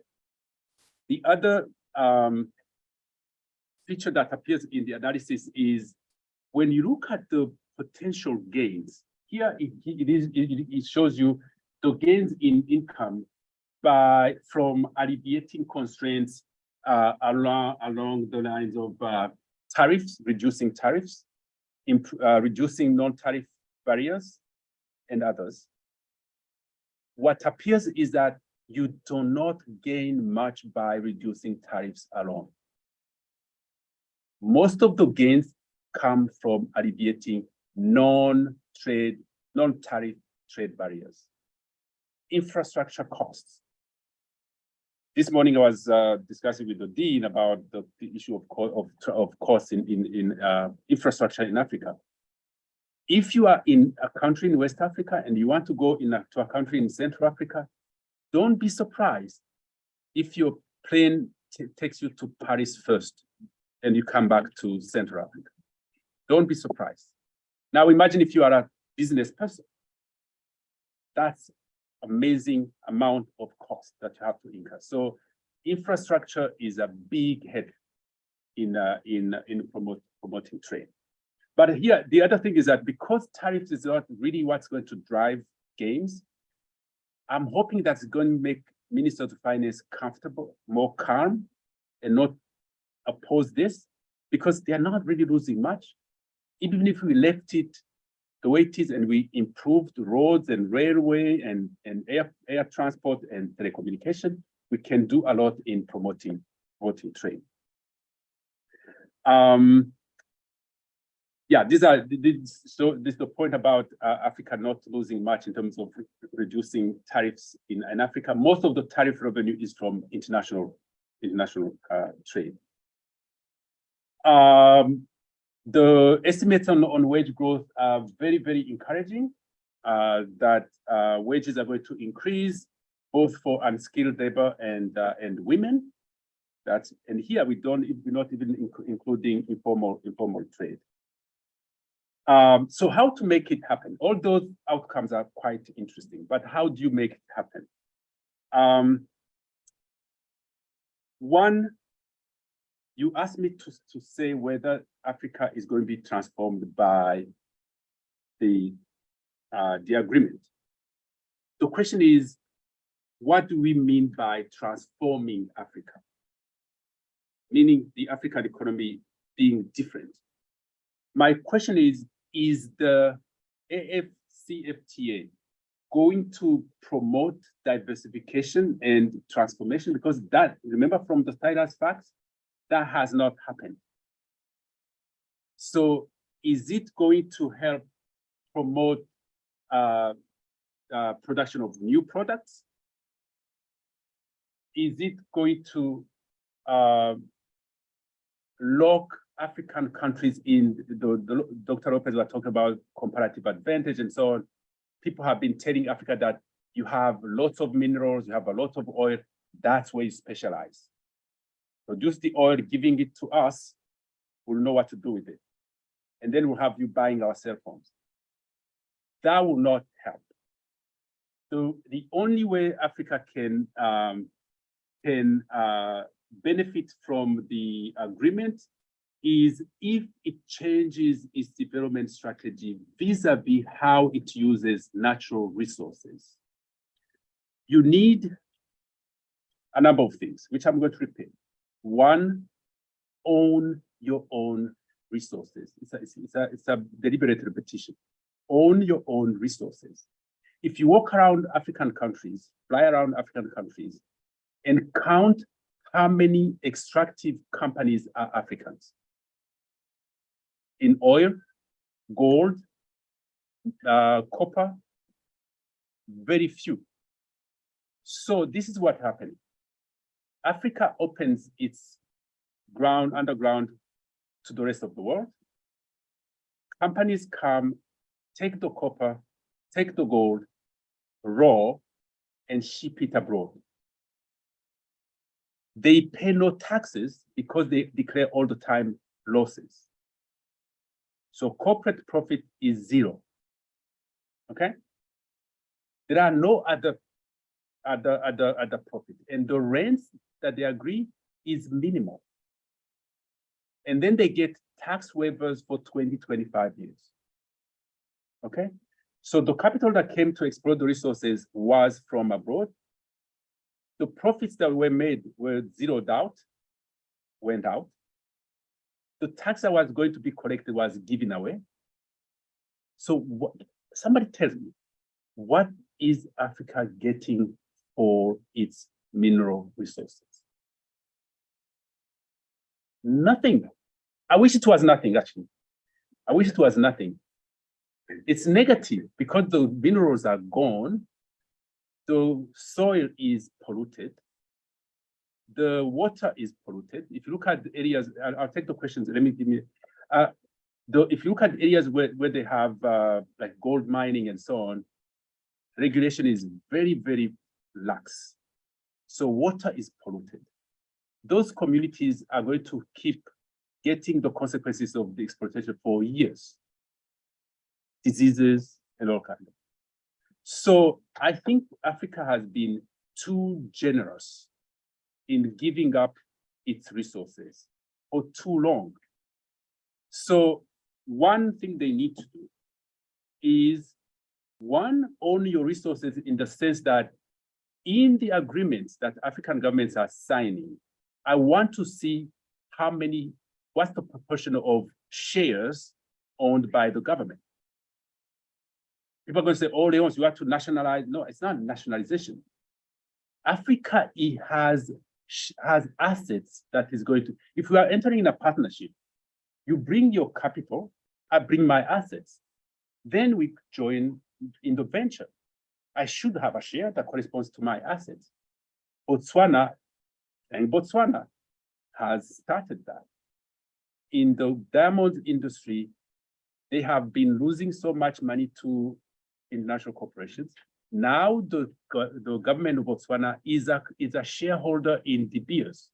The other feature that appears in the analysis is when you look at the potential gains. Here it shows you the gains in income from alleviating constraints along the lines of tariffs, reducing tariffs, reducing non-tariff barriers, and others. What appears is that you do not gain much by reducing tariffs alone. Most of the gains come from alleviating non-tariff trade barriers. Infrastructure costs. This morning I was discussing with the Dean about the issue of costs in infrastructure in Africa. If you are in a country in West Africa and you want to go to a country in Central Africa, don't be surprised if your plane takes you to Paris first and you come back to Central Africa. Don't be surprised. Now imagine if you are a business person. That's amazing amount of cost that you have to incur. So infrastructure is a big head in promoting trade. But here, the other thing is that because tariffs is not really what's going to drive gains, I'm hoping that's going to make Ministers of Finance comfortable, more calm, and not oppose this, because they are not really losing much. Even if we left it the way it is and we improved roads and railway and air transport and telecommunication, we can do a lot in promoting trade. Yeah, this is the point about Africa not losing much in terms of reducing tariffs in Africa. Most of the tariff revenue is from international trade. The estimates on wage growth are very, very encouraging, that wages are going to increase both for unskilled labor and women. And here we're not even including informal trade. So how to make it happen? All those outcomes are quite interesting, but how do you make it happen? One, you asked me to say whether Africa is going to be transformed by the agreement. The question is, what do we mean by transforming Africa? Meaning the African economy being different. My question is the AfCFTA going to promote diversification and transformation? Because that, remember from the Tyler's facts, that has not happened. So is it going to help promote production of new products? Is it going to lock African countries in? Dr. Lopez was talking about comparative advantage and so on. People have been telling Africa that you have lots of minerals, you have a lot of oil, that's where you specialize. Produce the oil, giving it to us, we'll know what to do with it. And then we'll have you buying our cell phones. That will not help. So the only way Africa can benefit from the agreement is if it changes its development strategy vis-a-vis how it uses natural resources. You need a number of things, which I'm going to repeat. One, own your own resources. It's a deliberate repetition. Own your own resources. If you walk around African countries, fly around African countries, and count how many extractive companies are Africans. In oil, gold, copper, very few. So this is what happened. Africa opens its underground to the rest of the world. Companies come, take the copper, take the gold, raw, and ship it abroad. They pay no taxes because they declare all the time losses. So corporate profit is zero. Okay? There are no other profit, and the rents that they agree is minimal. And then they get tax waivers for 20, 25 years. Okay? So the capital that came to exploit the resources was from abroad. The profits that were made were zeroed out, went out. The tax that was going to be collected was given away. So somebody tells me, what is Africa getting for its mineral resources? Nothing. I wish it was nothing, actually. I wish it was nothing. It's negative because the minerals are gone. The soil is polluted. The water is polluted. If you look at the areas, I'll take the questions. If you look at areas where they have like gold mining and so on, regulation is very, very lax. So water is polluted. Those communities are going to keep getting the consequences of the exploitation for years. Diseases and all kinds. So I think Africa has been too generous in giving up its resources for too long. So one thing they need to do is, one, own your resources in the sense that in the agreements that African governments are signing, I want to see what's the proportion of shares owned by the government. People are going to say, oh, Leons, you have to nationalize. No, it's not nationalization. Africa has assets that is going to, if we are entering in a partnership, you bring your capital, I bring my assets. Then we join in the venture. I should have a share that corresponds to my assets. Botswana has started that. In the diamond industry, they have been losing so much money to international corporations. Now the government of Botswana is a shareholder in De Beers,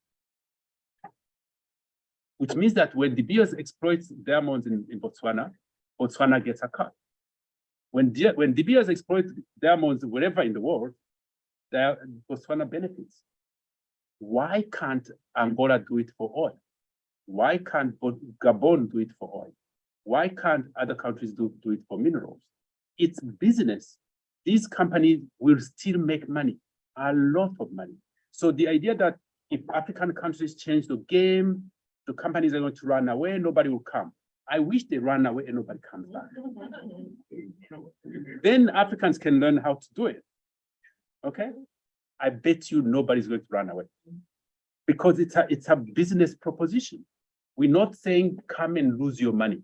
which means that when De Beers exploits diamonds in Botswana, Botswana gets a cut. When De Beers exploit diamonds wherever in the world, Botswana benefits. Why can't Angola do it for oil? Why can't Gabon do it for oil? Why can't other countries do it for minerals? It's business. These companies will still make money, a lot of money. So the idea that if African countries change the game, the companies are going to run away, nobody will come. I wish they ran away and nobody comes back. Then Africans can learn how to do it. Okay? I bet you nobody's going to run away because it's a business proposition. We're not saying come and lose your money.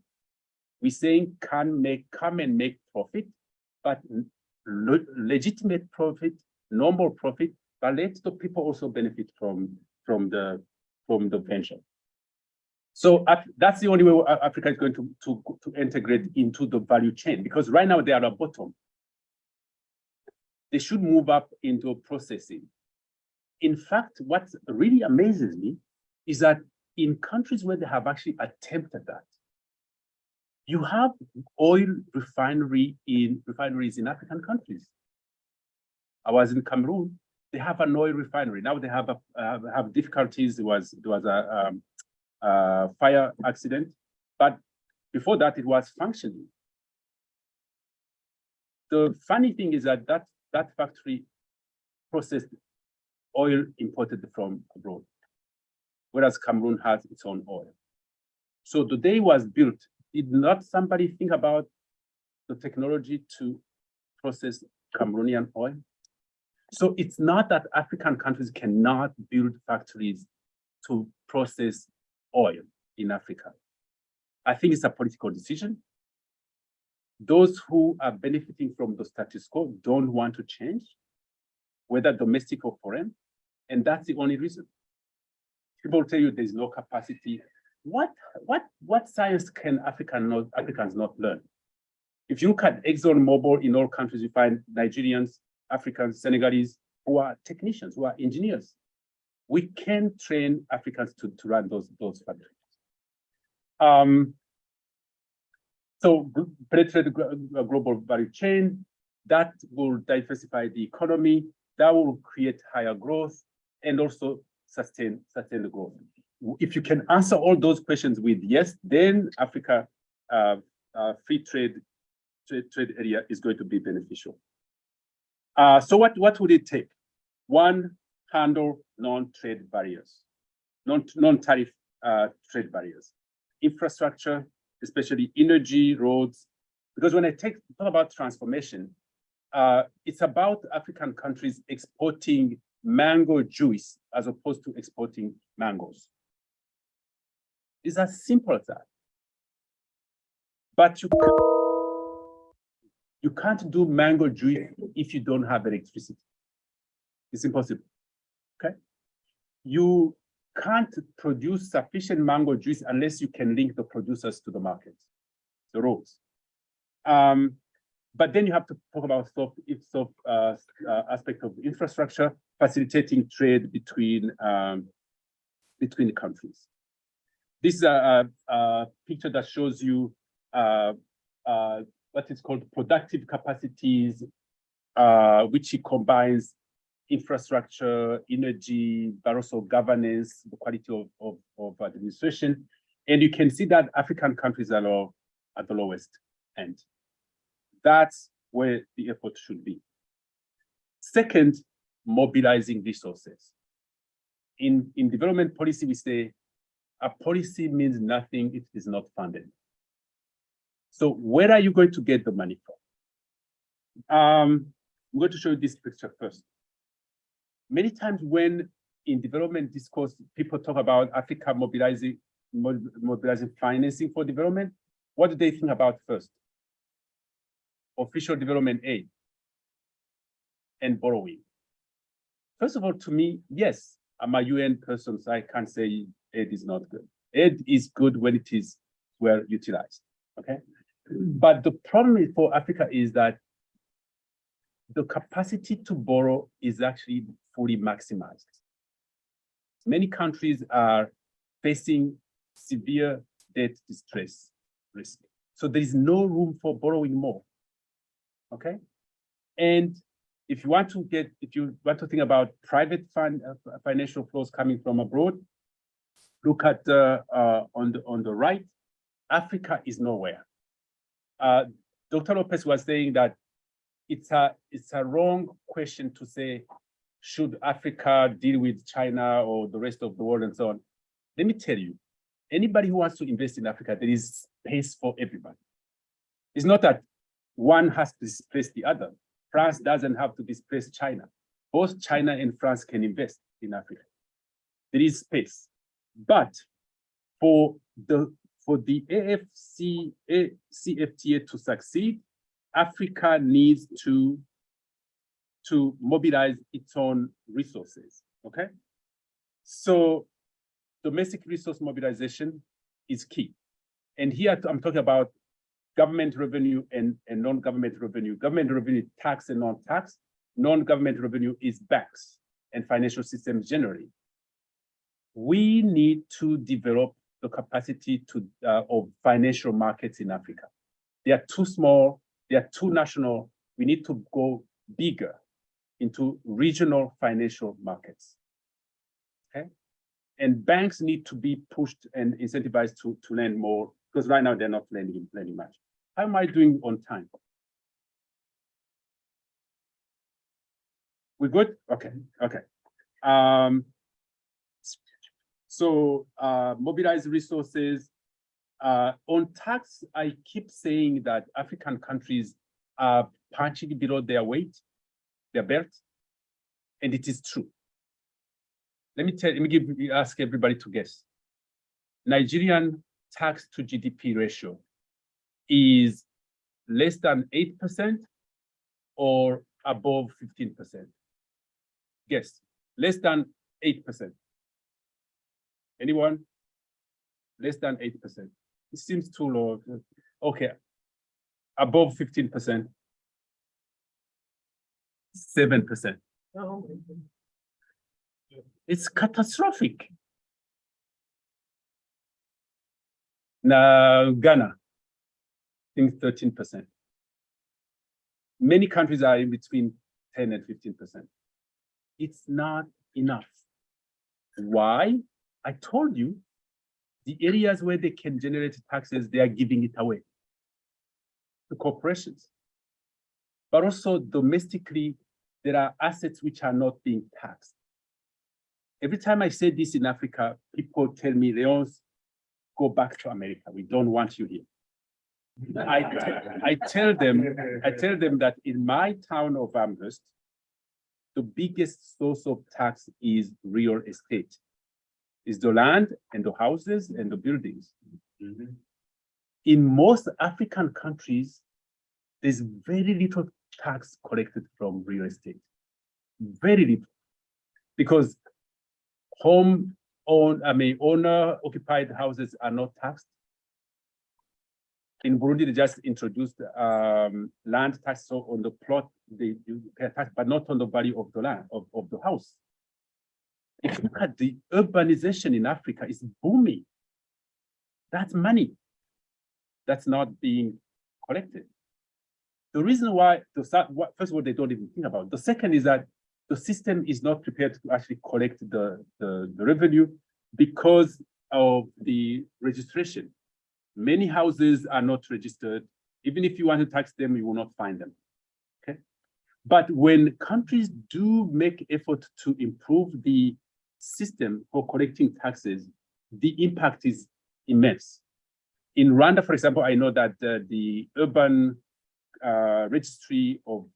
We're saying come and make profit, but legitimate profit, normal profit, but let the people also benefit from the venture. So that's the only way Africa is going to integrate into the value chain, because right now they are at bottom. They should move up into processing. In fact, what really amazes me is that in countries where they have actually attempted that, you have oil refineries in African countries. I was in Cameroon. They have an oil refinery. Now they have difficulties. There was a fire accident, but before that it was functioning. The funny thing is that that factory processed oil imported from abroad, whereas Cameroon has its own oil. So the day it was built, did not somebody think about the technology to process Cameroonian oil? So it's not that African countries cannot build factories to process oil in Africa. I think it's a political decision. Those who are benefiting from the status quo don't want to change, whether domestic or foreign, and that's the only reason. People tell you there's no capacity. What science can Africans not learn? If you look at ExxonMobil in all countries, you find Nigerians, Africans, Senegalese, who are technicians, who are engineers. We can train Africans to run those factories. So penetrate the global value chain, that will diversify the economy, that will create higher growth and also sustain the growth. If you can answer all those questions with yes, then Africa free trade area is going to be beneficial. So what would it take? One, handle non-trade barriers, non-tariff trade barriers, infrastructure, especially energy, roads. Because when I talk about transformation, it's about African countries exporting mango juice as opposed to exporting mangoes. It's as simple as that. But you can't do mango juice if you don't have electricity. It's impossible, okay? You can't produce sufficient mango juice unless you can link the producers to the market, the roads. But then you have to talk about aspect of infrastructure, facilitating trade between the countries. This is a picture that shows you what is called productive capacities, which it combines infrastructure, energy, but also governance, the quality of administration. And you can see that African countries are at the lowest end. That's where the effort should be. Second, mobilizing resources. In development policy, we say a policy means nothing if it is not funded. So where are you going to get the money from? I'm going to show you this picture first. Many times when in development discourse, people talk about Africa mobilizing financing for development, what do they think about first? Official development aid and borrowing. First of all, to me, yes, I'm a UN person, so I can't say aid is not good. Aid is good when it is well utilized, okay? But the problem for Africa is that the capacity to borrow is actually fully maximized. Many countries are facing severe debt distress risk. So there is no room for borrowing more. Okay. And if you want to think about private financial flows coming from abroad, look at on the right, Africa is nowhere. Dr. Lopez was saying that it's a wrong question to say, should Africa deal with China or the rest of the world and so on? Let me tell you, anybody who wants to invest in Africa, there is space for everybody. It's not that one has to displace the other. France doesn't have to displace China. Both China and France can invest in Africa. There is space. But for the CFTA to succeed, Africa needs to mobilize its own resources, okay? So domestic resource mobilization is key. And here I'm talking about government revenue and non-government revenue. Government revenue, tax and non-tax. Non-government revenue is banks and financial systems generally. We need to develop the capacity of financial markets in Africa. They are too small, they are too national. We need to go bigger into regional financial markets, okay? And banks need to be pushed and incentivized to lend more, because right now they're not lending much. How am I doing on time? We good? Okay. So mobilize resources. On tax, I keep saying that African countries are punching below their weight, their belt, and it is true. Let me ask everybody to guess. Nigerian tax to GDP ratio is less than 8% or above 15%? Guess, less than 8%. Anyone? Less than 8%. It seems too low. Okay, above 15%. 7%. Oh. It's catastrophic. Now, Ghana, I think 13%. Many countries are in between 10 and 15%. It's not enough. Why? I told you, the areas where they can generate taxes, they are giving it away to corporations. But also domestically, there are assets which are not being taxed. Every time I say this in Africa, people tell me, Leons, go back to America. We don't want you here. I tell them that in my town of Amherst, the biggest source of tax is real estate. Is the land and the houses and the buildings. Mm-hmm. In most African countries, there's very little tax collected from real estate. Very little. Because owner-occupied houses are not taxed. In Burundi, they just introduced land tax, so on the plot, you pay tax, but not on the value of the land, of the house. If you look at the urbanization in Africa, it's booming. That's money that's not being collected. The reason why, first of all, they don't even think about it. The second is that the system is not prepared to actually collect the revenue because of the registration. Many houses are not registered. Even if you want to tax them, you will not find them. Okay. But when countries do make effort to improve the system for collecting taxes, the impact is immense. In Rwanda, for example, I know that the urban registry of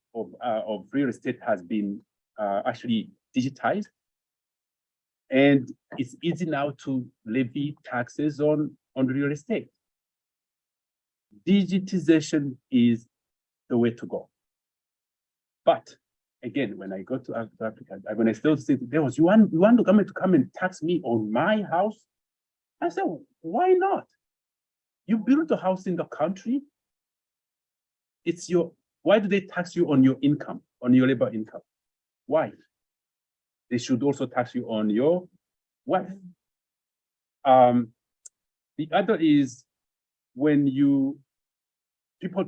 real estate has been actually digitized, and it's easy now to levy taxes on real estate. Digitization is the way to go. But again, when I go to Africa, when I still say, you want the government to come and tax me on my house? I said, why not? You build a house in the country. Why do they tax you on your income, on your labor income? Why? They should also tax you on your wealth. The other is when you people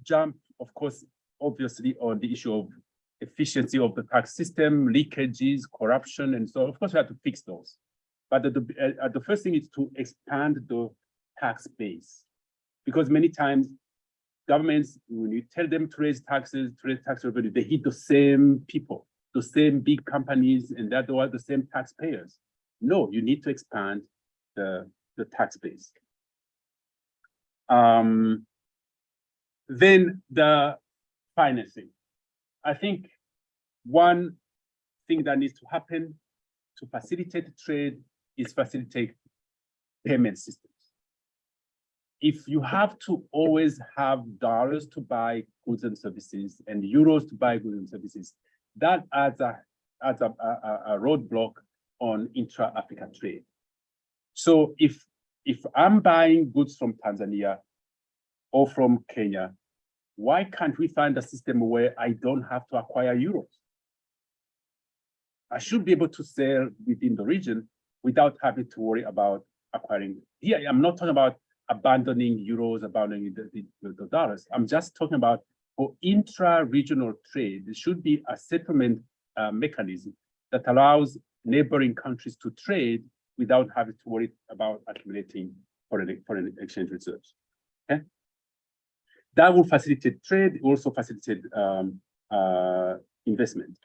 jump, of course, obviously on the issue of efficiency of the tax system, leakages, corruption, and so of course we have to fix those. But the first thing is to expand the tax base, because many times governments, when you tell them to raise taxes, to raise tax revenue, they hit the same people, the same big companies, and that are the same taxpayers. No, you need to expand the tax base. Then the financing. I think one thing that needs to happen to facilitate trade is facilitate payment systems. If you have to always have dollars to buy goods and services and euros to buy goods and services, that adds a roadblock on intra-African trade. So if I'm buying goods from Tanzania or from Kenya, why can't we find a system where I don't have to acquire euros? I should be able to sell within the region without having to worry about acquiring. Here, I'm not talking about abandoning euros, abandoning the dollars. I'm just talking about for intra-regional trade, there should be a settlement mechanism that allows neighboring countries to trade without having to worry about accumulating foreign exchange reserves. Okay? That will facilitate trade, also facilitate investment.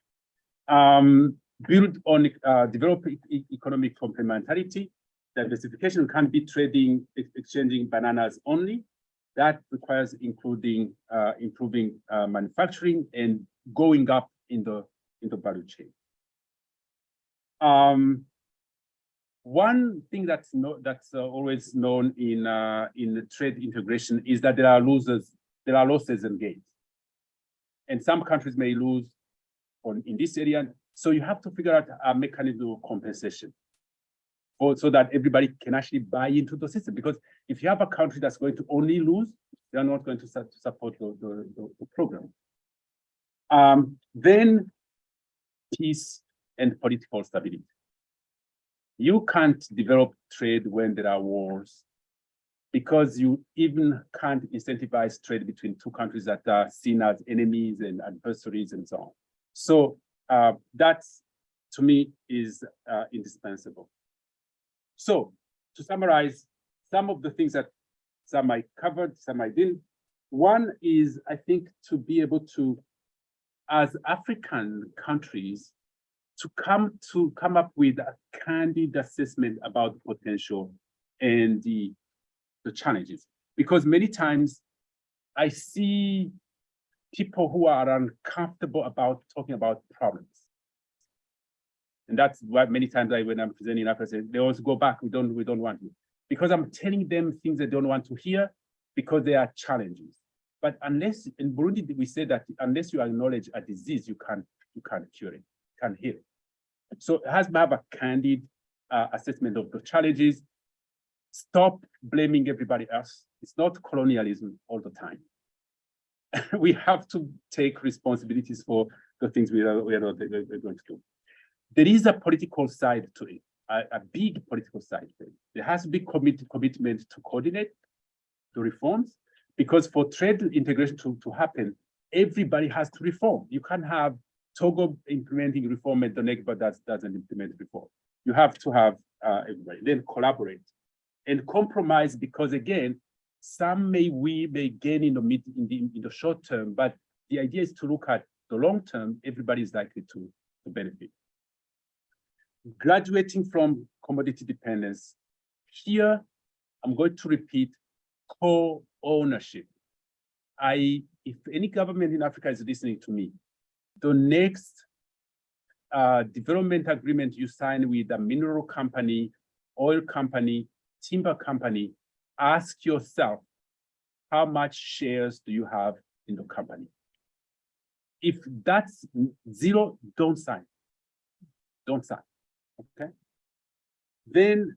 Build on develop economic complementarity. Diversification can't be trading, exchanging bananas only. That requires improving manufacturing and going up in the value chain. One thing that's always known in trade integration is that there are losses, there are losses and gains, and some countries may lose in this area. So you have to figure out a mechanism of compensation, so that everybody can actually buy into the system. Because if you have a country that's going to only lose, they are not going to support the program. Then peace and political stability. You can't develop trade when there are wars, because you even can't incentivize trade between two countries that are seen as enemies and adversaries and so on. So that's, to me, is indispensable. So to summarize, some of the things that some I covered, some I didn't. One is, I think, to be able to, as African countries, to come up with a candid assessment about the potential and the challenges. Because many times I see people who are uncomfortable about talking about problems. And that's why many times when I'm presenting in Africa, they always go back, we don't want to. Because I'm telling them things they don't want to hear, because they are challenges. But unless, in Burundi, we say that unless you acknowledge a disease, you can't cure it, can't heal it. So it has to have a candid assessment of the challenges. Stop blaming everybody else. It's not colonialism all the time. We have to take responsibilities for the things we are going to do. There is a political side to it, a big political side to it. There has to be commitment to coordinate the reforms, because for trade integration to happen, everybody has to reform. You can't have Togo implementing reform and the neighbor doesn't implement reform. You have to have everybody, then collaborate and compromise, because again, we may gain in the short term, but the idea is to look at the long term. Everybody is likely to benefit. Graduating from commodity dependence. Here, I'm going to repeat co-ownership. If any government in Africa is listening to me, the next development agreement you sign with a mineral company, oil company, timber company, ask yourself, how much shares do you have in the company? If that's zero, don't sign. Don't sign, okay? Then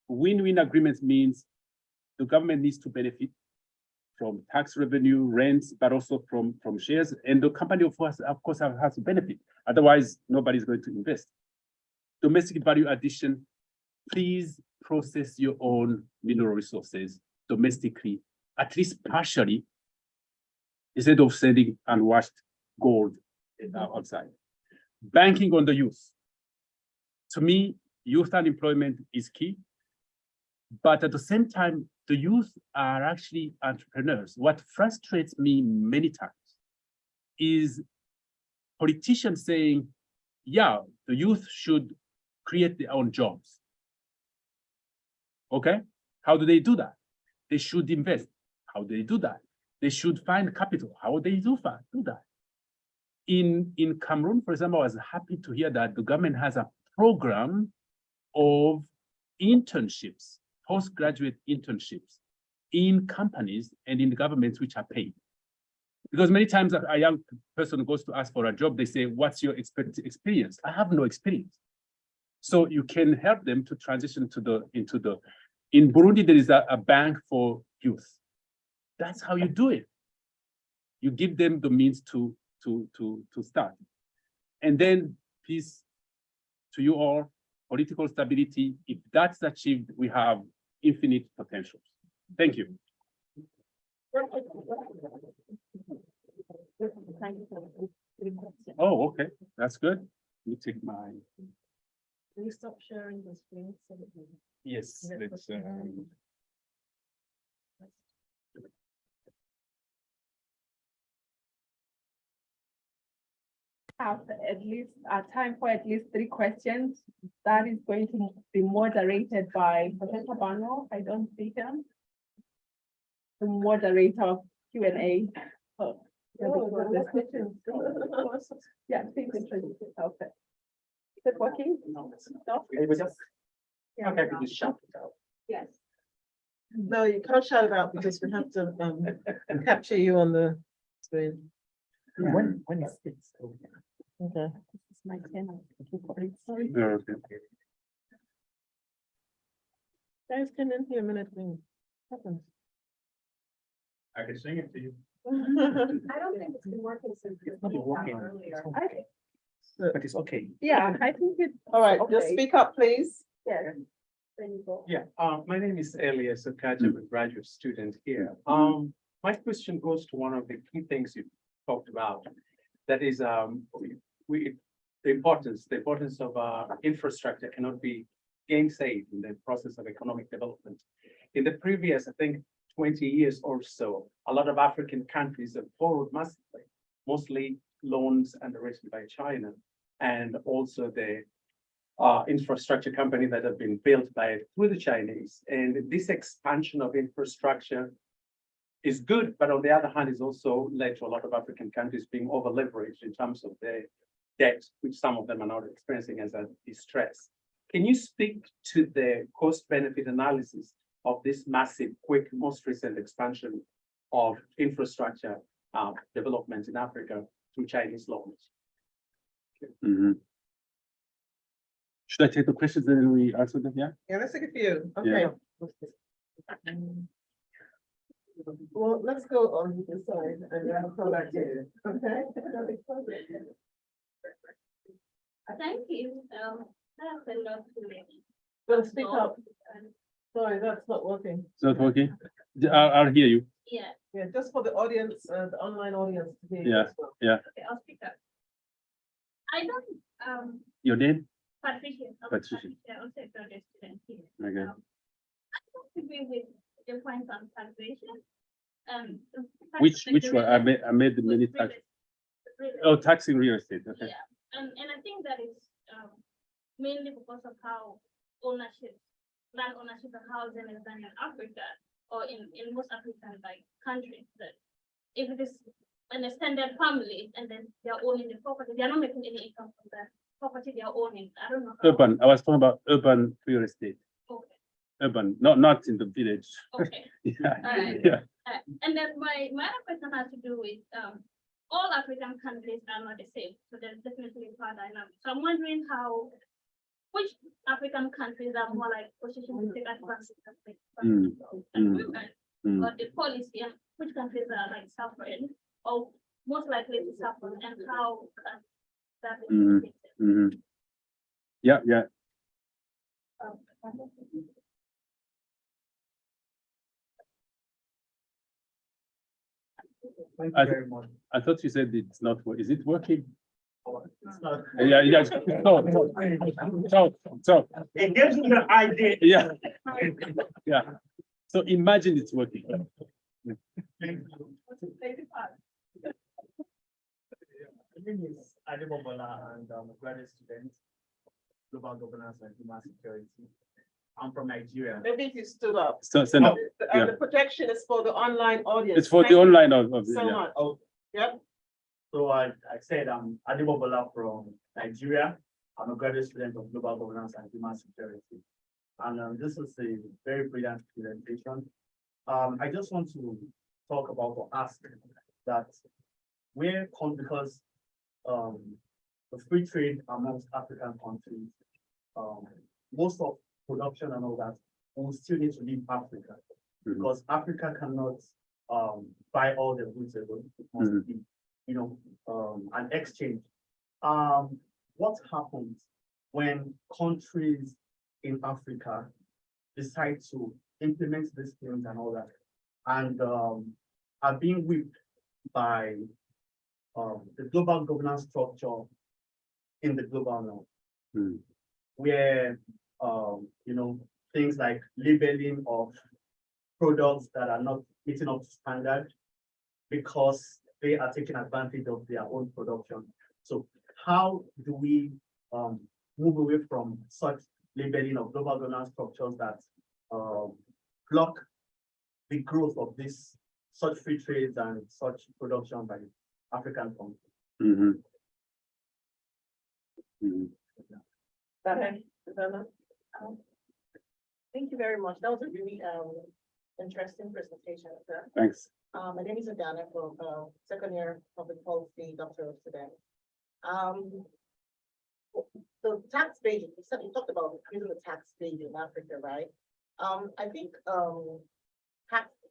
win-win agreements means the government needs to benefit from tax revenue, rents, but also from shares. And the company, of course, has to benefit. Otherwise, nobody's going to invest. Domestic value addition, please process your own mineral resources domestically, at least partially, instead of sending unwashed gold outside. Banking on the youth. To me, youth unemployment is key. But at the same time, the youth are actually entrepreneurs. What frustrates me many times is politicians saying, yeah, the youth should create their own jobs. Okay, how do they do that? They should invest. How do they do that? They should find capital. How do they do that? In Cameroon, for example, I was happy to hear that the government has a program of internships, postgraduate internships in companies and in the governments which are paid. Because many times a young person goes to ask for a job, they say, what's your experience? I have no experience. So you can help them to transition in Burundi, there is a bank for youth. That's how you do it. You give them the means to start. And then peace to you all, political stability. If that's achieved, we have infinite potential. Thank you. Oh, okay, that's good. Let me take my. Can you stop sharing the screen? So that we- Yes, let's. Have at least time for at least 3 questions. That is going to be moderated by Professor Bano. I don't see him. The moderator of Q&A. Oh, yeah, please introduce yourself. Is it working? No. Yeah. Okay, we just shout it out. Yes. No, you can't shout it out because we have to capture you on the screen. When is it? Okay. This is my channel. Sorry. Guys, come in here a minute. What happens? I can sing it to you. I don't think it's been working since. Earlier. But it's okay. Yeah, I think it. All right, just Okay. speak up, please. Yeah. There you go. Yeah, my name is Elias Okaja, I'm a graduate student here. My question goes to one of the key things you talked about. That is, the importance of infrastructure cannot be gainsaid in the process of economic development. In the previous, I think, 20 years or so, a lot of African countries have borrowed massively, mostly loans underwritten by China, and also the infrastructure company that have been built through the Chinese. And this expansion of infrastructure is good, but on the other hand, is also led to a lot of African countries being over leveraged in terms of their debt, which some of them are not experiencing as a distress. Can you speak to the cost benefit analysis of this massive, quick, most recent expansion of infrastructure development in Africa through Chinese loans? Should I take the questions and then we answer them? Yeah. Yeah, let's take a few. Okay. Well, let's go on this side and then I'll come back to you. Okay? Thank you. That's a lot to me. Well, speak up. Sorry, that's not working. Is that working? I'll hear you. Yeah. Yeah, just for the audience, the online audience to hear. you Yeah, as well. yeah. Okay, I'll speak up. I don't, Your name? Patricia. Patricia. Also a graduate student here. Okay. I don't agree with the points on taxation. Which one? I made the many tax. Oh, taxing real estate. Okay. Yeah, and I think that is mainly because of how land ownership and housing is done in Africa or in most African countries, that if it is an extended family and then they're owning the property, they're not making any income from the property they're owning. I don't know. Urban. I was talking about urban real estate. Okay. Urban, not in the village. Okay. Yeah. All right. Yeah. And then my other question has to do with all African countries are not the same. So there's definitely a power dynamic. So I'm wondering which African countries are more like positioned to take advantage of or the policy, and which countries are like suffering or most likely to suffer, and how can that be mitigated? Yeah, yeah. Thank I- you very much. I thought you said it's not, is it working? It's not. Yeah, yeah, so, It gives me the idea. yeah. Yeah, so imagine it's working. My name is Adebobola and I'm a graduate student, global governance and human security. I'm from Nigeria. Maybe if you stood up. So, stand up. Yeah. The projection is for the online audience. It's for Thank the you online of So yeah. much. Oh, Yep. so I said I'm Adebobola from Nigeria. I'm a graduate student of global governance and human security. And this is a very brilliant presentation. I just want to talk about or ask that because the free trade amongst African countries, most of production and all that will still need to leave Africa because Africa cannot buy all the goods alone. It must be, an exchange. What happens when countries in Africa decide to implement these things and all that, and are being whipped by the global governance structure in the global north, where things like labeling of products that are not meeting up to standard because they are taking advantage of their own production. So how do we move away from such labeling of global governance structures that block the growth of this such free trades and such production by African countries? Thank you very much. That was a really interesting presentation, sir. Thanks. My name is Adana from second year public policy doctoral student. The tax base, you talked about increasing the tax base in Africa, right? I think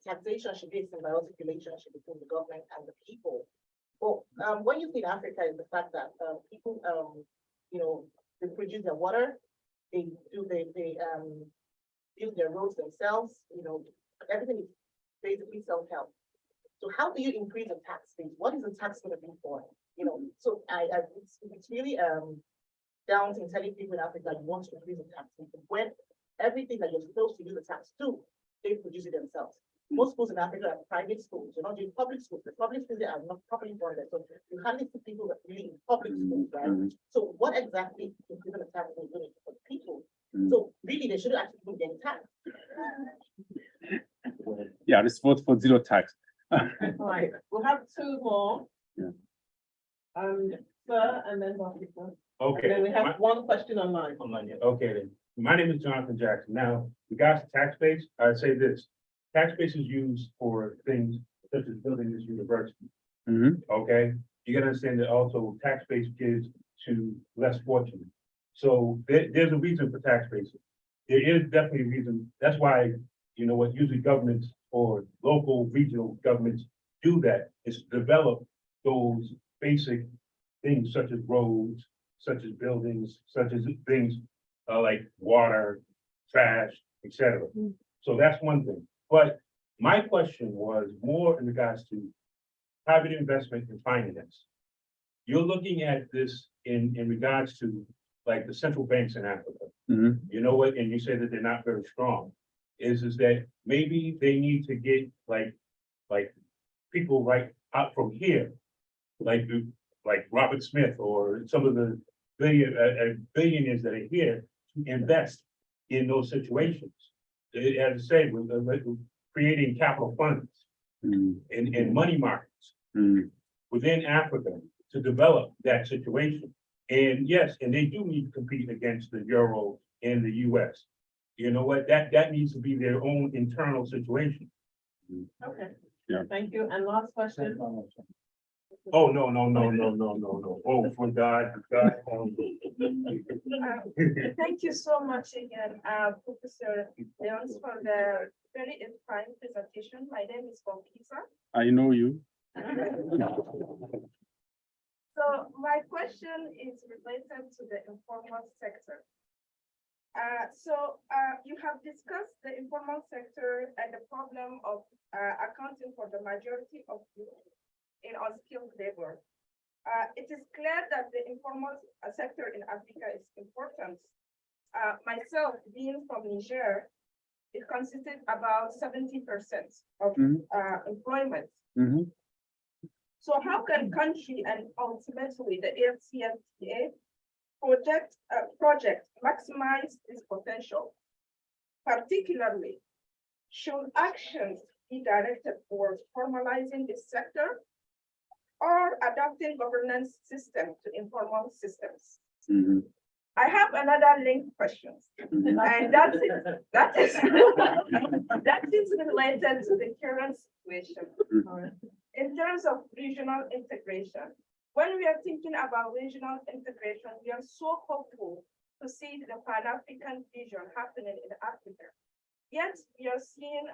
taxation should be a symbiotic relationship between the government and the people. But what you see in Africa is the fact that people, they produce their water, they build their roads themselves, everything is basically self-help. So how do you increase the tax base? What is the tax going to be for? So it's really down to telling people in Africa you want to increase the tax base when everything that you're supposed to use the tax to, they produce it themselves. Most schools in Africa are private schools. You're not doing public schools. The public schools are not properly funded. So you hardly see people that really in public schools, right? So what exactly is increasing the tax base doing for people? So really, they shouldn't actually be getting taxed. Yeah, let's vote for zero tax. Right. We'll have two more. Yeah. Sir, and then Dr. Okay. And then we have one question online. Okay, then. My name is Jonathan Jackson. Now, regards to tax base, I'd say this. Tax base is used for things such as building this university. Okay, you gotta understand that also tax base gives to less fortunate. So there's a reason for tax bases. There is definitely a reason. That's why, what usually governments or local regional governments do that is develop those basic things such as roads, such as buildings, such as things like water, trash, etc. So that's one thing. But my question was more in regards to private investment and finance. You're looking at this in regards to like the central banks in Africa. You know what? And you say that they're not very strong. Is that maybe they need to get like people right out from here, like Robert Smith or some of the billionaires that are here to invest in those situations. As I say, we're creating capital funds and money markets within Africa to develop that situation. And yes, and they do need to compete against the euro and the US. You know what? That needs to be their own internal situation. Okay. Yeah. Thank you. And last question. Oh, no. Oh, for God. Thank you so much again, Professor Leons, for the very inspiring presentation. My name is Bonkisa. I know you. So my question is related to the informal sector. You have discussed the informal sector and the problem of accounting for the majority of youth on skilled labor. It is clear that the informal sector in Africa is important. Myself, being from Niger, it consisted about 70% of employment. So how can country and ultimately the AFCFTA project maximize this potential? Particularly, should actions be directed towards formalizing this sector or adapting governance system to informal systems? I have another linked question, and that is related to the current situation. In terms of regional integration, when we are thinking about regional integration, we are so hopeful to see the Pan-African vision happening in Africa. Yet we are seeing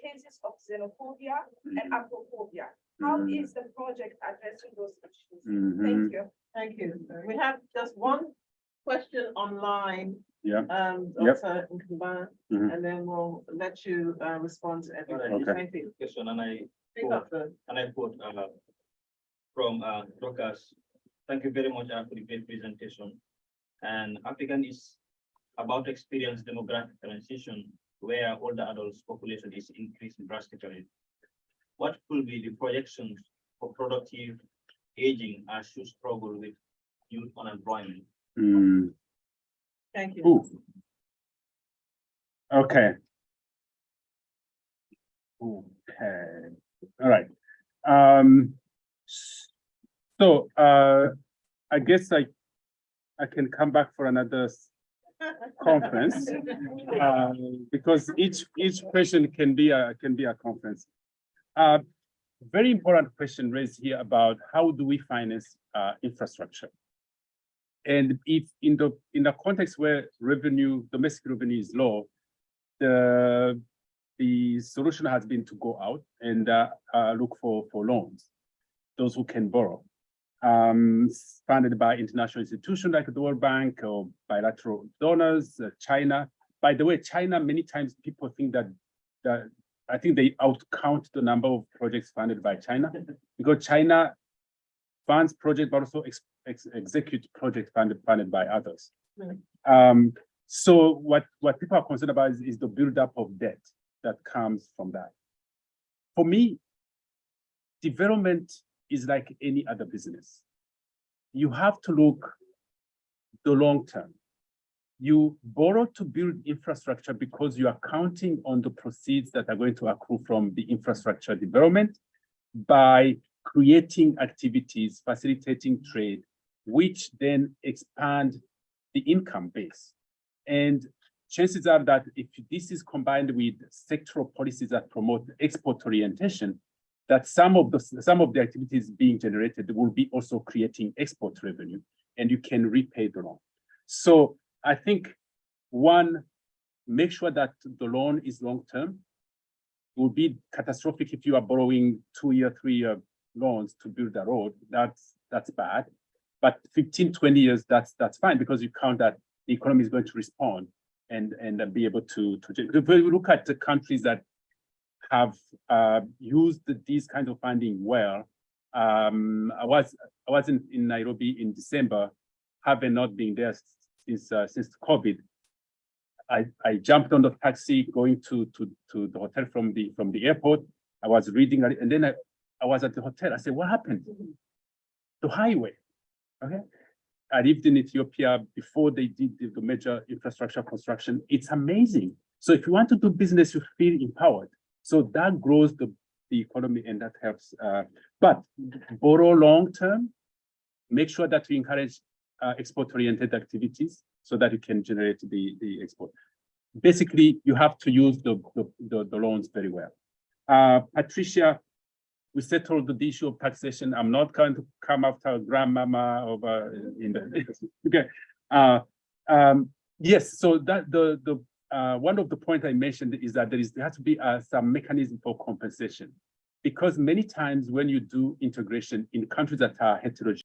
cases of xenophobia and Afrophobia. How is the project addressing those issues? Thank you. Thank you. We have just one question online. Yeah. Dr. Nkamba, and then we'll let you respond to everybody. Okay. Thank you. Question, Pick up the- from Dorcas. Thank you very much for the great presentation. And African is about to experience demographic transition where older adults population is increasing drastically. What could be the projections for productive aging as you struggle with youth unemployment? Thank you. Ooh. Okay. Okay. All right. So I guess I can come back for another conference because each question can be a conference. Very important question raised here about how do we finance infrastructure, and if in the context where domestic revenue is low, the solution has been to go out and look for loans, those who can borrow, funded by international institutions like the World Bank or bilateral donors, China. By the way, China, many times people think that I think they outcount the number of projects funded by China because China funds projects, but also execute projects funded by others. So what people are concerned about is the buildup of debt that comes from that. For me, development is like any other business. You have to look the long term. You borrow to build infrastructure because you are counting on the proceeds that are going to accrue from the infrastructure development by creating activities, facilitating trade, which then expand the income base. And chances are that if this is combined with sectoral policies that promote export orientation, that some of the activities being generated will be also creating export revenue, and you can repay the loan. So I think one, make sure that the loan is long-term. It would be catastrophic if you are borrowing 2-year, 3-year loans to build a road. That's bad. But 15, 20 years, that's fine because you count that the economy is going to respond and be able to. If we look at the countries that have used these kinds of funding well, I was in Nairobi in December, having not been there since COVID. I jumped on the taxi going to the hotel from the airport. I was reading, and then I was at the hotel. I said, "What happened?" The highway. Okay. I lived in Ethiopia before they did the major infrastructure construction. It's amazing. So if you want to do business, you feel empowered. So that grows the economy and that helps. But borrow long term, make sure that you encourage export-oriented activities so that you can generate the export. Basically, you have to use the loans very well. Patricia, we settled the issue of taxation. I'm not going to come after grandmama over in the okay. Yes, so that the one of the points I mentioned is that there has to be some mechanism for compensation, because many times when you do integration in countries that are heterogeneous,